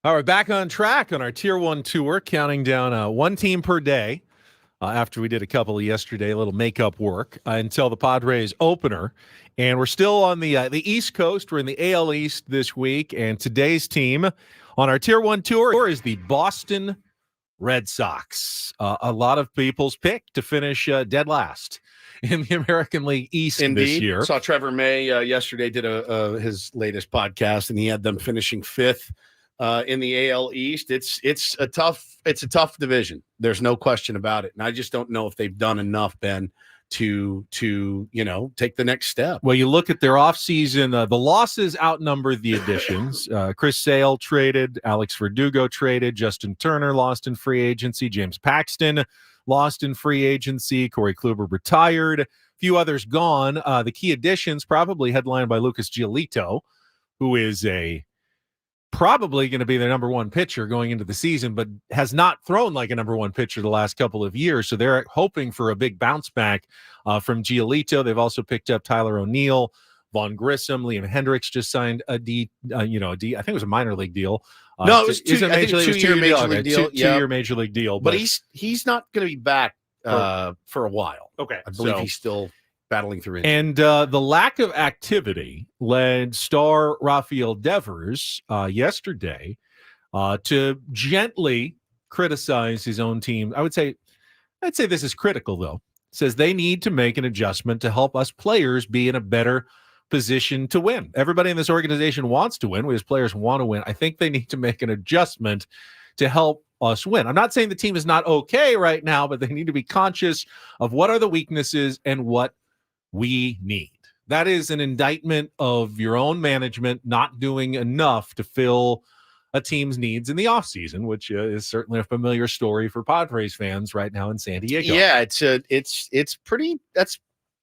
All right, back on track on our Tier 1 tour, counting down one team per day after we did a couple yesterday, a little makeup work until the Padres opener. And we're still on the East Coast. We're in the AL East this week, and today's team on our Tier 1 tour is the Boston Red Sox. A lot of people's pick to finish dead last in the American League East this year. Saw Trevor May yesterday did his latest podcast, and he had them finishing 5th in the AL East. It's a tough division. There's no question about it, and I just don't know if they've done enough, Ben, to take the next step. Well, you look at their offseason, the losses outnumber the additions. Chris Sale traded, Alex Verdugo traded, Justin Turner lost in free agency, James Paxton lost in free agency, Corey Kluber retired, a few others gone. The key additions probably headlined by Lucas Giolito, who is probably going to be their number one pitcher going into the season, but has not thrown like a number one pitcher the last couple of years. So they're hoping for a big bounce back from Giolito. They've also picked up Tyler O'Neill, Vaughn Grissom, Liam Hendricks just signed a D. I think it was a minor league deal. No, it was two-year major league deal. Two-year major league deal. But he's not going to be back for a while. Okay, I believe he's still battling through injury. And the lack of activity led star Rafael Devers yesterday to gently criticize his own team. I'd say this is critical, though. Says they need to make an adjustment to help us players be in a better position to win. Everybody in this organization wants to win. We as players want to win. I think they need to make an adjustment to help us win. I'm not saying the team is not okay right now, but they need to be conscious of what are the weaknesses and what we need. That is an indictment of your own management not doing enough to fill a team's needs in the offseason, which is certainly a familiar story for Padres fans right now in San Diego. Yeah, it's pretty. That's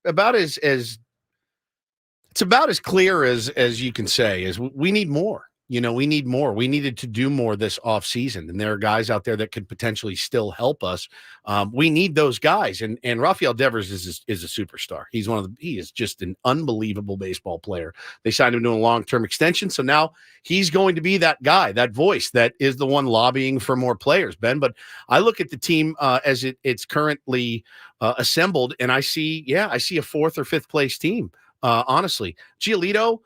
about as clear as you can say. Is we need more. We need more. We needed to do more this offseason, and there are guys out there that could potentially still help us. We need those guys, and Rafael Devers is a superstar. He is just an unbelievable baseball player. They signed him to a long-term extension, so now he's going to be that guy, that voice that is the one lobbying for more players, Ben. But I look at the team as it's currently assembled, and I see a 4th or 5th place team. Honestly, Giolito,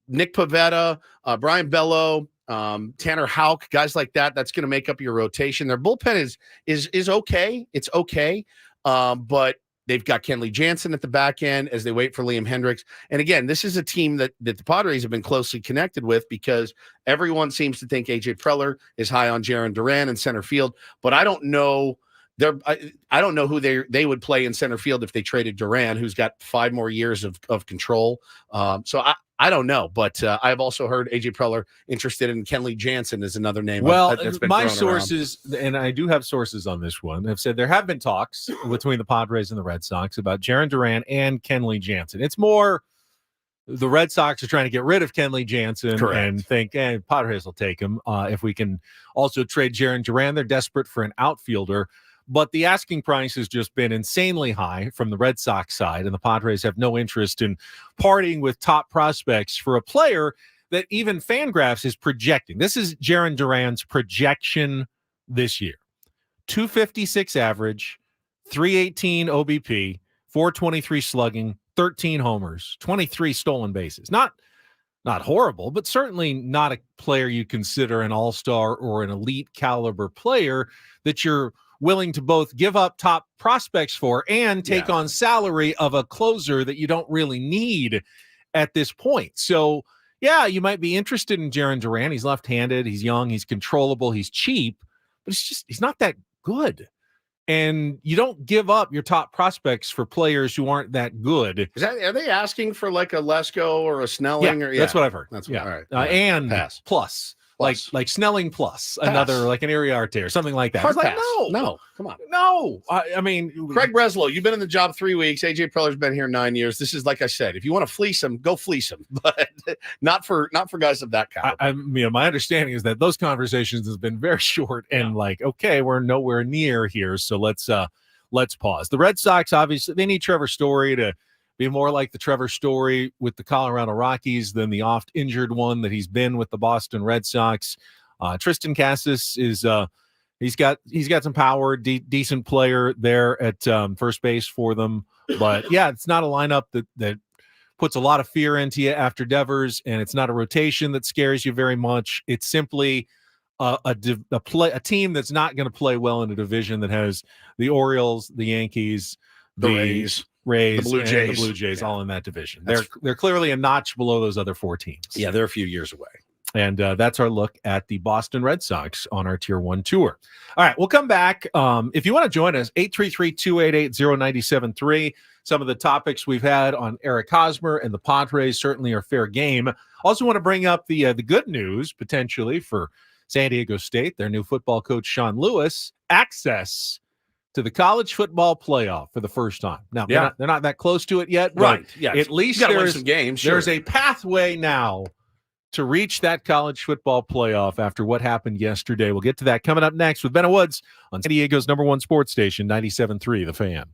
Nick Pivetta, Brian Bello, Tanner Houck, guys like that. That's going to make up your rotation. Their bullpen is okay. It's okay, but they've got Kenley Jansen at the back end as they wait for Liam Hendricks. And again, this is a team that the Padres have been closely connected with because everyone seems to think AJ Preller is high on Jarren Duran in center field, but I don't know. I don't know who they would play in center field if they traded Duran, who's got 5 more years of control. So I don't know, but I've also heard AJ Preller interested in Kenley Jansen is another name. Well, that's been my thrown sources, and I do have sources on this one, have said there have been talks between the Padres and the Red Sox about Jarren Duran and Kenley Jansen. It's more the Red Sox are trying to get rid of Kenley Jansen. Correct. And think, Padres will take him. If we can also trade Jarren Duran, they're desperate for an outfielder. But the asking price has just been insanely high from the Red Sox side, and the Padres have no interest in parting with top prospects for a player that even Fangraphs is projecting. This is Jarren Duran's projection this year. 256 average, 318 OBP, 423 slugging, 13 homers, 23 stolen bases. Not horrible, but certainly not a player you consider an all-star or an elite caliber player that you're willing to both give up top prospects for and take on salary of a closer that you don't really need at this point. So, yeah, you might be interested in Jarren Duran. He's left-handed, he's young, he's controllable, he's cheap, but he's not that good. And you don't give up your top prospects for players who aren't that good. Are they asking for like a Lesko or a Snelling? That's what I've heard. That's what, all right. And Pass. Plus. Like Snelling plus Pass. Another like an Iriarte or something like that. Hard It's like, pass. no, come on. No. I mean, Craig Breslow, you've been in the job 3 weeks. AJ Preller's been here 9 years. This is, like I said, if you want to fleece him, go fleece him, but not for guys of that caliber. My understanding is that those conversations has been very short and okay, we're nowhere near here, so let's pause. The Red Sox, obviously, they need Trevor Story to be more like the Trevor Story with the Colorado Rockies than the oft injured one that he's been with the Boston Red Sox. Tristan Cassis is he's got some power, decent player there at first base for them. But yeah, it's not a lineup that puts a lot of fear into you after Devers, and it's not a rotation that scares you very much. It's simply a team that's not going to play well in a division that has the Orioles, the Yankees, The Rays, the Blue Jays. and the Blue Jays, Yeah. all in that division. They're clearly a notch below those other 4 teams. Yeah, they're a few years away. And that's our look at the Boston Red Sox on our Tier 1 tour. All right, we'll come back. If you want to join us, 833-288-0973. Some of the topics we've had on Eric Hosmer and the Padres certainly are fair game. Also want to bring up the good news, potentially, for San Diego State, their new football coach, Sean Lewis, access to the college football playoff for the first time. Now, they're not that close to it yet, but Right. Yeah. at least you gotta win there's some games. Sure. there's a pathway now to reach that college football playoff after what happened yesterday. We'll get to that coming up next with Ben Woods on San Diego's #1 sports station, 97.3 The Fan.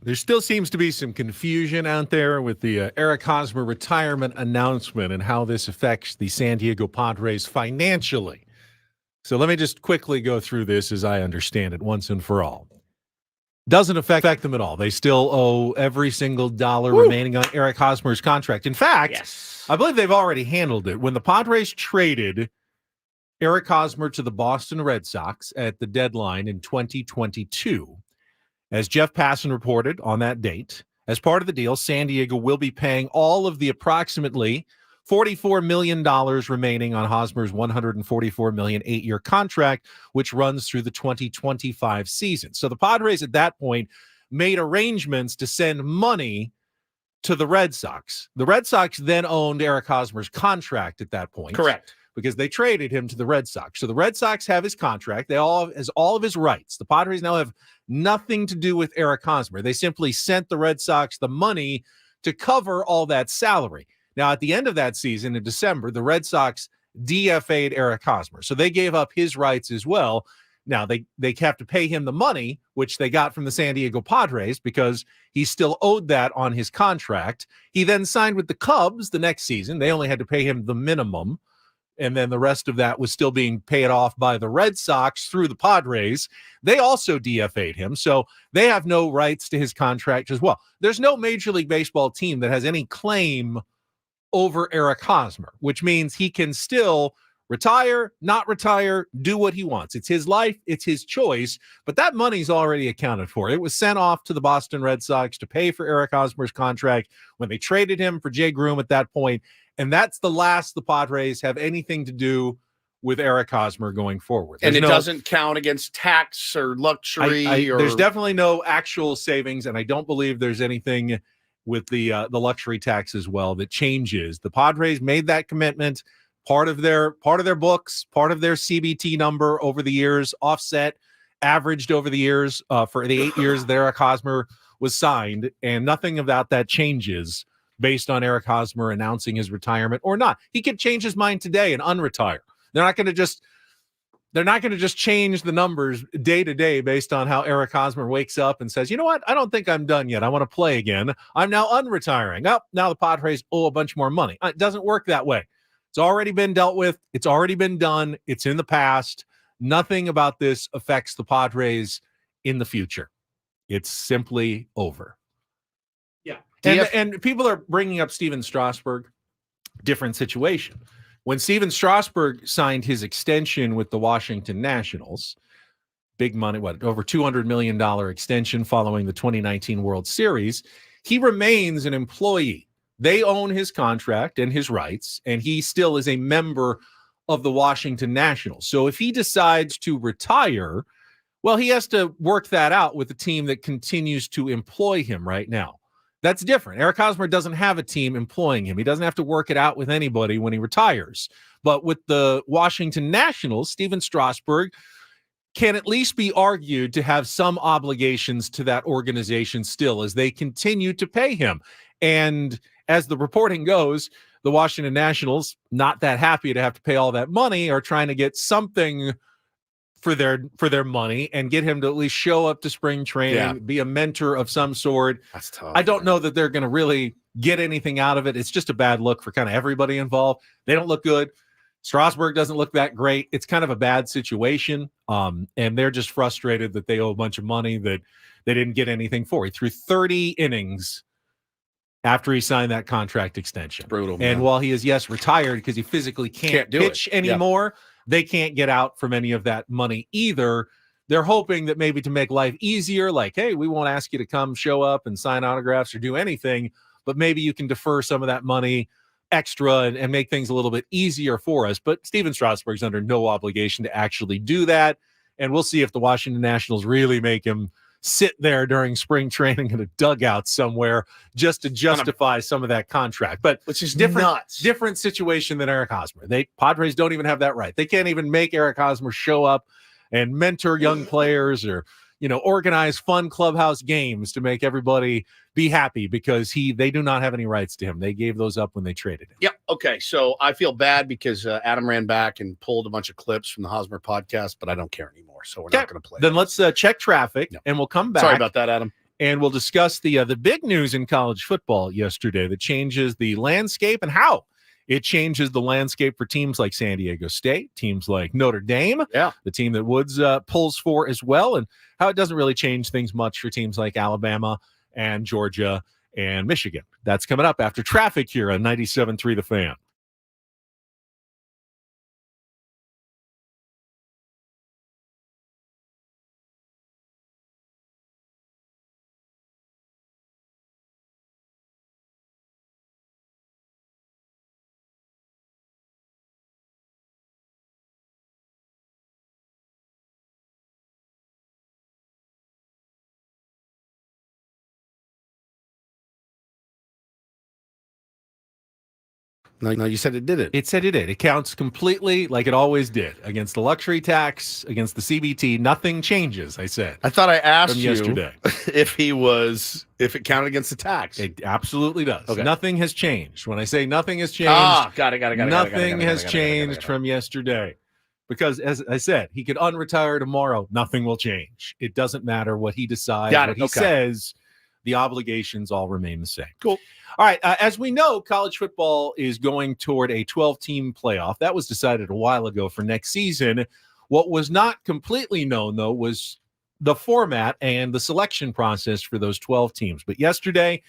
There still seems to be some confusion out there with the Eric Hosmer retirement announcement and how this affects the San Diego Padres financially. So let me just quickly go through this as I understand it once and for all. Doesn't affect them at all. They still owe every single dollar remaining on Eric Hosmer's contract. In fact, I believe they've already handled it. When the Padres traded Eric Hosmer to the Boston Red Sox at the deadline in 2022, as Jeff Passan reported on that date, as part of the deal, San Diego will be paying all of the approximately $44 million remaining on Hosmer's $144 million 8-year contract, which runs through the 2025 season. So the Padres at that point made arrangements to send money to the Red Sox. The Red Sox then owned Eric Hosmer's contract at that point. Correct. Because they traded him to the Red Sox. So the Red Sox have his contract. They all have all of his rights. The Padres now have nothing to do with Eric Hosmer. They simply sent the Red Sox the money to cover all that salary. Now, at the end of that season in December, the Red Sox DFA'd Eric Hosmer. So they gave up his rights as well. Now, they have to pay him the money, which they got from the San Diego Padres because he still owed that on his contract. He then signed with the Cubs the next season. They only had to pay him the minimum. And then the rest of that was still being paid off by the Red Sox through the Padres. They also DFA'd him, so they have no rights to his contract as well. There's no Major League Baseball team that has any claim over Eric Hosmer, which means he can still retire, not retire, do what he wants. It's his life, it's his choice, but that money's already accounted for. It was sent off to the Boston Red Sox to pay for Eric Hosmer's contract when they traded him for Jay Groom at that point. And that's the last the Padres have anything to do with Eric Hosmer going forward. And it doesn't count against tax or luxury. There's definitely no actual savings, and I don't believe there's anything with the luxury tax as well that changes. The Padres made that commitment. Part of their books, part of their CBT number over the years, offset, averaged over the years for the 8 years that Eric Hosmer was signed, and nothing about that changes based on Eric Hosmer announcing his retirement or not. He could change his mind today and unretire. They're not going to just change the numbers day to day based on how Eric Hosmer wakes up and says, you know what? I don't think I'm done yet. I want to play again. I'm now unretiring. Oh, now the Padres owe a bunch more money. It doesn't work that way. It's already been dealt with. It's already been done. It's in the past. Nothing about this affects the Padres in the future. It's simply over. Yeah. And people are bringing up Steven Strasburg. Different situation. When Steven Strasburg signed his extension with the Washington Nationals, big money, over $200 million extension following the 2019 World Series, he remains an employee. They own his contract and his rights, and he still is a member of the Washington Nationals. So if he decides to retire, well, he has to work that out with the team that continues to employ him right now. That's different. Eric Hosmer doesn't have a team employing him. He doesn't have to work it out with anybody when he retires. But with the Washington Nationals, Steven Strasburg can at least be argued to have some obligations to that organization still as they continue to pay him. And as the reporting goes, the Washington Nationals, not that happy to have to pay all that money, are trying to get something for their money and get him to at least show up to spring training, be a mentor of some sort. That's tough. I don't know that they're going to really get anything out of it. It's just a bad look for kind of everybody involved. They don't look good. Strasburg doesn't look that great. It's kind of a bad situation. And they're just frustrated that they owe a bunch of money that they didn't get anything for. He threw 30 innings after he signed that contract extension. Brutal, man. And while he is, yes, retired because he physically can't pitch anymore, they can't get out from any of that money either. They're hoping that maybe to make life easier, like, hey, we won't ask you to come show up and sign autographs or do anything, but maybe you can defer some of that money extra and make things a little bit easier for us. But Steven Strasburg's under no obligation to actually do that. And we'll see if the Washington Nationals really make him sit there during spring training in a dugout somewhere just to justify some of that contract. But which is different situation than Eric Hosmer. Padres don't even have that right. They can't even make Eric Hosmer show up and mentor young players or, organize fun clubhouse games to make everybody be happy because they do not have any rights to him. They gave those up when they traded him. Yep. Okay. So I feel bad because Adam ran back and pulled a bunch of clips from the Hosmer podcast, but I don't care anymore. So we're not going to play. Then let's check traffic and we'll come back. Sorry about that, Adam. And we'll discuss the big news in college football yesterday that changes the landscape and how it changes the landscape for teams like San Diego State, teams like Notre Dame, the team that Woods pulls for as well, and how it doesn't really change things much for teams like Alabama and Georgia and Michigan. That's coming up after traffic here on 97.3 The Fan. No, you said it didn't. It said it did. It counts completely like it always did. Against the luxury tax, against the CBT, nothing changes, I said. I thought I asked from you yesterday if it counted against the tax. It absolutely does. Okay. Nothing has changed. When I say nothing has changed, got it. Nothing has changed from yesterday. Because, as I said, he could unretire tomorrow. Nothing will change. It doesn't matter what he decides, what he says. The obligations all remain the same. Cool. All right. As we know, college football is going toward a 12-team playoff. That was decided a while ago for next season. What was not completely known, though, was the format and the selection process for those 12 teams. But yesterday,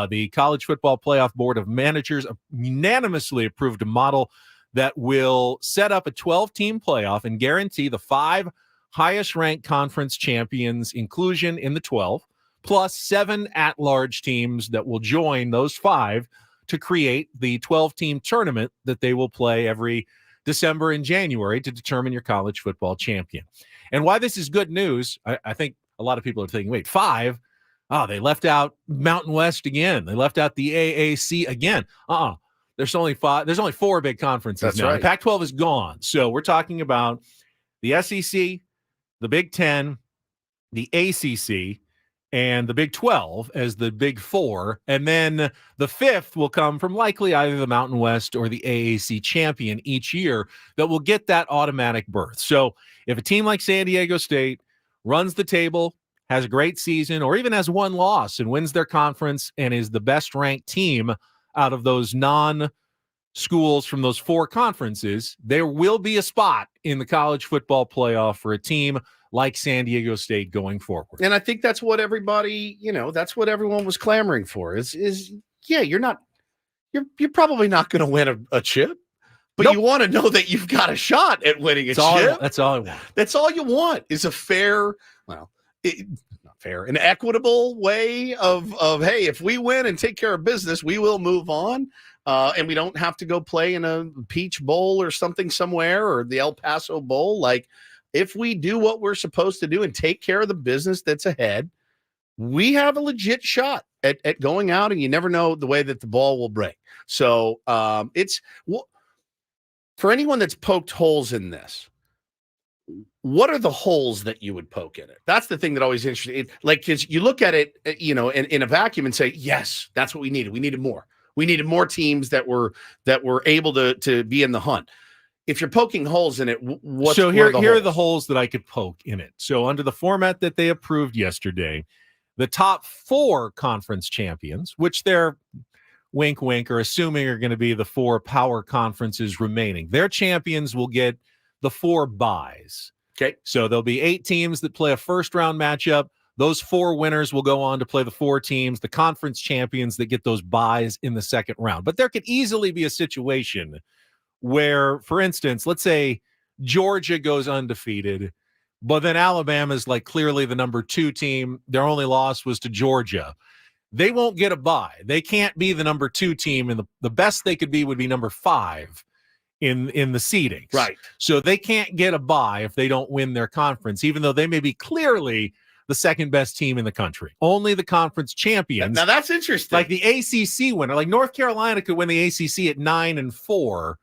the College Football Playoff Board of Managers unanimously approved a model that will set up a 12-team playoff and guarantee the 5 highest-ranked conference champions inclusion in the 12, plus 7 at-large teams that will join those 5 to create the 12-team tournament that they will play every December and January to determine your college football champion. And why this is good news, I think a lot of people are thinking, wait, 5? Oh, they left out Mountain West again. They left out the AAC again. There's only 5. There's only 4 big conferences That's now. right. The Pac-12 is gone. So we're talking about the SEC, the Big 10, the ACC, and the Big 12 as the Big 4. And then the 5th will come from likely either the Mountain West or the AAC champion each year that will get that automatic berth. So if a team like San Diego State runs the table, has a great season, or even has one loss and wins their conference and is the best ranked team out of those non-schools from those 4 conferences, there will be a spot in the college football playoff for a team like San Diego State going forward. And I think that's what everybody, that's what everyone was clamoring for is you're probably not going to win a chip, but you want to know that you've got a shot at winning a chip. That's all I want. That's all you want is a fair, not fair, an equitable way of, hey, if we win and take care of business, we will move on. And we don't have to go play in a Peach Bowl or something somewhere or the El Paso Bowl. Like, if we do what we're supposed to do and take care of the business that's ahead, we have a legit shot at going out, and you never know the way that the ball will break. So for anyone that's poked holes in this, what are the holes that you would poke in it? That's the thing that always interests me. Because you look at it, in a vacuum and say, yes, that's what we needed. We needed more. We needed more teams that were able to be in the hunt. If you're poking holes in it, here are the holes that I could poke in it. So under the format that they approved yesterday, the top 4 conference champions, which they're wink, wink, are assuming are going to be the 4 power conferences remaining, their champions will get the 4 buys. Okay. So there'll be 8 teams that play a first-round matchup. Those 4 winners will go on to play the 4 teams, the conference champions that get those buys in the second round. But there could easily be a situation where, for instance, let's say Georgia goes undefeated, but then Alabama's like clearly the number 2 team. Their only loss was to Georgia. They won't get a bye. They can't be the number 2 team, and the best they could be would be number 5 in the seedings. Right. So they can't get a bye if they don't win their conference, even though they may be clearly the second best team in the country. Only the conference champions. Now that's interesting. Like the ACC winner, like North Carolina could win the ACC at 9-4.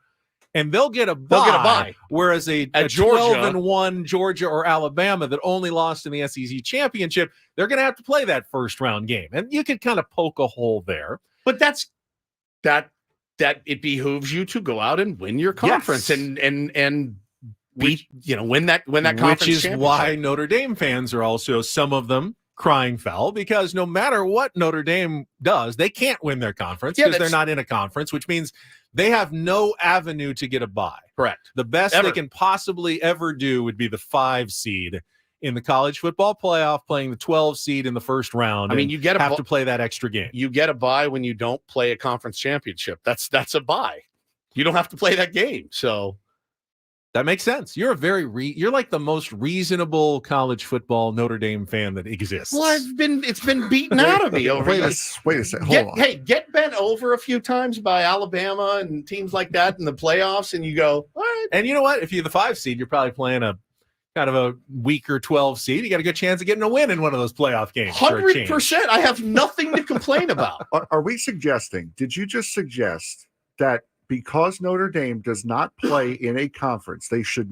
And they'll get a bye. Whereas a 12-1 Georgia or Alabama that only lost in the SEC championship, they're going to have to play that first round game. And you could kind of poke a hole there. But that it behooves you to go out and win your conference and win that conference. Which is why Notre Dame fans are also, some of them, crying foul because no matter what Notre Dame does, they can't win their conference Yeah, because they're not in a conference, which means they have no avenue to get a bye. Correct. The best Ever. they can possibly ever do would be the 5 seed in the college football playoff, playing the 12 seed in the first round. I mean, and you get have to play that extra game. You get a bye when you don't play a conference championship. That's a bye. You don't have to play that game. So that makes sense. You're you're like the most reasonable college football Notre Dame fan that exists. well, it's been beaten out of me over. Wait a second. Hold on. Hey, get bent over a few times by Alabama and teams like that in the playoffs, and you go, all right. And you know what? If you're the 5 seed, you're probably playing a kind of a weaker 12 seed. You got a good chance of getting a win in one of those playoff games. 100%. I have nothing to complain about. Are we suggesting? Did you just suggest that because Notre Dame does not play in a conference, they should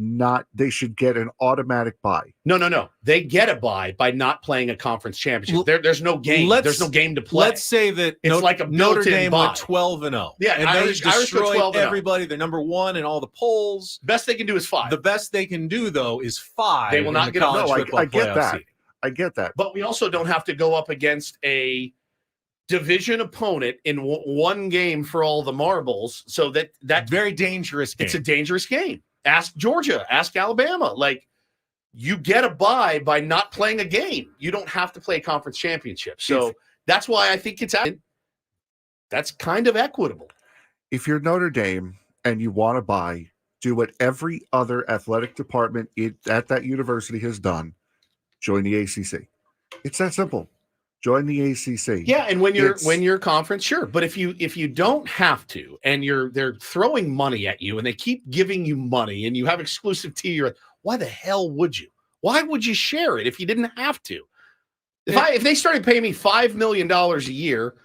get an automatic bye? No. They get a bye by not playing a conference championship. There's no game. There's no game to play. Let's say that it's like a Notre Dame bye. went 12-0. Yeah, and Irish they go destroyed 12-0. everybody. They're number 1 in all the polls. Best they can do is 5. The best they can do, though, is 5. They will not get college no, football I get playoff that. seeding. I get that. But we also don't have to go up against a division opponent in one game for all the marbles. So that's very dangerous game. It's a dangerous game. Ask Georgia, ask Alabama. Like, you get a bye by not playing a game. You don't have to play a conference championship. So that's why I think that's kind of equitable. If you're Notre Dame and you want to bye, do what every other athletic department at that university has done. Join the ACC. It's that simple. Join the ACC. Yeah, and when you're conference, sure. But if you don't have to, and they're throwing money at you, and they keep giving you money, and you have exclusive tea, you're like, why the hell would you? Why would you share it if you didn't have to? If they started paying me $5 million a year,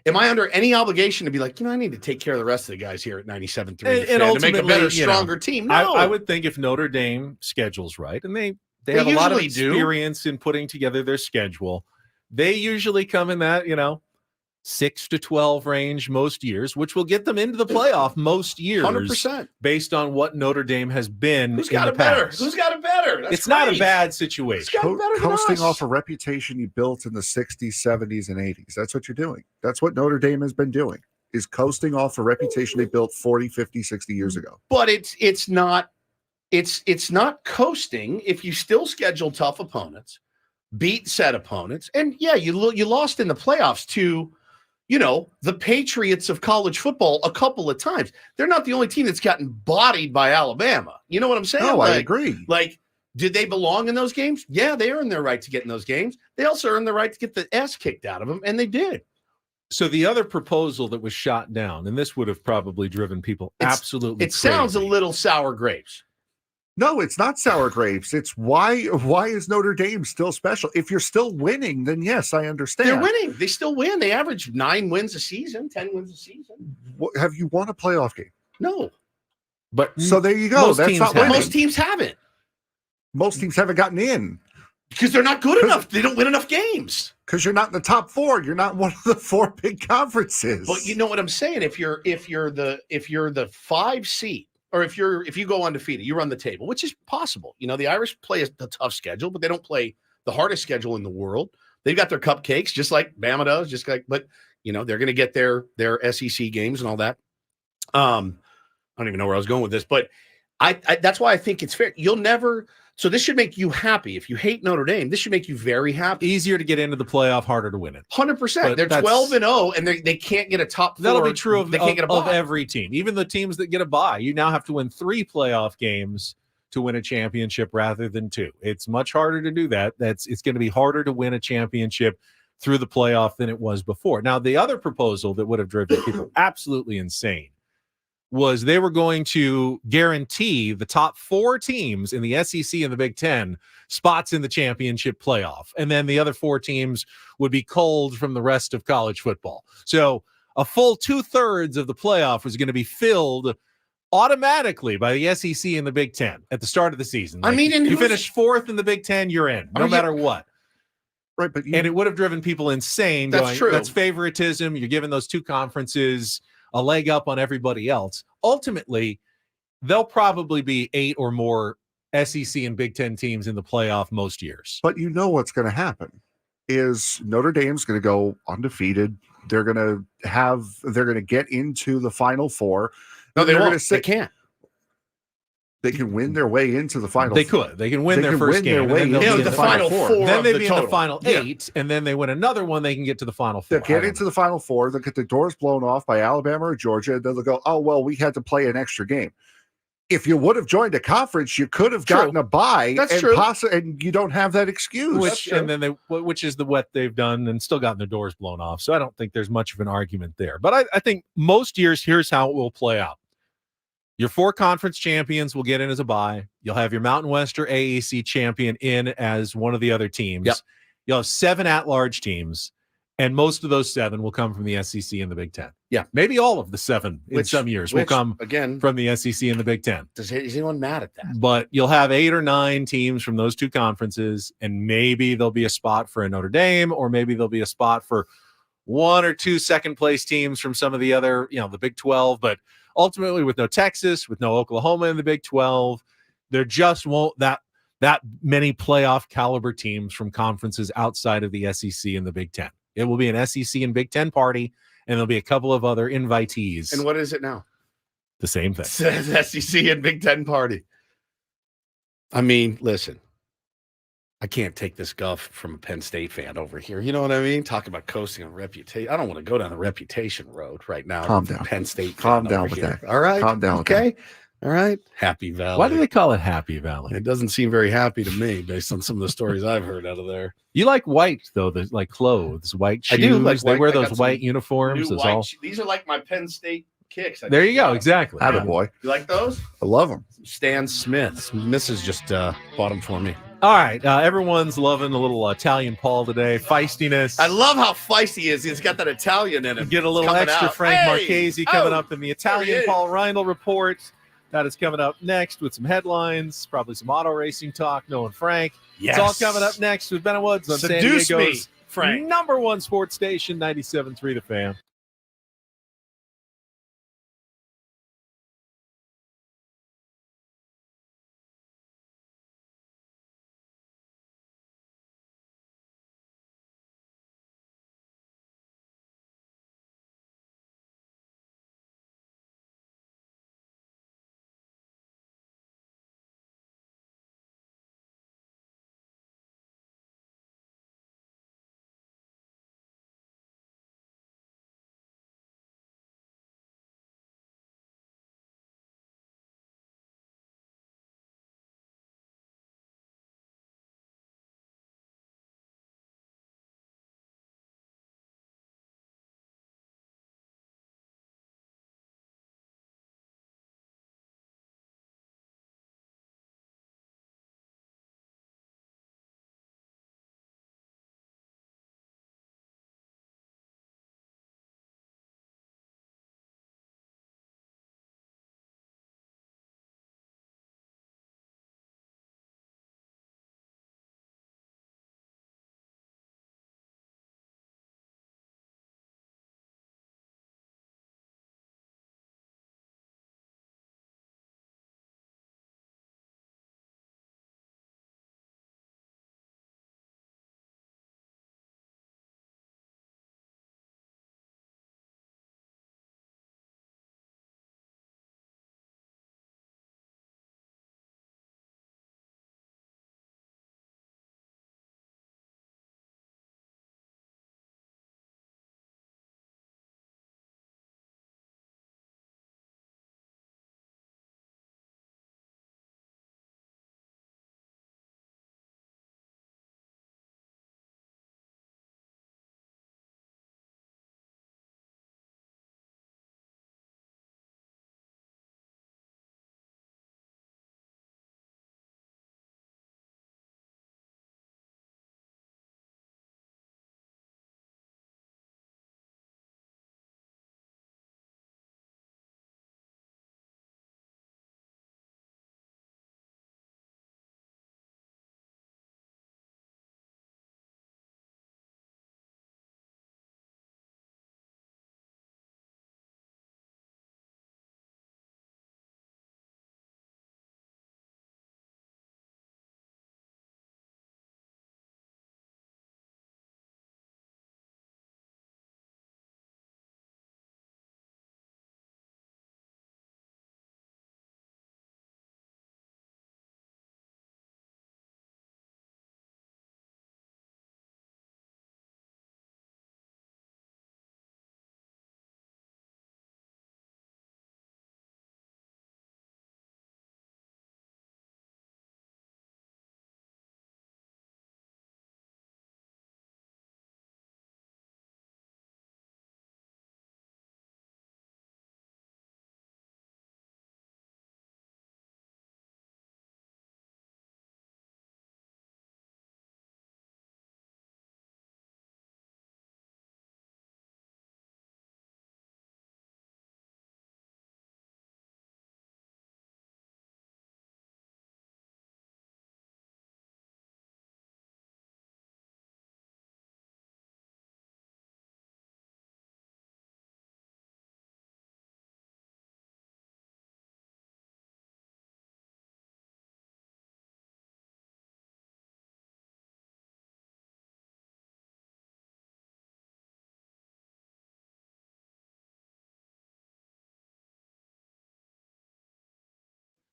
am I under any obligation to be like, I need to take care of the rest of the guys here at 97.3 to make a better, stronger team? No. I would think if Notre Dame schedules right, and they have a lot of experience in putting together their schedule, they usually come in that 6 to 12 range most years, which will get them into the playoff most years. 100%. Based on what Notre Dame has been. Who's got it better? Who's got it better? It's not a bad situation. Coasting off a reputation you built in the 60s, 70s, and 80s. That's what you're doing. That's what Notre Dame has been doing, is coasting off a reputation they built 40, 50, 60 years ago. But it's not coasting if you still schedule tough opponents, beat set opponents, and you lost in the playoffs to the Patriots of college football a couple of times. They're not the only team that's gotten bodied by Alabama. You know what I'm saying? No, I agree. Like, did they belong in those games? Yeah, they earned their right to get in those games. They also earned the right to get the ass kicked out of them, and they did. So the other proposal that was shot down, and this would have probably driven people absolutely crazy. Sounds a little sour grapes. No, it's not sour grapes. It's why is Notre Dame still special? If you're still winning, then yes, I understand. They're winning. They still win. They average 9 wins a season, 10 wins a season. Have you won a playoff game? No. But so there you go. That's not winning. Most teams haven't. Most teams haven't gotten in. Because they're not good enough. They don't win enough games. Because you're not in the top 4. You're not one of the 4 big conferences. But you know what I'm saying? If you're the 5 seed, or if you go undefeated, you run the table, which is possible. The Irish play a tough schedule, but they don't play the hardest schedule in the world. They've got their cupcakes, just like Bama does, but they're going to get their SEC games and all that. I don't even know where I was going with this, but I that's why I think it's fair. You'll never. So this should make you happy. If you hate Notre Dame, this should make you very happy. Easier to get into the playoff, harder to win it. 100%. They're 12-0, and they can't get a top 4. That'll be true of every team. Even the teams that get a bye, you now have to win 3 playoff games to win a championship rather than 2. It's much harder to do that. It's going to be harder to win a championship through the playoff than it was before. Now, the other proposal that would have driven people absolutely insane was they were going to guarantee the top 4 teams in the SEC and the Big Ten spots in the championship playoff. And then the other 4 teams would be culled from the rest of college football. So a full 2/3 of the playoff was going to be filled automatically by the SEC and the Big Ten at the start of the season. I mean, you finish 4th in the Big Ten, you're in, no matter what. Right, and it would have driven people insane. That's true. That's favoritism. You're giving those 2 conferences a leg up on everybody else. Ultimately, they'll probably be 8 or more SEC and Big Ten teams in the playoff most years. But you know what's going to happen is Notre Dame's going to go undefeated. They're going to get into the Final Four. No, they They're won't. gonna say They can't. they can win their way into the Final They Four. could. They can win their first game. Their way and then into they'll be the in Final Four. Then of they'd the be in the total. final Yeah. 8, and then they win another one. They can get to the Final 4. They'll get into the Final Four. They'll get the doors blown off by Alabama or Georgia. And then they'll go, oh, well, we had to play an extra game. If you would have joined a conference, you could have gotten a bye. That's and true. And you don't have that excuse. Which is what they've done and still gotten their doors blown off. So I don't think there's much of an argument there. But I think most years, here's how it will play out. Your 4 conference champions will get in as a bye. You'll have your Mountain West or AAC champion in as one of the other teams. Yep. You'll have 7 at-large teams, and most of those 7 will come from the SEC and the Big Ten. Yeah. Maybe all of the 7 in some years will come again from the SEC and the Big Ten. Is anyone mad at that? But you'll have 8 or 9 teams from those 2 conferences, and maybe there'll be a spot for a Notre Dame, or maybe there'll be a spot for 1 or 2 second-place teams from some of the other, the Big 12. But ultimately, with no Texas, with no Oklahoma in the Big 12, there just won't that many playoff caliber teams from conferences outside of the SEC and the Big 10. It will be an SEC and Big 10 party, and there'll be a couple of other invitees. And what is it now? The same thing. It's SEC and Big Ten party. I mean, listen, I can't take this guff from a Penn State fan over here. You know what I mean? Talking about coasting on reputation. I don't want to go down the reputation road right now. Calm down. Penn State. Calm down over with here. that. All right. Calm down with Okay. All right. Happy Valley. Why do they call it Happy Valley? It doesn't seem very happy to me based on some of the stories I've heard out of there. You like white, though, like clothes, white shoes. I do like they white. wear I got those some white uniforms. These are like my Penn State kicks. There you go. Exactly. Attaboy. You like those? I love them. Stan Smith. Mrs. just bought them for me. All right. Everyone's loving a little Italian Paul today. Feistiness. I love how feisty he is. He's got that Italian in him. Get a little Coming extra out. Frank Hey! Marchese coming up in the There Italian he Paul Reindl report. That is coming up next with some headlines, probably some auto racing talk, knowing Frank. Yes. It's all coming up next with Ben Woods on Seduce San Diego's me, Frank. #1 sports station, 97.3 The Fan.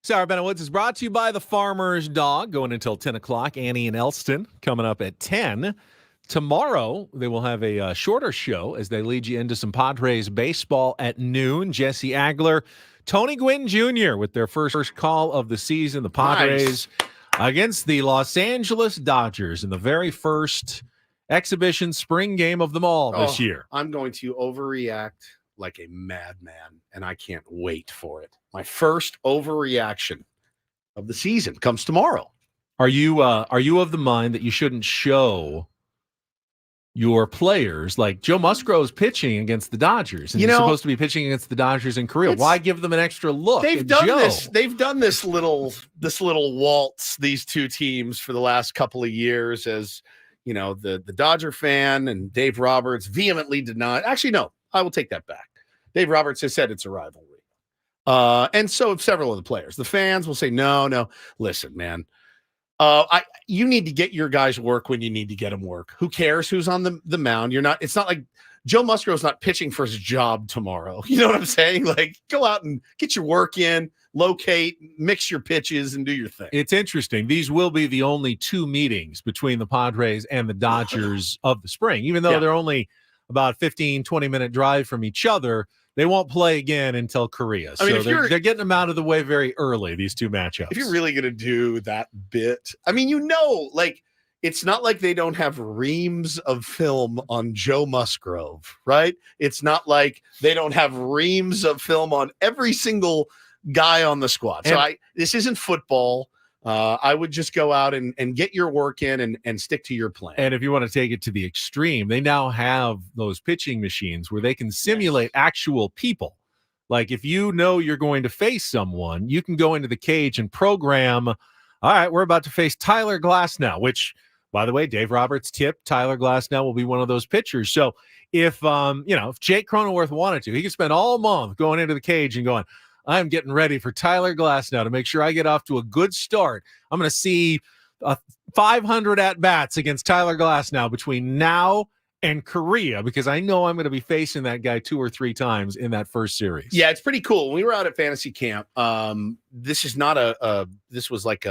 Sarah Bennett Woods is brought to you by the Farmer's Dog, going until 10 o'clock. Annie and Elston coming up at 10. Tomorrow, they will have a shorter show as they lead you into some Padres baseball at noon. Jesse Agler, Tony Gwynn Jr. with their first call of the season. The Padres against the Los Angeles Dodgers in the very first exhibition spring game of them all this year. I'm going to overreact like a madman, and I can't wait for it. My first overreaction of the season comes tomorrow. Are you of the mind that you shouldn't show your players, like Joe Musgrove's pitching against the Dodgers, and he's supposed to be pitching against the Dodgers in Korea? Why give them an extra look? They've done this. They've done this little waltz, these two teams, for the last couple of years. As you know, the Dodger fan and Dave Roberts vehemently denied. Actually, no, I will take that back. Dave Roberts has said it's a rivalry. And so have several of the players. The fans will say, no, listen, man. You need to get your guys work when you need to get them work. Who cares who's on the mound? It's not like Joe Musgrove's not pitching for his job tomorrow. You know what I'm saying? Like, go out and get your work in, locate, mix your pitches, and do your thing. It's interesting. These will be the only two meetings between the Padres and the Dodgers of the spring, even though they're only about 15, 20-minute drive from each other. They won't play again until Korea. So they're getting them out of the way very early, these two matchups. If you're really going to do that bit, I mean, like, it's not like they don't have reams of film on Joe Musgrove, right? It's not like they don't have reams of film on every single guy on the squad. So this isn't football. I would just go out and get your work in and stick to your plan. And if you want to take it to the extreme, they now have those pitching machines where they can simulate actual people. Like, if you know you're going to face someone, you can go into the cage and program, all right, we're about to face Tyler Glasnow, which, by the way, Dave Roberts tipped Tyler Glasnow will be one of those pitchers. So if Jake Cronenworth wanted to, he could spend all month going into the cage and going, I'm getting ready for Tyler Glasnow to make sure I get off to a good start. I'm going to see 500 at-bats against Tyler Glasnow between now and Korea, because I know I'm going to be facing that guy 2 or 3 times in that first series. Yeah, it's pretty cool. When we were out at fantasy camp, this is not this was like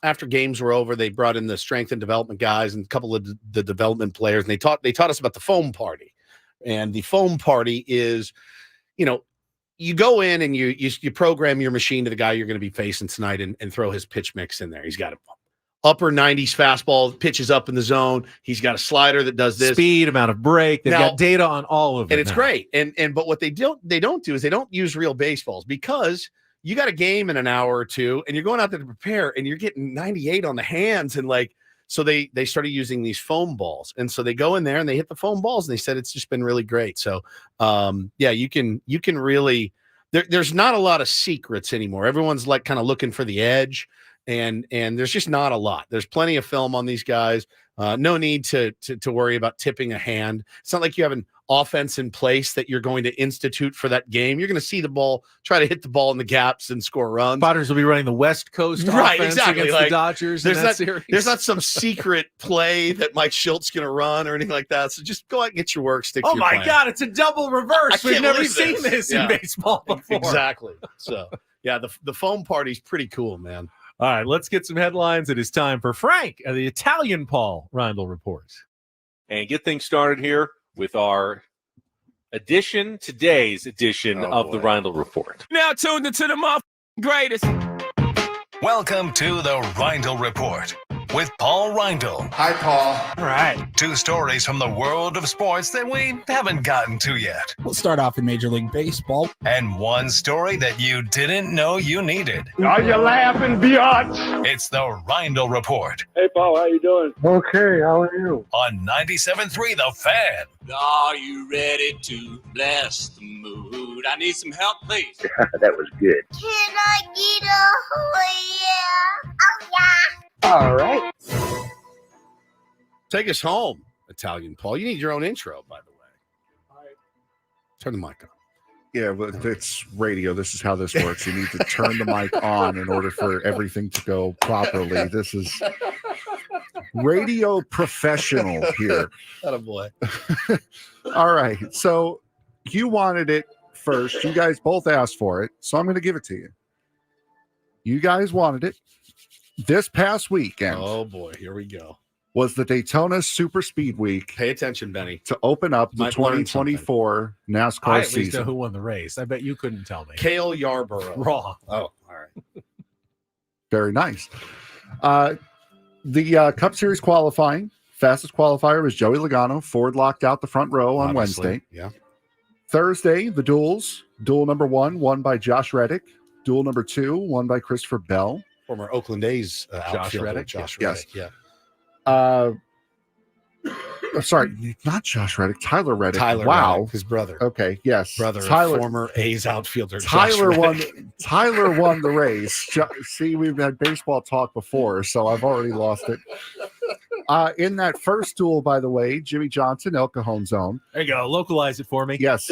after games were over, they brought in the strength and development guys and a couple of the development players, and they taught us about the foam party. And the foam party is, you go in and you program your machine to the guy you're going to be facing tonight and throw his pitch mix in there. He's got a upper 90s fastball, pitches up in the zone. He's got a slider that does this. Speed, amount of break. They've got data on all of it. And it's great. But what they don't do is they don't use real baseballs, because you got a game in an hour or two and you're going out there to prepare and you're getting 98 on the hands. And so they started using these foam balls. And so they go in there and they hit the foam balls, and they said it's just been really great. So you can really, there's not a lot of secrets anymore. Everyone's like kind of looking for the edge, and there's just not a lot. There's plenty of film on these guys. No need to worry about tipping a hand. It's not like you have an offense in place that you're going to institute for that game. You're going to see the ball, try to hit the ball in the gaps and score runs. Padres will be running the West Coast offense against the Dodgers. There's not some secret play that Mike Schult's going to run or anything like that. So just go out and get your work. Stick to your plan. Oh my God, it's a double reverse. We've never seen this in baseball before. Exactly. So yeah, the foam party's pretty cool, man. All right, let's get some headlines. It is time for Frank, the Italian Paul Reindl Report. And get things started here with our today's edition of the Reindl Report. Now tuned into the greatest. Welcome to the Reindl Report with Paul Reindl. Hi, Paul. All right. 2 stories from the world of sports that we haven't gotten to yet. We'll start off in Major League Baseball. And 1 story that you didn't know you needed. Are you laughing, biatch? It's the Reindl Report. Hey, Paul, how you doing? Okay, how are you? On 97.3 The Fan. Are you ready to bless the mood? I need some help, please. That was good. Can I get a oh yeah? Oh yeah. All right. Take us home, Italian Paul. You need your own intro, by the way. Turn the mic on. Yeah, but it's radio. This is how this works. You need to turn the mic on in order for everything to go properly. This is radio professional here. Attaboy. All right. So you wanted it first. You guys both asked for it. So I'm going to give it to you. You guys wanted it. This past weekend. Oh boy, here we go. Was the Daytona Super Speed Week. Pay attention, Benny. To open up the Might learn 2024 NASCAR I at least season. know who won the race. I bet you couldn't tell me. Cale Yarborough. Wrong. Oh, all right. Very nice. The Cup Series qualifying, fastest qualifier was Joey Logano. Ford locked out the front row on Obviously, Wednesday. Yeah. Thursday, the duels. Duel number 1 won by Josh Reddick. Duel number 2 won by Christopher Bell. Former Oakland A's Josh outfielder, Reddick? Josh Yes. Reddick. Yeah. Sorry, not Josh Reddick. Tyler Reddick. Tyler wow. Reddick, his brother. Okay, yes. Brother, Tyler, former A's outfielder. Tyler Josh won. Reddick. Tyler won the race. See, we've had baseball talk before, so I've already lost it. In that first duel, by the way, Jimmy Johnson, El Cajon zone. There you go. Localize it for me. Yes,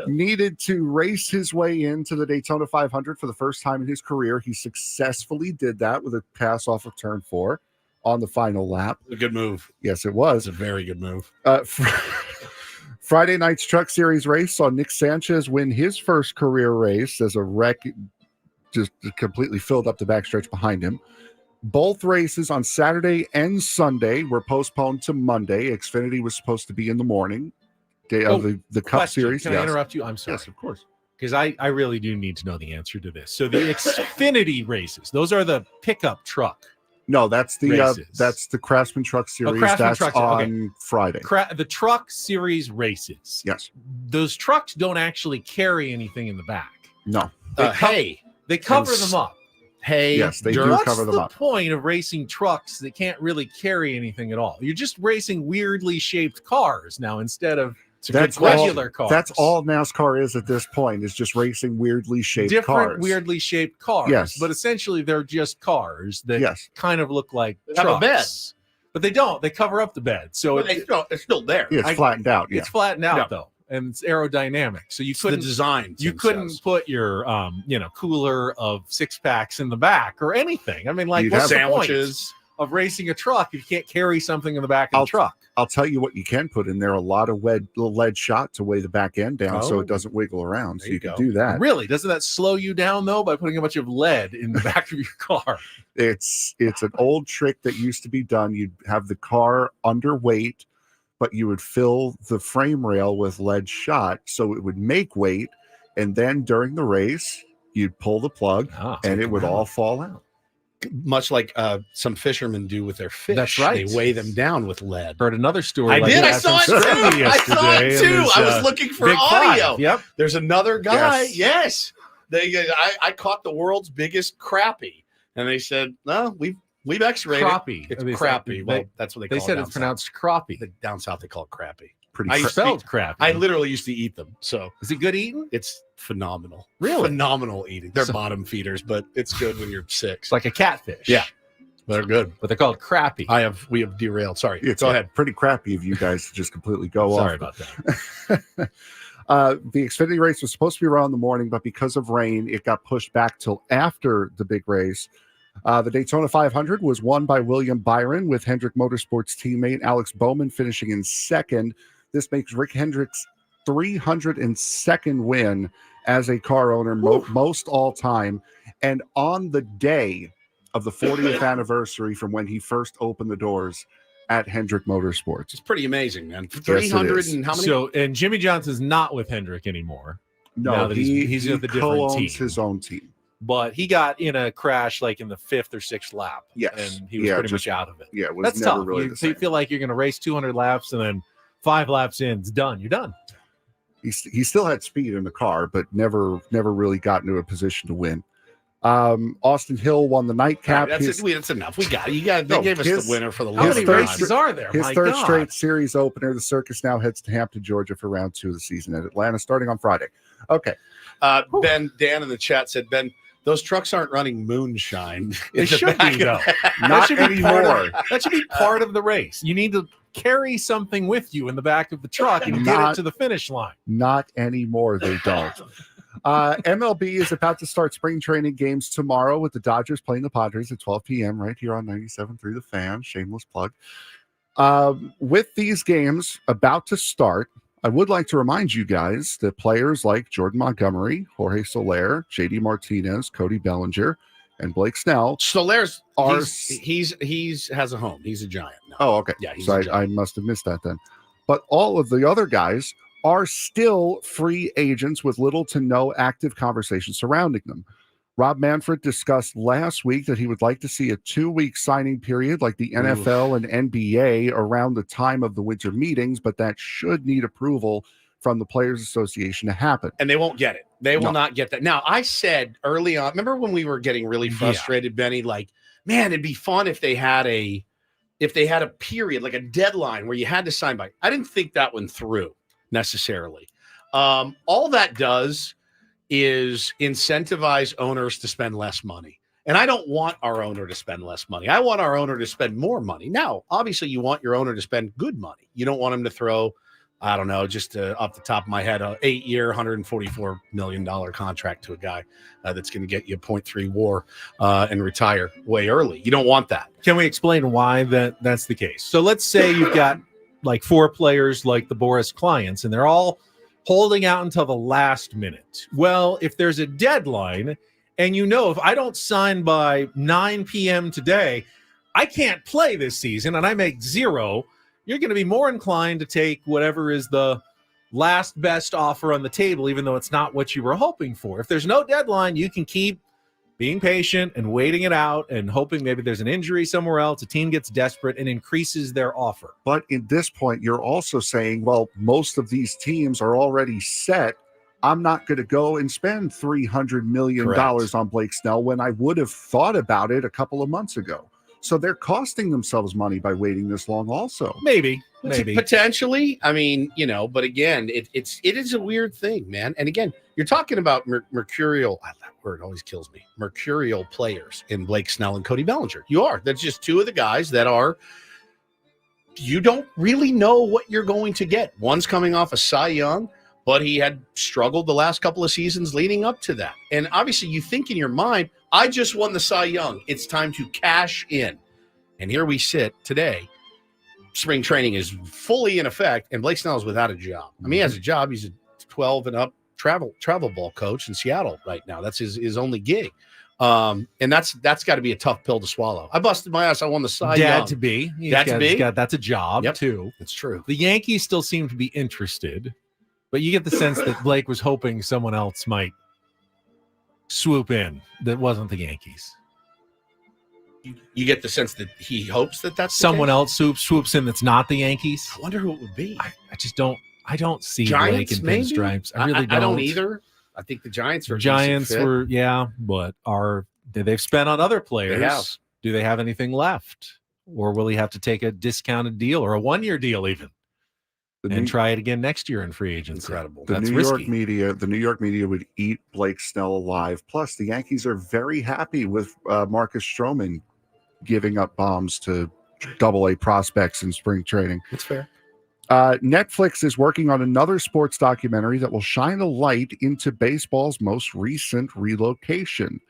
needed to race his way into the Daytona 500 for the first time in his career. He successfully did that with a pass off of turn 4 on the final lap. A good move. Yes, it was. It's a very good move. Friday night's Truck Series race saw Nick Sanchez win his first career race as a wreck, just completely filled up the backstretch behind him. Both races on Saturday and Sunday were postponed to Monday. Xfinity was supposed to be in the morning. Day of the Cup Question. Series. Can I interrupt you? I'm sorry. Yes, of course. Because I really do need to know the answer to this. So the Xfinity races, those are the pickup truck. No, that's the races. Craftsman Truck Series. Craftsman That's Truck on Friday. The truck series races. Yes. Those trucks don't actually carry anything in the back. No. They cover them up. Hey, yes, they do What's cover them the up. point of racing trucks that can't really carry anything at all? You're just racing weirdly shaped cars now instead of regular cars. That's all NASCAR is at this point, is just racing weirdly shaped different cars. weirdly shaped cars. Yes. But essentially they're just cars that kind of look like They trucks. have a bed. But they don't. They cover up the bed. So It's still there. Yeah, it's flattened out. Yeah. It's flattened out though. And it's aerodynamic. So you couldn't the design. you couldn't put your cooler of 6-packs in the back or anything. I mean, like, You'd what's have the point sandwiches. of racing a truck if you can't carry something in the back of the truck? I'll tell you what you can put in there: a lot of lead shot to weigh the back end down so Oh. it doesn't wiggle around. So There you you can go. do that. Really? Doesn't that slow you down though by putting a bunch of lead in the back of your car? It's an old trick that used to be done. You'd have the car underweight, but you would fill the frame rail with lead shot so it would make weight, and then during the race you'd pull the plug and it would all fall out. Much like some fishermen do with their fish. That's right. They weigh them down with lead. Heard another story. I like did. that I saw it from Sammy too. I saw it yesterday, and too. there's, I was looking for Big audio. Five. Yep. There's another guy. Yes. Yes. I caught the world's biggest crappie, and they said, "No, we've X-rated Crappie. It's They said- crappie. Well, they- that's what they They call it. said down it's pronounced crappie. south. Down south, they call it crappie. Pretty I spelled crappie. I literally used to eat them. So is it good eating? it's phenomenal. Really? Phenomenal eating. They're So- bottom feeders, but it's good when you're 6. It's like a catfish. Yeah. They're good. But they're called crappie. We have derailed. Sorry. It's Go ahead. pretty crappy of you guys to just completely go off. Sorry about that. The Xfinity race was supposed to be around the morning, but because of rain, it got pushed back till after the big race. The Daytona 500 was won by William Byron, with Hendrick Motorsports teammate Alex Bowman finishing in second. This makes Rick Hendrick's 302nd win as a car owner, most all time. And on the day of the 40th anniversary from when he first opened the doors at Hendrick Motorsports. It's pretty amazing, man. Yes, it 300 is. and how many? So, and Jimmy Johnson's not with Hendrick anymore. No, now that he's with a different co-owns team. his own team. But he got in a crash like in the 5th or 6th lap. Yes. And he was pretty much out of it. Yeah, it was That's never tough. really You, the so you same. feel like you're going to race 200 laps and then 5 laps in, it's done. You're done. He still had speed in the car, but never really got into a position to win. Austin Hill won the nightcap. All right, that's enough. We got it. They gave us the winner for the How last many time. races are there? His My third God. straight series opener. The circus now heads to Hampton, Georgia for round 2 of the season at Atlanta, starting on Friday. Okay. Dan in the chat said, Ben, those trucks aren't running moonshine. They in the should back be, of- though. Not That should be part anymore. of- That should be part of the race. You need to carry something with you in the back of the truck and get it Not- to the finish line. Not anymore. They don't. MLB is about to start spring training games tomorrow with the Dodgers playing the Padres at 12 p.m. right here on 97.3 The Fan. Shameless plug. With these games about to start, I would like to remind you guys that players like Jordan Montgomery, Jorge Soler, JD Martinez, Cody Bellinger, and Blake Snell. Soler's he's has a home. He's a Giant now. Oh, okay. Yeah, he's so a Giant. I must have missed that then. But all of the other guys are still free agents with little to no active conversation surrounding them. Rob Manfred discussed last week that he would like to see a 2-week signing period like the NFL and NBA around the time of the winter meetings, but that should need approval from the Players Association to happen. And they won't get it. They will not get that. Now, I said early on, remember when we were getting really frustrated, Benny, like, man, it'd be fun if they had a period, like a deadline where you had to sign by. I didn't think that one through necessarily. All that does is incentivize owners to spend less money. And I don't want our owner to spend less money. I want our owner to spend more money. Now, obviously, you want your owner to spend good money. You don't want him to throw, I don't know, just off the top of my head, an 8-year, $144 million contract to a guy that's going to get you a 0.3 WAR and retire way early. You don't want that. Can we explain why that's the case? So let's say you've got like 4 players like the Boris clients, and they're all holding out until the last minute. Well, if there's a deadline and if I don't sign by 9 p.m. today, I can't play this season and I make 0, you're going to be more inclined to take whatever is the last best offer on the table, even though it's not what you were hoping for. If there's no deadline, you can keep being patient and waiting it out and hoping maybe there's an injury somewhere else, a team gets desperate and increases their offer. But in this point, you're also saying, well, most of these teams are already set. I'm not going to go and spend $300 million on Blake Snell when I would have thought about it a couple of months ago. So they're costing themselves money by waiting this long also. Maybe. Potentially. I mean, but again, it is a weird thing, man. And again, you're talking about mercurial, that word always kills me, mercurial players in Blake Snell and Cody Bellinger. You are. That's just 2 of the guys that are, you don't really know what you're going to get. One's coming off a Cy Young, but he had struggled the last couple of seasons leading up to that. And obviously you think in your mind, I just won the Cy Young. It's time to cash in. And here we sit today. Spring training is fully in effect, and Blake Snell is without a job. I mean, he has a job. He's a 12 and up travel ball coach in Seattle right now. That's his only gig. And that's got to be a tough pill to swallow. I busted my ass. I won the Cy Young. Dad to be. That's a job, too. That's true. The Yankees still seem to be interested, but you get the sense that Blake was hoping someone else might swoop in that wasn't the Yankees. You get the sense that he hopes that's someone else swoops in that's not the Yankees. I wonder who it would be. I just don't. I don't see Giants, Blake in maybe? pinstripes. I really don't. I don't either. I think the Giants are. But they've spent on other players? They have. Do they have anything left, or will he have to take a discounted deal or a 1-year deal even? And try it again next year in free agency. Incredible. The New York media would eat Blake Snell alive. Plus, the Yankees are very happy with Marcus Stroman giving up bombs to AA prospects in spring training. That's fair. Netflix is working on another sports documentary that will shine a light into baseball's most recent relocation.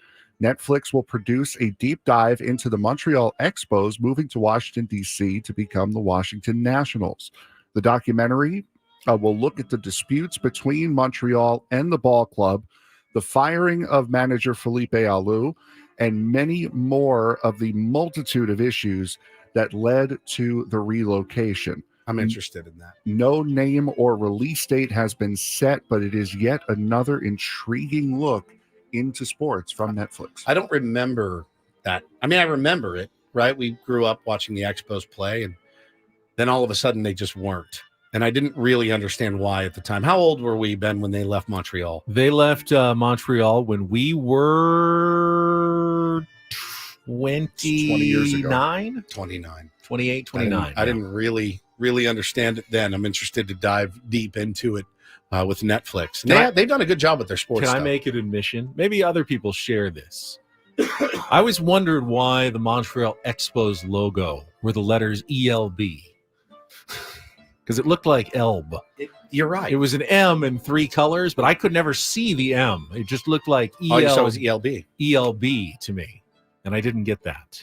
Netflix will produce a deep dive into the Montreal Expos moving to Washington, D.C. to become the Washington Nationals. The documentary will look at the disputes between Montreal and the ball club, the firing of manager Felipe Alou, and many more of the multitude of issues that led to the relocation. I'm interested in that. No name or release date has been set, but it is yet another intriguing look into sports from Netflix. I don't remember that. I mean, I remember it, right? We grew up watching the Expos play, and then all of a sudden they just weren't. And I didn't really understand why at the time. How old were we, Ben, when they left Montreal? They left Montreal when we were 20 years ago. 28, 29. I didn't really understand it then. I'm interested to dive deep into it with Netflix. And they've done a good job with their sports Can stuff. I make an admission? Maybe other people share this. I always wondered why the Montreal Expos logo were the letters ELB. Because it looked like Elb. You're right. It was an M in 3 colors, but I could never see the M. It just looked like All you saw was ELB. ELB to me. And I didn't get that.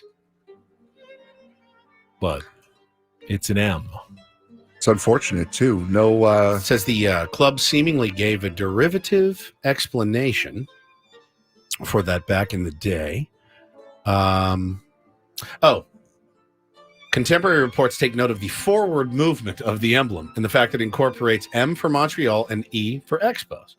But it's an M. It's unfortunate too. No, It says the club seemingly gave a derivative explanation for that back in the day. Contemporary reports take note of the forward movement of the emblem and the fact that it incorporates M for Montreal and E for Expos.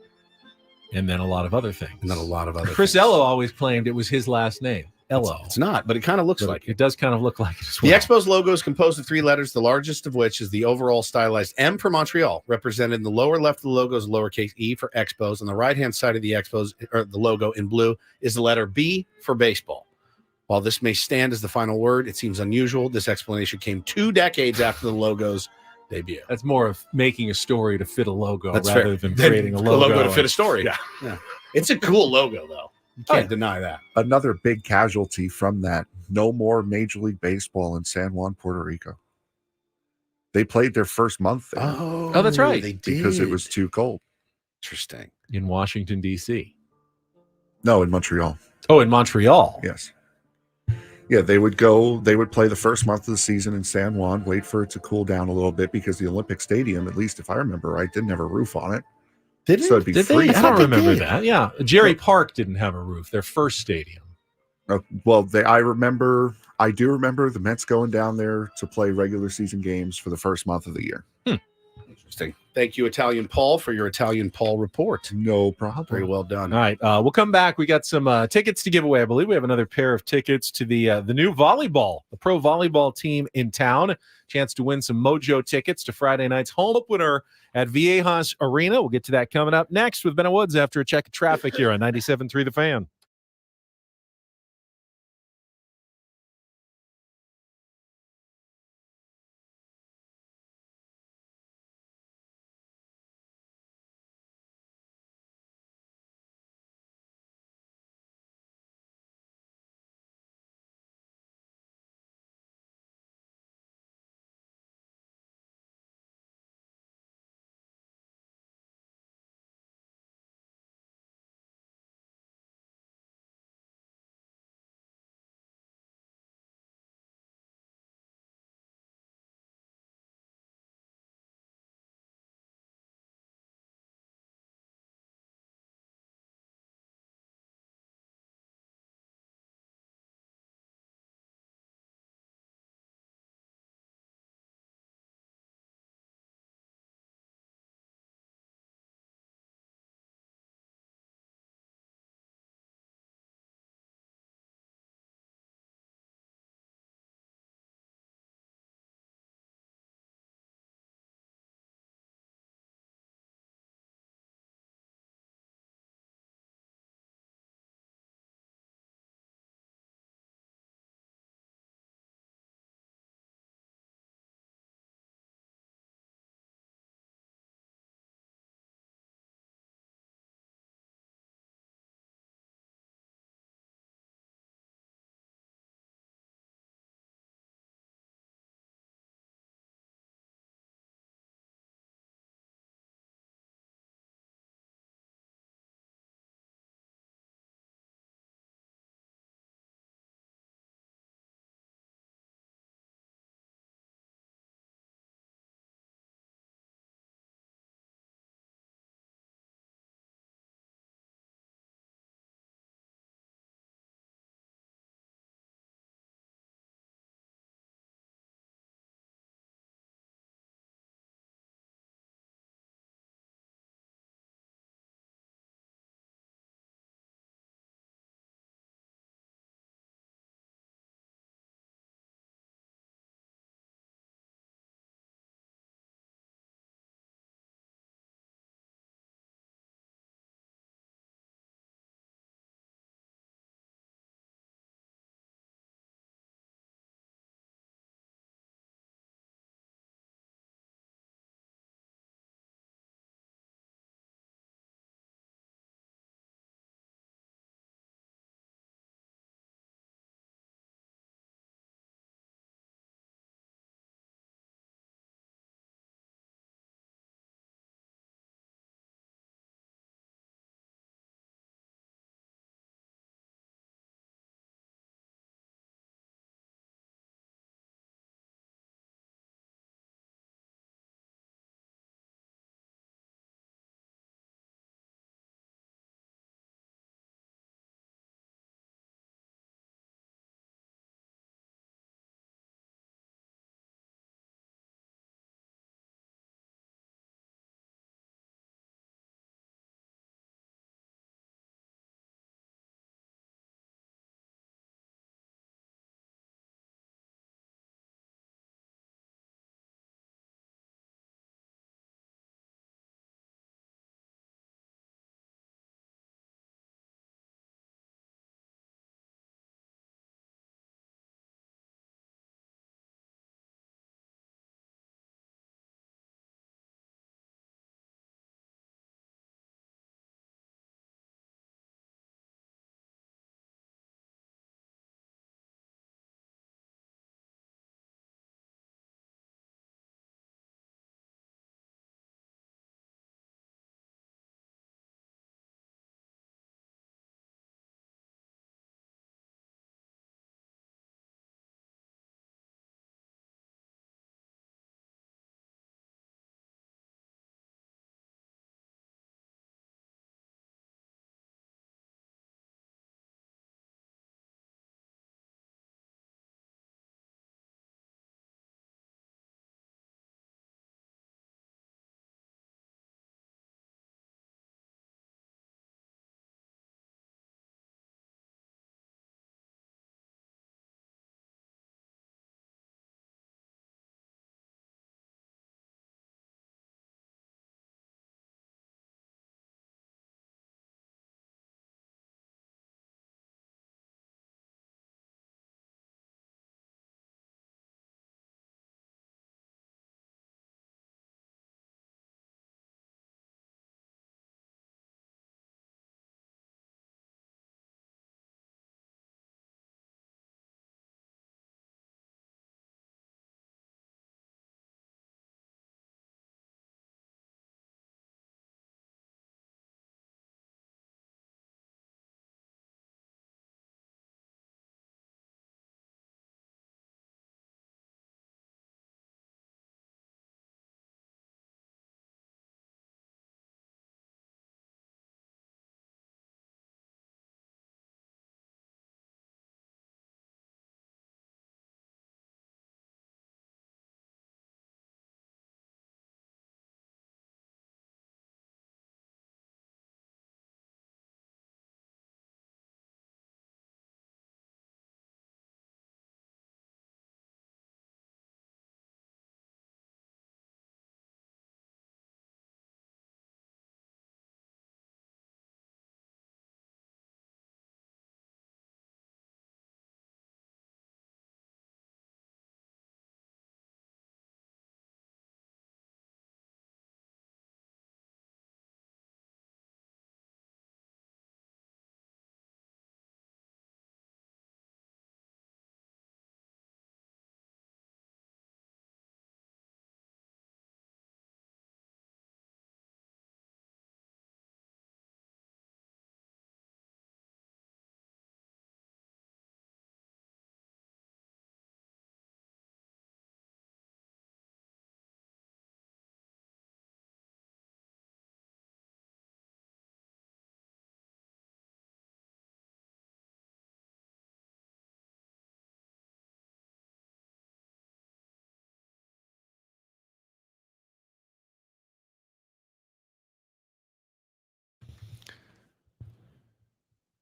And then a lot of other things. Chris things. Ello always claimed it was his last name. Ello. It's not, but it kind of looks like it. It does kind of look like it as well. The Expos logo is composed of 3 letters, the largest of which is the overall stylized M for Montreal. Represented in the lower left of the logo is lowercase e for Expos. On the right-hand side of the Expos, or the logo in blue, is the letter B for baseball. While this may stand as the final word, it seems unusual. This explanation came 2 decades after the logo's debut. That's more of making a story to fit a logo That's rather fair. than creating a logo to fit a story. Yeah. It's a cool logo, though. You can't deny that. Another big casualty from that. No more Major League Baseball in San Juan, Puerto Rico. They played their first month there. Oh, that's right. They did. Because it was too cold. Interesting. In Washington, D.C. No, in Montreal. Oh, in Montreal. Yes. Yeah, they would play the first month of the season in San Juan, wait for it to cool down a little bit because the Olympic Stadium, at least if I remember right, didn't have a roof on it. Did it? So it'd be Did free. they? I don't remember that. Yeah. Jerry Park didn't have a roof, their first stadium. Well, I do remember the Mets going down there to play regular season games for the first month of the year. Interesting. Thank you, Italian Paul, for your Italian Paul report. No problem. Very well done. All right. We'll come back. We got some tickets to give away. I believe we have another pair of tickets to the new volleyball, the pro volleyball team in town. Chance to win some Mojo tickets to Friday night's home opener at Viejas Arena. We'll get to that coming up next with Ben Woods after a check of traffic here on 97.3 The Fan.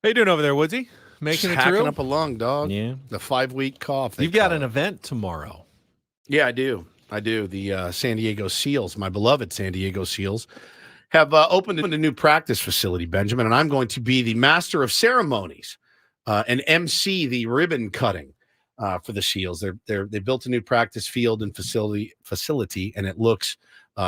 How you doing over there, Woodsy? Making Just it hacking through? up a lung, dog. Yeah. The 5-week cough. You've got an event tomorrow. Yeah, I do. The San Diego Seals, my beloved San Diego Seals, have opened a new practice facility, Benjamin, and I'm going to be the master of ceremonies and MC the ribbon cutting for the Seals. They built a new practice field and facility, and it looks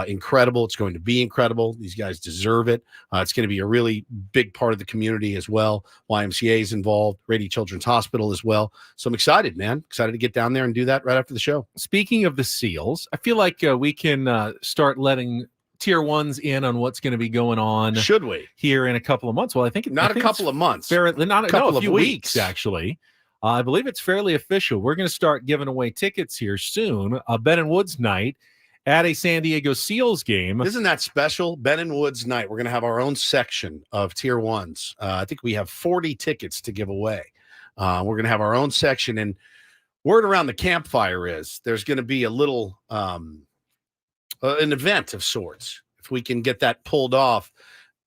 incredible. It's going to be incredible. These guys deserve it. It's going to be a really big part of the community as well. YMCA is involved, Rady Children's Hospital as well. So I'm excited, man. Excited to get down there and do that right after the show. Speaking of the Seals, I feel like we can start letting tier ones in on what's going to be going on. Should we? Here in a couple of months? Well, I think not a couple of months. A couple few of weeks actually. I believe it's fairly official. We're going to start giving away tickets here soon. Ben and Woods night at a San Diego Seals game. Isn't that special? Ben and Woods night. We're going to have our own section of tier ones. I think we have 40 tickets to give away. We're going to have our own section, and word around the campfire is there's going to be a little an event of sorts. If we can get that pulled off,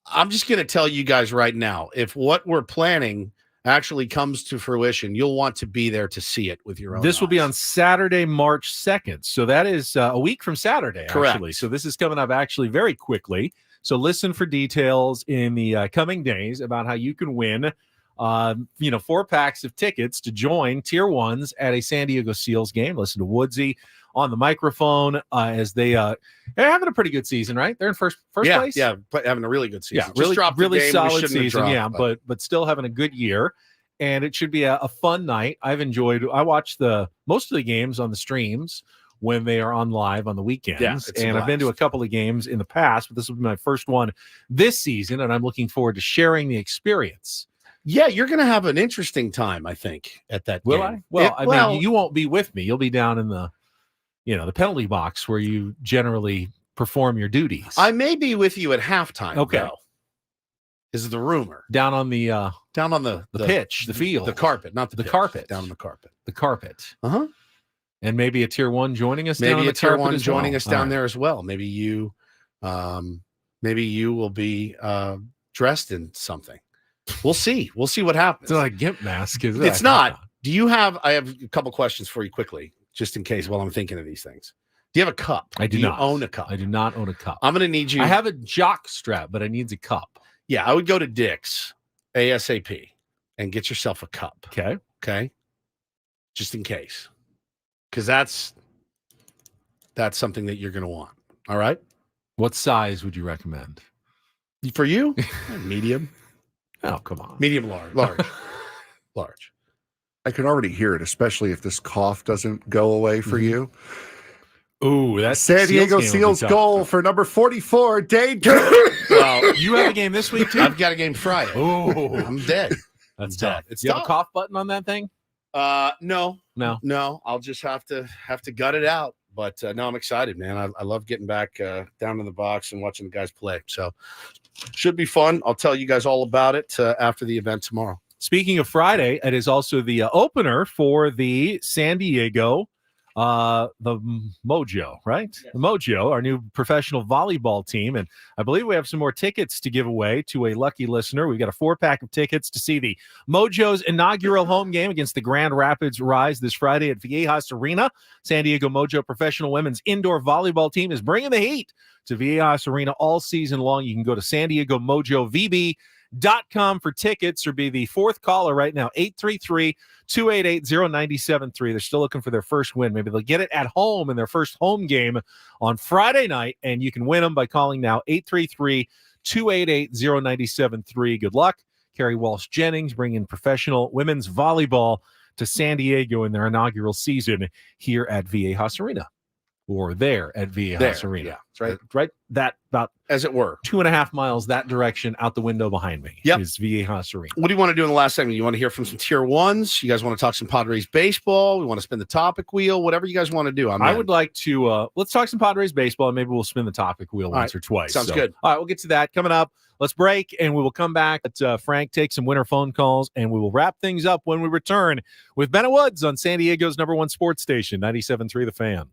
I'm just going to tell you guys right now, if what we're planning actually comes to fruition, you'll want to be there to see it with your own This will be eyes. on Saturday, March 2nd. So that is a week from Saturday, Correct. actually. So this is coming up actually very quickly. So listen for details in the coming days about how you can win 4 packs of tickets to join tier ones at a San Diego Seals game. Listen to Woodsy on the microphone as they're having a pretty good season, right? They're in first place. Yeah, having a really good season. Yeah, Just really game. solid season. But still having a good year, and it should be a fun night. I watched most of the games on the streams when they are on live on the weekends, and I've been to a couple of games in the past, but this will be my first one this season, and I'm looking forward to sharing the experience. Yeah, you're going to have an interesting time, I think, at that Will game. I? Well, I mean, you won't be with me. You'll be down in the penalty box where you generally perform your duties. I may be with you at halftime. Okay. Though, is the rumor down on the pitch, the field, the carpet, not the pitch, carpet, down on the carpet, the carpet. Uh-huh. And maybe a tier one joining us. Maybe down a tier one joining well. us down there as well. Maybe you will be dressed in something. We'll see. We'll see what happens. It's like a gimp mask. Is it? It's not. Do you have? I have a couple questions for you quickly, just in case while I'm thinking of these things. Do you have a cup? I do not own a cup. I do not own a cup. I'm going to need you. I have a jock strap, but I need a cup. Yeah, I would go to Dick's ASAP and get yourself a cup. Okay. Okay. Just in case, because that's something that you're going to want. All right. What size would you recommend for you? Medium. Oh, come on. Medium, large. I can already hear it, especially if this cough doesn't go away for you. Ooh, that's San Diego Seals goal for number 44, Dade. Well, you have a game this week too. I've got a game Friday. Oh, I'm dead. That's dead. tough. It's you have a cough button on that thing? No. No. I'll just have to gut it out. But no, I'm excited, man. I love getting back down in the box and watching the guys play. So should be fun. I'll tell you guys all about it after the event tomorrow. Speaking of Friday, it is also the opener for the San Diego, the Mojo, right? Yes. The Mojo, our new professional volleyball team. And I believe we have some more tickets to give away to a lucky listener. We've got a 4-pack of tickets to see the Mojo's inaugural home game against the Grand Rapids Rise this Friday at Viejas Arena. San Diego Mojo professional women's indoor volleyball team is bringing the heat to Viejas Arena all season long. You can go to San Diego Mojo VB.com for tickets or be the fourth caller right now, 833-288-0973. They're still looking for their first win. Maybe they'll get it at home in their first home game on Friday night, and you can win them by calling now, 833-288-0973. Good luck. Carrie Walsh-Jennings bringing professional women's volleyball to San Diego in their inaugural season here at Viejas Arena. Or there at Viejas Arena. Yeah, that's right. That about, as it were, 2.5 miles that direction out the window behind me. Yep. Is Viejas Arena. What do you want to do in the last segment? You want to hear from some tier ones? You guys want to talk some Padres baseball? We want to spin the topic wheel? Whatever you guys want to do. I would like to let's talk some Padres baseball, and maybe we'll spin the topic wheel once or twice. Sounds good. All right, we'll get to that coming up. Let's break, and we will come back. Let Frank take some winter phone calls, and we will wrap things up when we return with Ben Woods on San Diego's #1 sports station, 97.3 The Fan.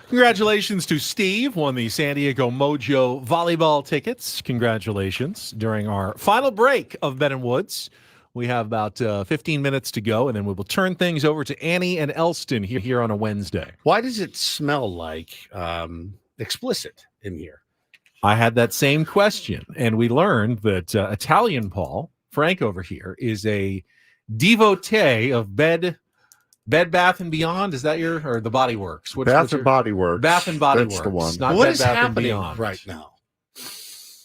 Congratulations to Steve, won the San Diego Mojo volleyball tickets. Congratulations. During our final break of Ben and Woods, we have about 15 minutes to go, and then we will turn things over to Annie and Elston here on a Wednesday. Why does it smell like explicit in here? I had that same question, and we learned that Italian Paul, Frank over here, is a devotee of Bed Bath and Beyond. Is that or the Body Works? Bath and Body Works. Bath and Body That's Works. the one. Not What Bed is Bath and happening Beyond. right now?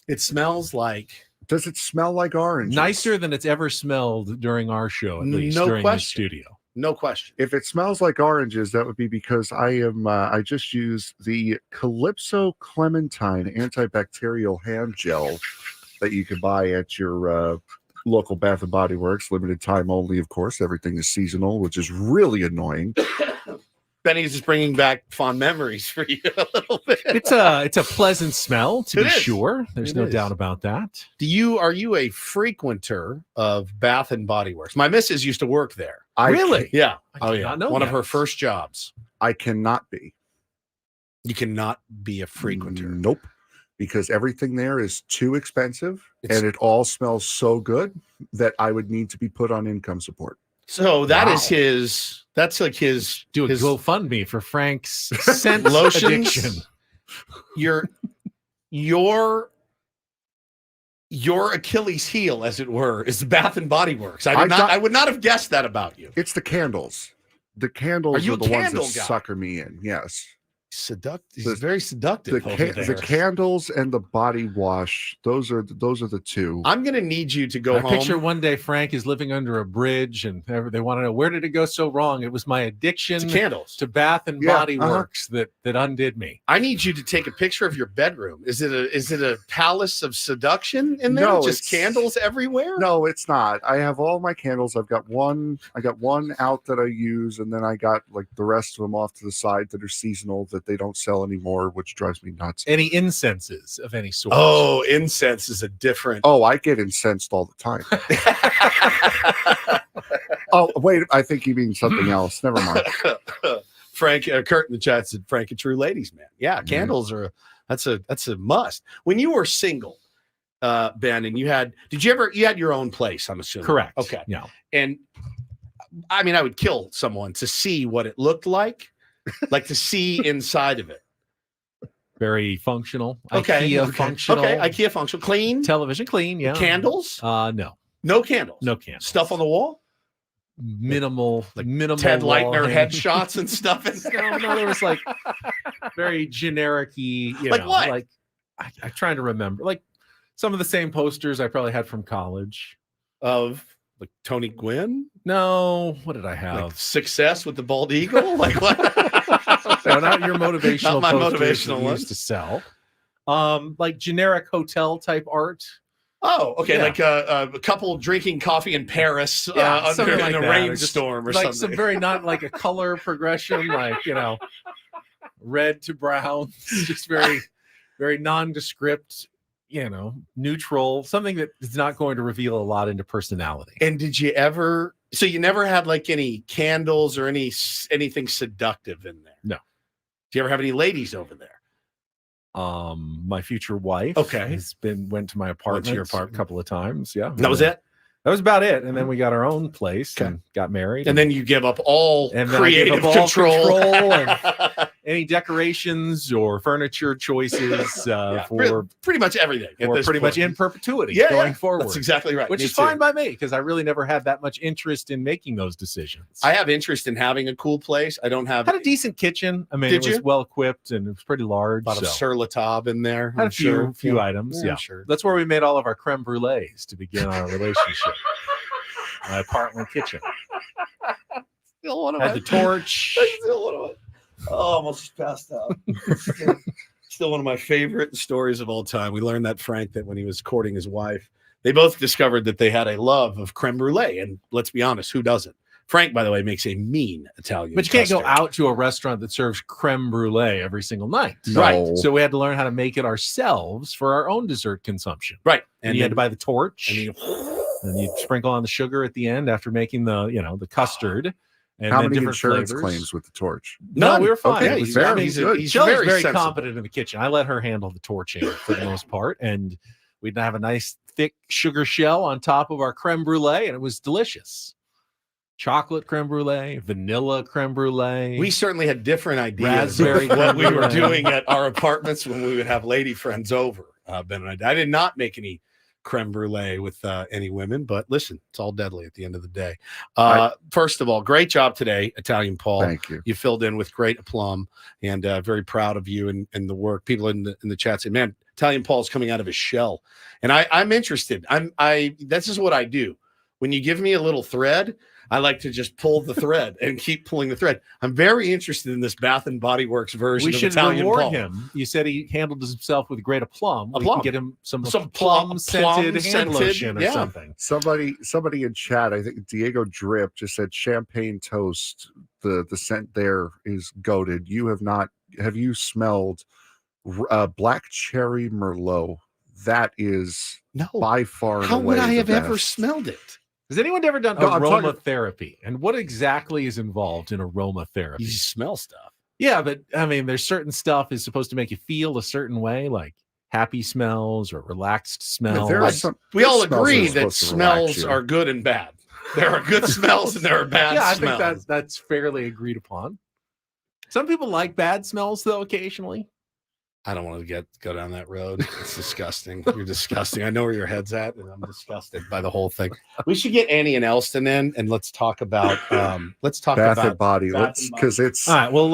It smells like. Does it smell like orange? Nicer than it's ever smelled during our show, at least No during the question. studio. No question. If it smells like oranges, that would be because I just used the Calypso Clementine antibacterial hand gel that you can buy at your local Bath and Body Works. Limited time only, of course. Everything is seasonal, which is really annoying. Benny's just bringing back fond memories for you a little bit. It's a pleasant smell, to It be is. sure. There's It no is. doubt about that. Are you a frequenter of Bath and Body Works? My missus used to work there. Really? Yeah. I did not know One of that. her first jobs. I cannot be. You cannot be a frequenter. Nope. Because everything there is too expensive It's- and it all smells so good that I would need to be put on income support. So that Wow. is his. That's like his. Do a his GoFundMe for Frank's scent lotions. addiction. Your Achilles heel, as it were, is Bath and Body Works. I would not have guessed that about you. It's the candles. The candles Are you are a the ones candle that guy? sucker me in. Yes. He's The- very seductive. over there. The candles and the body wash. Those are the two. I'm going to need you to go I home. picture one day Frank is living under a bridge, and they want to know, where did it go so wrong? It was my addiction To candles. to Bath and Yeah, Body Works that undid me. I need you to take a picture of your bedroom. Is it a palace of seduction in there? No, Just it's- candles everywhere? No, it's not. I have all my candles. I got one out that I use, and then I got like the rest of them off to the side that are seasonal that they don't sell anymore, which drives me nuts. Any incenses of any sort? Oh, incense is a different. Oh, I get incensed all the time. Oh, wait, I think you mean something else. Never mind. Frank Kurt in the chat said Frank a true ladies man. Yeah, candles are that's a must. When you were single, Ben, and you had your own place, I'm assuming. Correct. Okay. Yeah. And I mean, I would kill someone to see what it looked like to see inside of it. Very functional. Okay. IKEA okay. functional. Okay. IKEA functional. Clean. Television clean. Yeah. Candles? No. No candles. No candles. Stuff on the wall? Minimal. Minimal. Ted wall Leitner hanging. headshots and stuff in there. No, there was like very generic-y, Like what? Like I'm trying to remember. Like some of the same posters I probably had from college. Of like Tony Gwynn? No, what did I have? Like Success with the Bald Eagle? Like what? No, not your motivational Not my posters motivational that you ones. used to sell. Like generic hotel type art. Oh, okay. Yeah. Like a couple drinking coffee in Paris under something like in a that, or just rainstorm or like something. some very not like a color progression, like red to brown, just very, very nondescript, neutral, something that is not going to reveal a lot into personality. And did you ever? So you never had like any candles or anything seductive in there? No. Do you ever have any ladies over there? My future wife, Okay. went to my apartment, your apartment? a couple of times. Yeah, That was it. That was about it. And then we got our own place Okay. and got married. And then you give up all And then I gave creative up all control. and any decorations or furniture choices Yeah, for pretty much everything. at or this pretty much point. in perpetuity Yeah, going yeah. forward. That's exactly right. Which Me is too. fine by me because I really never had that much interest in making those decisions. I have interest in having a cool place. I don't have had a decent kitchen. I mean, Did it was you? well equipped and it was pretty large. a lot of so. sur la table in there. Had I'm a few sure. items. Yeah, Yeah, I'm sure. That's where we made all of our creme brulees to begin our relationship. My apartment kitchen Still one of had my the torch. Still one of my. Oh, almost passed out. Still one of my favorite stories of all time. We learned that Frank, that when he was courting his wife, they both discovered that they had a love of creme brulee. And let's be honest, who doesn't? Frank, by the way, makes a mean Italian. But you can't go custard. out to a restaurant that serves creme brulee every single night. Right. So we had to learn how to make it ourselves for our own dessert consumption. Right. And you had to buy the torch. And you, And you sprinkle on the sugar at the end after making the custard. And How then many different insurance flavors. claims with the torch? No, we were fine. Okay, It was very he's good. Shelley's very very sensible. competent in the kitchen. I let her handle the torching for the most part, and we'd have a nice thick sugar shell on top of our creme brulee, and it was delicious. Chocolate creme brulee, vanilla creme brulee. We certainly had different ideas Raspberry of what we creme were brulee. doing at our apartments when we would have lady friends over. Ben and I did not make any creme brulee with any women, but listen, it's all deadly at the end of the day. First of all, great job today, Italian Paul. Thank you. You filled in with great aplomb, and very proud of you and the work. People in the chat say, "Man, Italian Paul's coming out of his shell," and I'm interested. This is what I do. When you give me a little thread, I like to just pull the thread and keep pulling the thread. I'm very interested in this Bath and Body Works version We of should Italian reward Paul. him. You said he handled himself with great aplomb. We Aplomb. can get him some Some plum scented hand plum-scented, lotion or yeah. something. Somebody in chat, I think Diego Drip just said champagne toast. The scent there is goated. Have you smelled black cherry Merlot? That is by far and How away would I the have ever best. smelled it? Has anyone ever done No, I'm talking- aromatherapy? And what exactly is involved in aromatherapy? You smell stuff. Yeah, but I mean, there's certain stuff is supposed to make you feel a certain way, like happy smells or relaxed smells. there are some- We all smells agree are that supposed to relax smells you. are good and bad. There are good smells and there are bad yeah, I smells. think that's fairly agreed upon. Some people like bad smells, though, occasionally. I don't want to go down that road. It's disgusting. You're disgusting. I know where your head's at, and I'm disgusted by the whole thing. We should get Annie and Elston in, and let's talk about Bath and Body. Because it's All right. Well,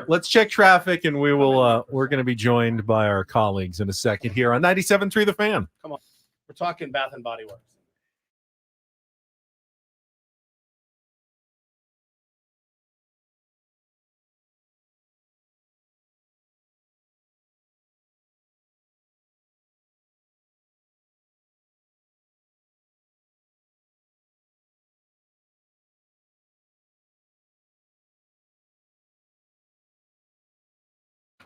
let's check traffic, and we're going to be joined by our colleagues in a second here on 97.3 The Fan. Come on, we're talking Bath and Body Works.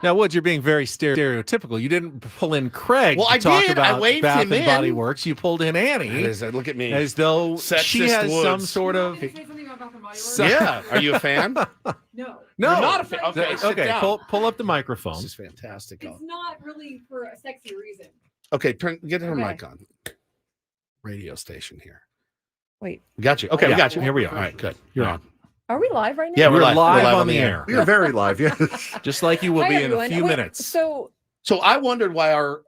Now, Woods, you're being very stereotypical. You didn't pull in Craig Well, to I talk did. I about waved Bath him and in. Body Works. You pulled in Annie. Look at me. As though she Sexist has some Woods. sort of... Yeah. Are you a fan? No. No. You're not a fan. Okay, sit Okay, down. pull up the microphone. This is fantastic. It's not really for a sexy reason. Okay, get her Okay. mic on. Radio station here. Wait, We got you. Okay, we Yeah, got you. here we are. All right, good. You're on. are we live right now? Yeah, We're we're live, live on the air. we are very live. Yes. Just like you will Hi, be in a everyone. few Wait, minutes. So So I wondered why our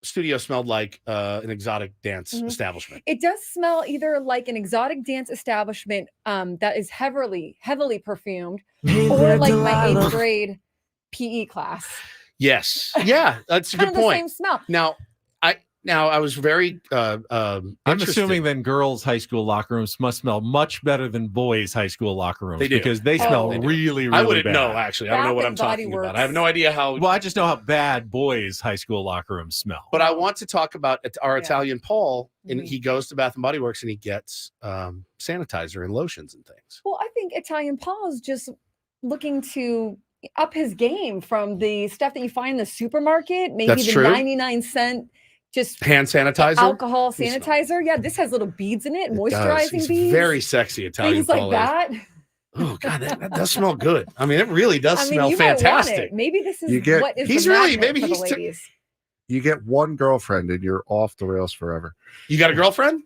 studio smelled like an exotic dance establishment. it does smell either like an exotic dance establishment that is heavily perfumed, or like my 8th grade PE class. Yes. Yeah, that's a Kind good of the point. same smell. Now I was very I'm interested. assuming then girls' high school locker rooms must smell much better than boys' high school locker rooms They do. because they smell They do. really, really I wouldn't bad. know actually. I don't know Bath what I'm and Body talking about. Works. I have no idea how. Well, I just know how bad boys' high school locker rooms smell. But I want to talk about our Yeah. Italian Paul, and Mhm. he goes to Bath and Body Works and he gets sanitizer and lotions and things. Well, I think Italian Paul is just looking to up his game from the stuff that you find in the supermarket, maybe That's the true. 99-cent just Hand sanitizer, alcohol You smell. sanitizer. Yeah, this has little beads in it, It does. moisturizing He's beads. very sexy Italian things like Paul. that. Oh God, that does smell good. I mean, it really does I mean, smell you might want fantastic. it. Maybe this is You get- what is He's the really- magnet maybe for the he's t- ladies. You get one girlfriend and you're off the rails forever. You got a girlfriend?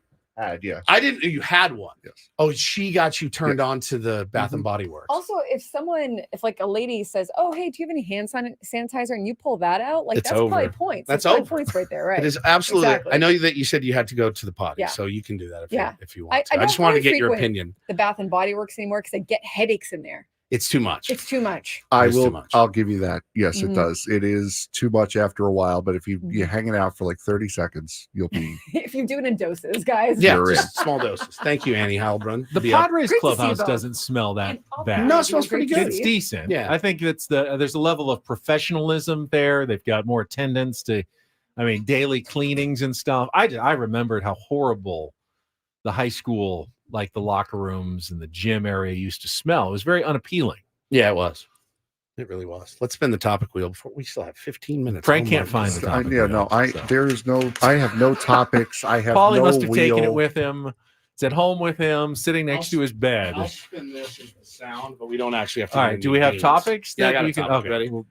Yeah. I didn't. You had one. Yes. Oh, she got you turned on to the Bath Mm-hmm. and Body Works. Also, if like a lady says, "Oh, hey, do you have any hand sanitizer?" and you pull that out, like It's that's probably over. points. That's probably over. points right there, right? It is absolutely. Exactly. I know that you said you had to go to the potty, Yeah. so you can do that if Yeah. you if you want. I to. I don't just wanted to really get your frequent opinion. the Bath and Body Works anymore because I get headaches in there. It's too much. It's too much. I It's too will. much. I'll give you that. Yes, Mhm. it does. It is too much after a while. But if you Mhm. you hang it out for like 30 seconds, you'll be. If you do it in doses, guys. Yeah, You're just small doses. Thank you, Annie Heilbrunn. The The, Padres Great to see you clubhouse both. doesn't smell that And all bad. No, it smells pretty Great to good. It's see. decent. Yeah. I think there's a level of professionalism there. They've got more attendance to, daily cleanings and stuff. I remembered how horrible the high school, like the locker rooms and the gym area used to smell. It was very unappealing. yeah, it was. It really was. Let's spin the topic wheel before we still have 15 minutes. Frank Oh can't my find the God. topic Yeah, wheel, no. so. There is no. I have no topics. I have Paulie no must have wheel. taken it with him It's at home with him, sitting next to his bed. I'll spin this as the sound, but we don't actually have to. All right. Do we have topics? Yeah, I got we a topic. Okay. Ready? All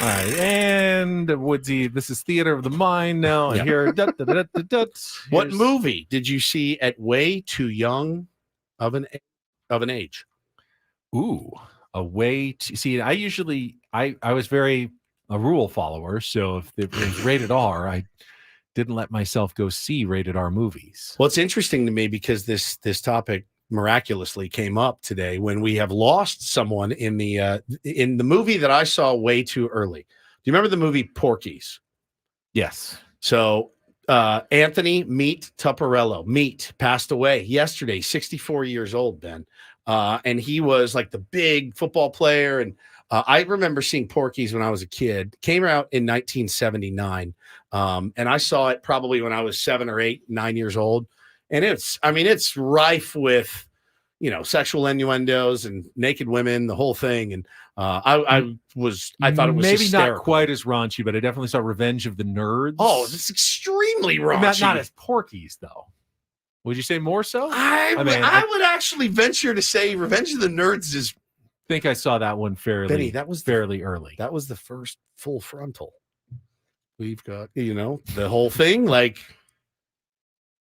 right. And Woodsy, this is theater of the mind now. And here. What movie did you see at way too young of an age? Ooh, a way to see. I usually I was very a rule follower, so if it was rated R, I didn't let myself go see rated R movies. Well, it's interesting to me because this topic miraculously came up today when we have lost someone in the movie that I saw way too early. Do you remember the movie Porky's? Yes. So Anthony Meat Tupperello passed away yesterday, 64 years old, Ben. And he was like the big football player. And I remember seeing Porky's when I was a kid. Came out in 1979. And I saw it probably when I was 7 or 8, 9 years old. And it's rife with, sexual innuendos and naked women, the whole thing. And I thought it was maybe hysterical. not quite as raunchy, but I definitely saw Revenge of the Nerds. Oh, it's extremely raunchy. Not as Porky's, though. Would you say more so? I would actually venture to say Revenge of the Nerds is. I think I saw that one fairly. Benny, that was fairly early. That was the first full frontal. We've got the whole thing. Like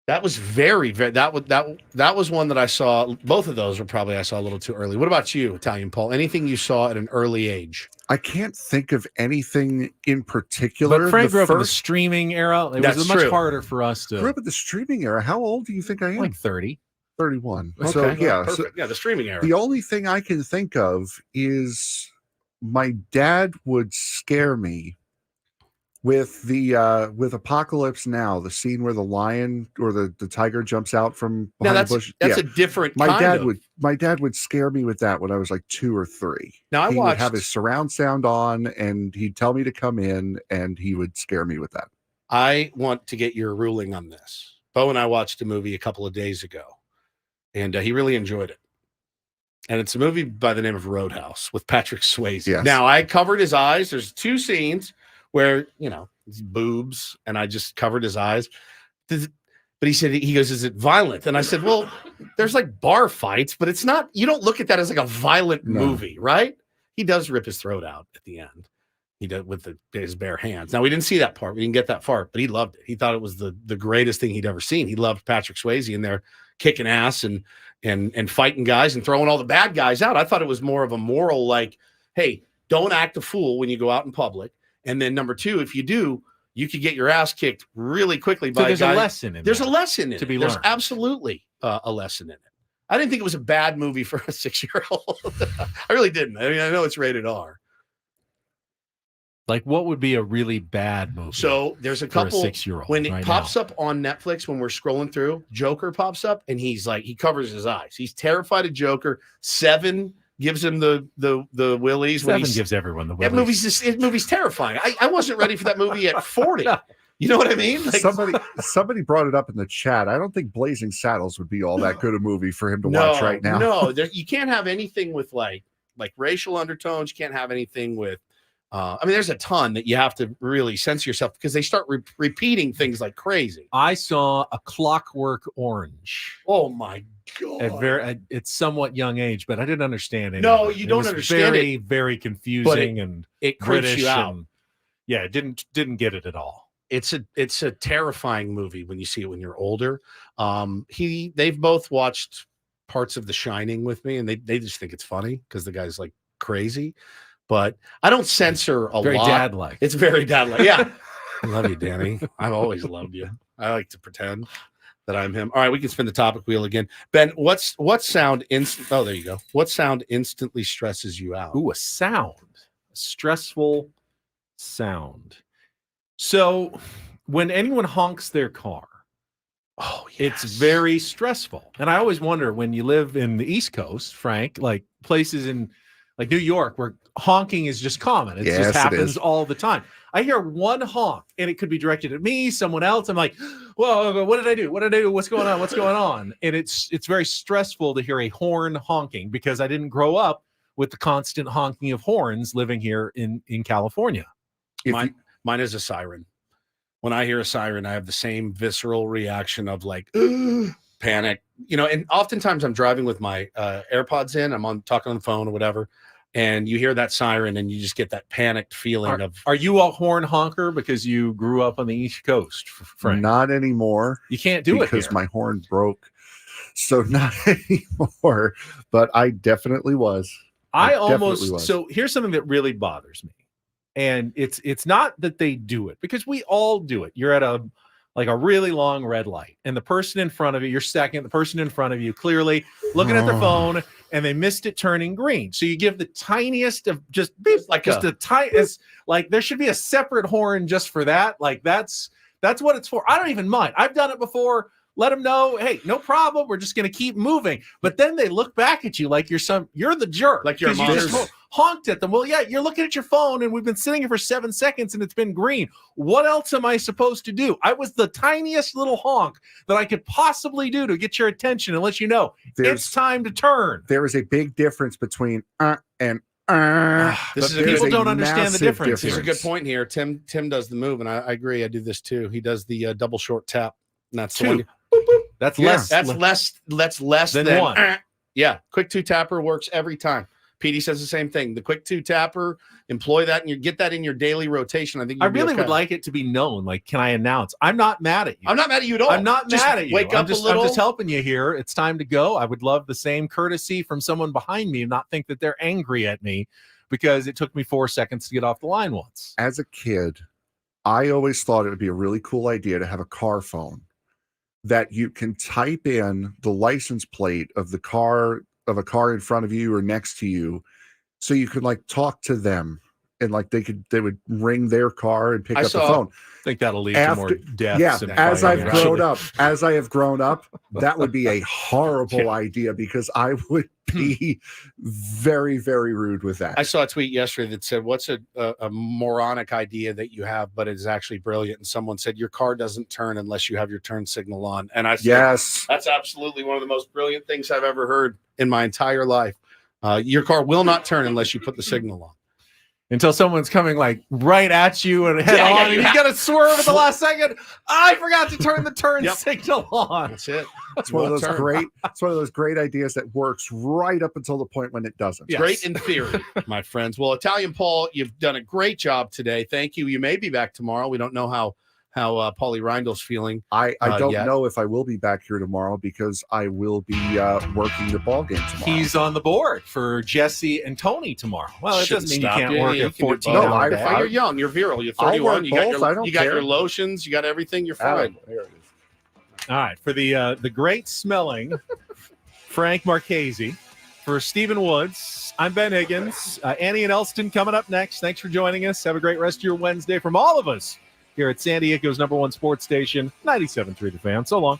that was very that was one that I saw. Both of those were probably I saw a little too early. What about you, Italian Paul? Anything you saw at an early age? I can't think of anything in particular. But Frank grew up in the streaming era. It was much harder for us to. Grew up in the streaming era. How old do you think I am? Like 30. 31. Okay. So yeah, the streaming era. The only thing I can think of is my dad would scare me with with Apocalypse Now, the scene where the lion or the tiger jumps out from behind the bush. That's a different. My dad would scare me with that when I was like 2 or 3. Now he would have his surround sound on, and he'd tell me to come in, and he would scare me with that. I want to get your ruling on this. Bo and I watched a movie a couple of days ago, and he really enjoyed it. And it's a movie by the name of Roadhouse with Patrick Swayze. Yes. Now, I covered his eyes. There's 2 scenes where, his boobs, and I just covered his eyes. But he goes, is it violent? And I said, well, there's like bar fights, but it's not, you don't look at that as like a violent movie, right? He does rip his throat out at the end. He did with his bare hands. Now, we didn't see that part. We didn't get that far, but he loved it. He thought it was the greatest thing he'd ever seen. He loved Patrick Swayze in there kicking ass and fighting guys and throwing all the bad guys out. I thought it was more of a moral, like, hey, don't act a fool when you go out in public. And then number 2, if you do, you could get your ass kicked really quickly by there's a guy. A lesson in there's there a lesson in to it. be There's learned. absolutely a lesson in it. I didn't think it was a bad movie for a 6-year-old. I really didn't. I mean, I know it's rated R. Like, what would be a really bad movie? So there's a couple. For a 6-year-old when it pops up on Netflix, when we're scrolling through, Joker pops up, and he's like, he covers his eyes. He's terrified of Joker. 7 gives him the willies. 7 gives everyone the willies. That movie's terrifying. I wasn't ready for that movie at 40. You know what I mean? Like, somebody brought it up in the chat. I don't think Blazing Saddles would be all that good a movie for him to watch right now. No, you can't have anything with like racial undertones. You can't have anything with. There's a ton that you have to really censor yourself because they start repeating things like crazy. I saw A Clockwork Orange. Oh my god! At somewhat young age, but I didn't understand it. No, you don't understand very, it. Very confusing and it creeps British you out. It didn't get it at all. It's a terrifying movie when you see it when you're older. They've both watched parts of The Shining with me, and they just think it's funny because the guy's like crazy. But I don't censor a lot. Very dad-like. It's very dad-like. Yeah. I love you, Danny. I've always loved you. I like to pretend that I'm him. All right, we can spin the topic wheel again. Ben, what sound oh, there you go. What sound instantly stresses you out? Ooh, a sound. A stressful sound. So when anyone honks their car, it's very stressful. And I always wonder when you live in the East Coast, Frank, like places in like New York where honking is just common. It just happens all the time. I hear one honk and it could be directed at me, someone else. I'm like, whoa, what did I do? What did I do? What's going on? What's going on? And it's very stressful to hear a horn honking because I didn't grow up with the constant honking of horns living here in California. Mine is a siren. when I hear a siren, I have the same visceral reaction of like panic, and oftentimes I'm driving with my AirPods in, I'm talking on the phone or whatever, and you hear that siren and you just get that panicked feeling of. Are you a horn honker because you grew up on the East Coast, Frank? Not anymore. You can't do it because here. my horn broke. So not anymore, but I definitely was. So here's something that really bothers me. And it's not that they do it, because we all do it. You're at a really long red light, and the person in front of you, the person in front of you clearly looking at their phone, and they missed it turning green. So you give the tiniest of just the tiniest, like there should be a separate horn just for that. Like that's what it's for. I don't even mind. I've done it before. Let them know, hey, no problem. We're just going to keep moving. But then they look back at you like you're the jerk. Like you're you just honked at them. Well, yeah, you're looking at your phone and we've been sitting here for 7 seconds and it's been green. What else am I supposed to do? I was the tiniest little honk that I could possibly do to get your attention and let you know it's time to turn. There is a big difference between and people don't understand the difference. There's a good point here. Tim does the move, and I agree. I do this too. He does the double short tap. And that's the one. That's less than one. Yeah, quick two tapper works every time. PD says the same thing. The quick two tapper, employ that, and you get that in your daily rotation. I think I really would like it to be known. Like, can I announce? I'm not mad at you. I'm not mad at you at all. I'm not mad at you. Wake up a little. I'm just helping you here. It's time to go. I would love the same courtesy from someone behind me and not think that they're angry at me because it took me 4 seconds to get off the line once. As a kid, I always thought it would be a really cool idea to have a car phone that you can type in the license plate of a car in front of you or next to you, so you could like talk to them and like they would ring their car and pick up the phone. I think that'll lead to more deaths. Yeah, and as I fighting, have grown up, that would be a horrible idea because I would be very, very rude with that. I saw a tweet yesterday that said, what's a moronic idea that you have, but it's actually brilliant? And someone said, your car doesn't turn unless you have your turn signal on. And I said, yes, that's absolutely one of the most brilliant things I've ever heard in my entire life. Your car will not turn unless you put the signal on. Until someone's coming like right at you and head on, and you got to swerve at the last second. I forgot to turn the turn signal on. That's it. It's one of those great ideas that works right up until the point when it doesn't. Yes. Great in theory, my friends. Well, Italian Paul, you've done a great job today. Thank you. You may be back tomorrow. We don't know how Paulie Reindel's feeling. I don't know if I will be back here tomorrow because I will be working the ball game tomorrow. He's on the board for Jesse and Tony tomorrow. Well, it doesn't mean you can't work at 14 hours. You're young. You're virile. You're 31. You got your lotions. You got everything. You're fine. There it is. All right. For the great smelling Frank Marchese, for Stephen Woods, I'm Ben Higgins. Annie and Elston coming up next. Thanks for joining us. Have a great rest of your Wednesday from all of us here at San Diego's #1 sports station, 97.3 The Fan. So long.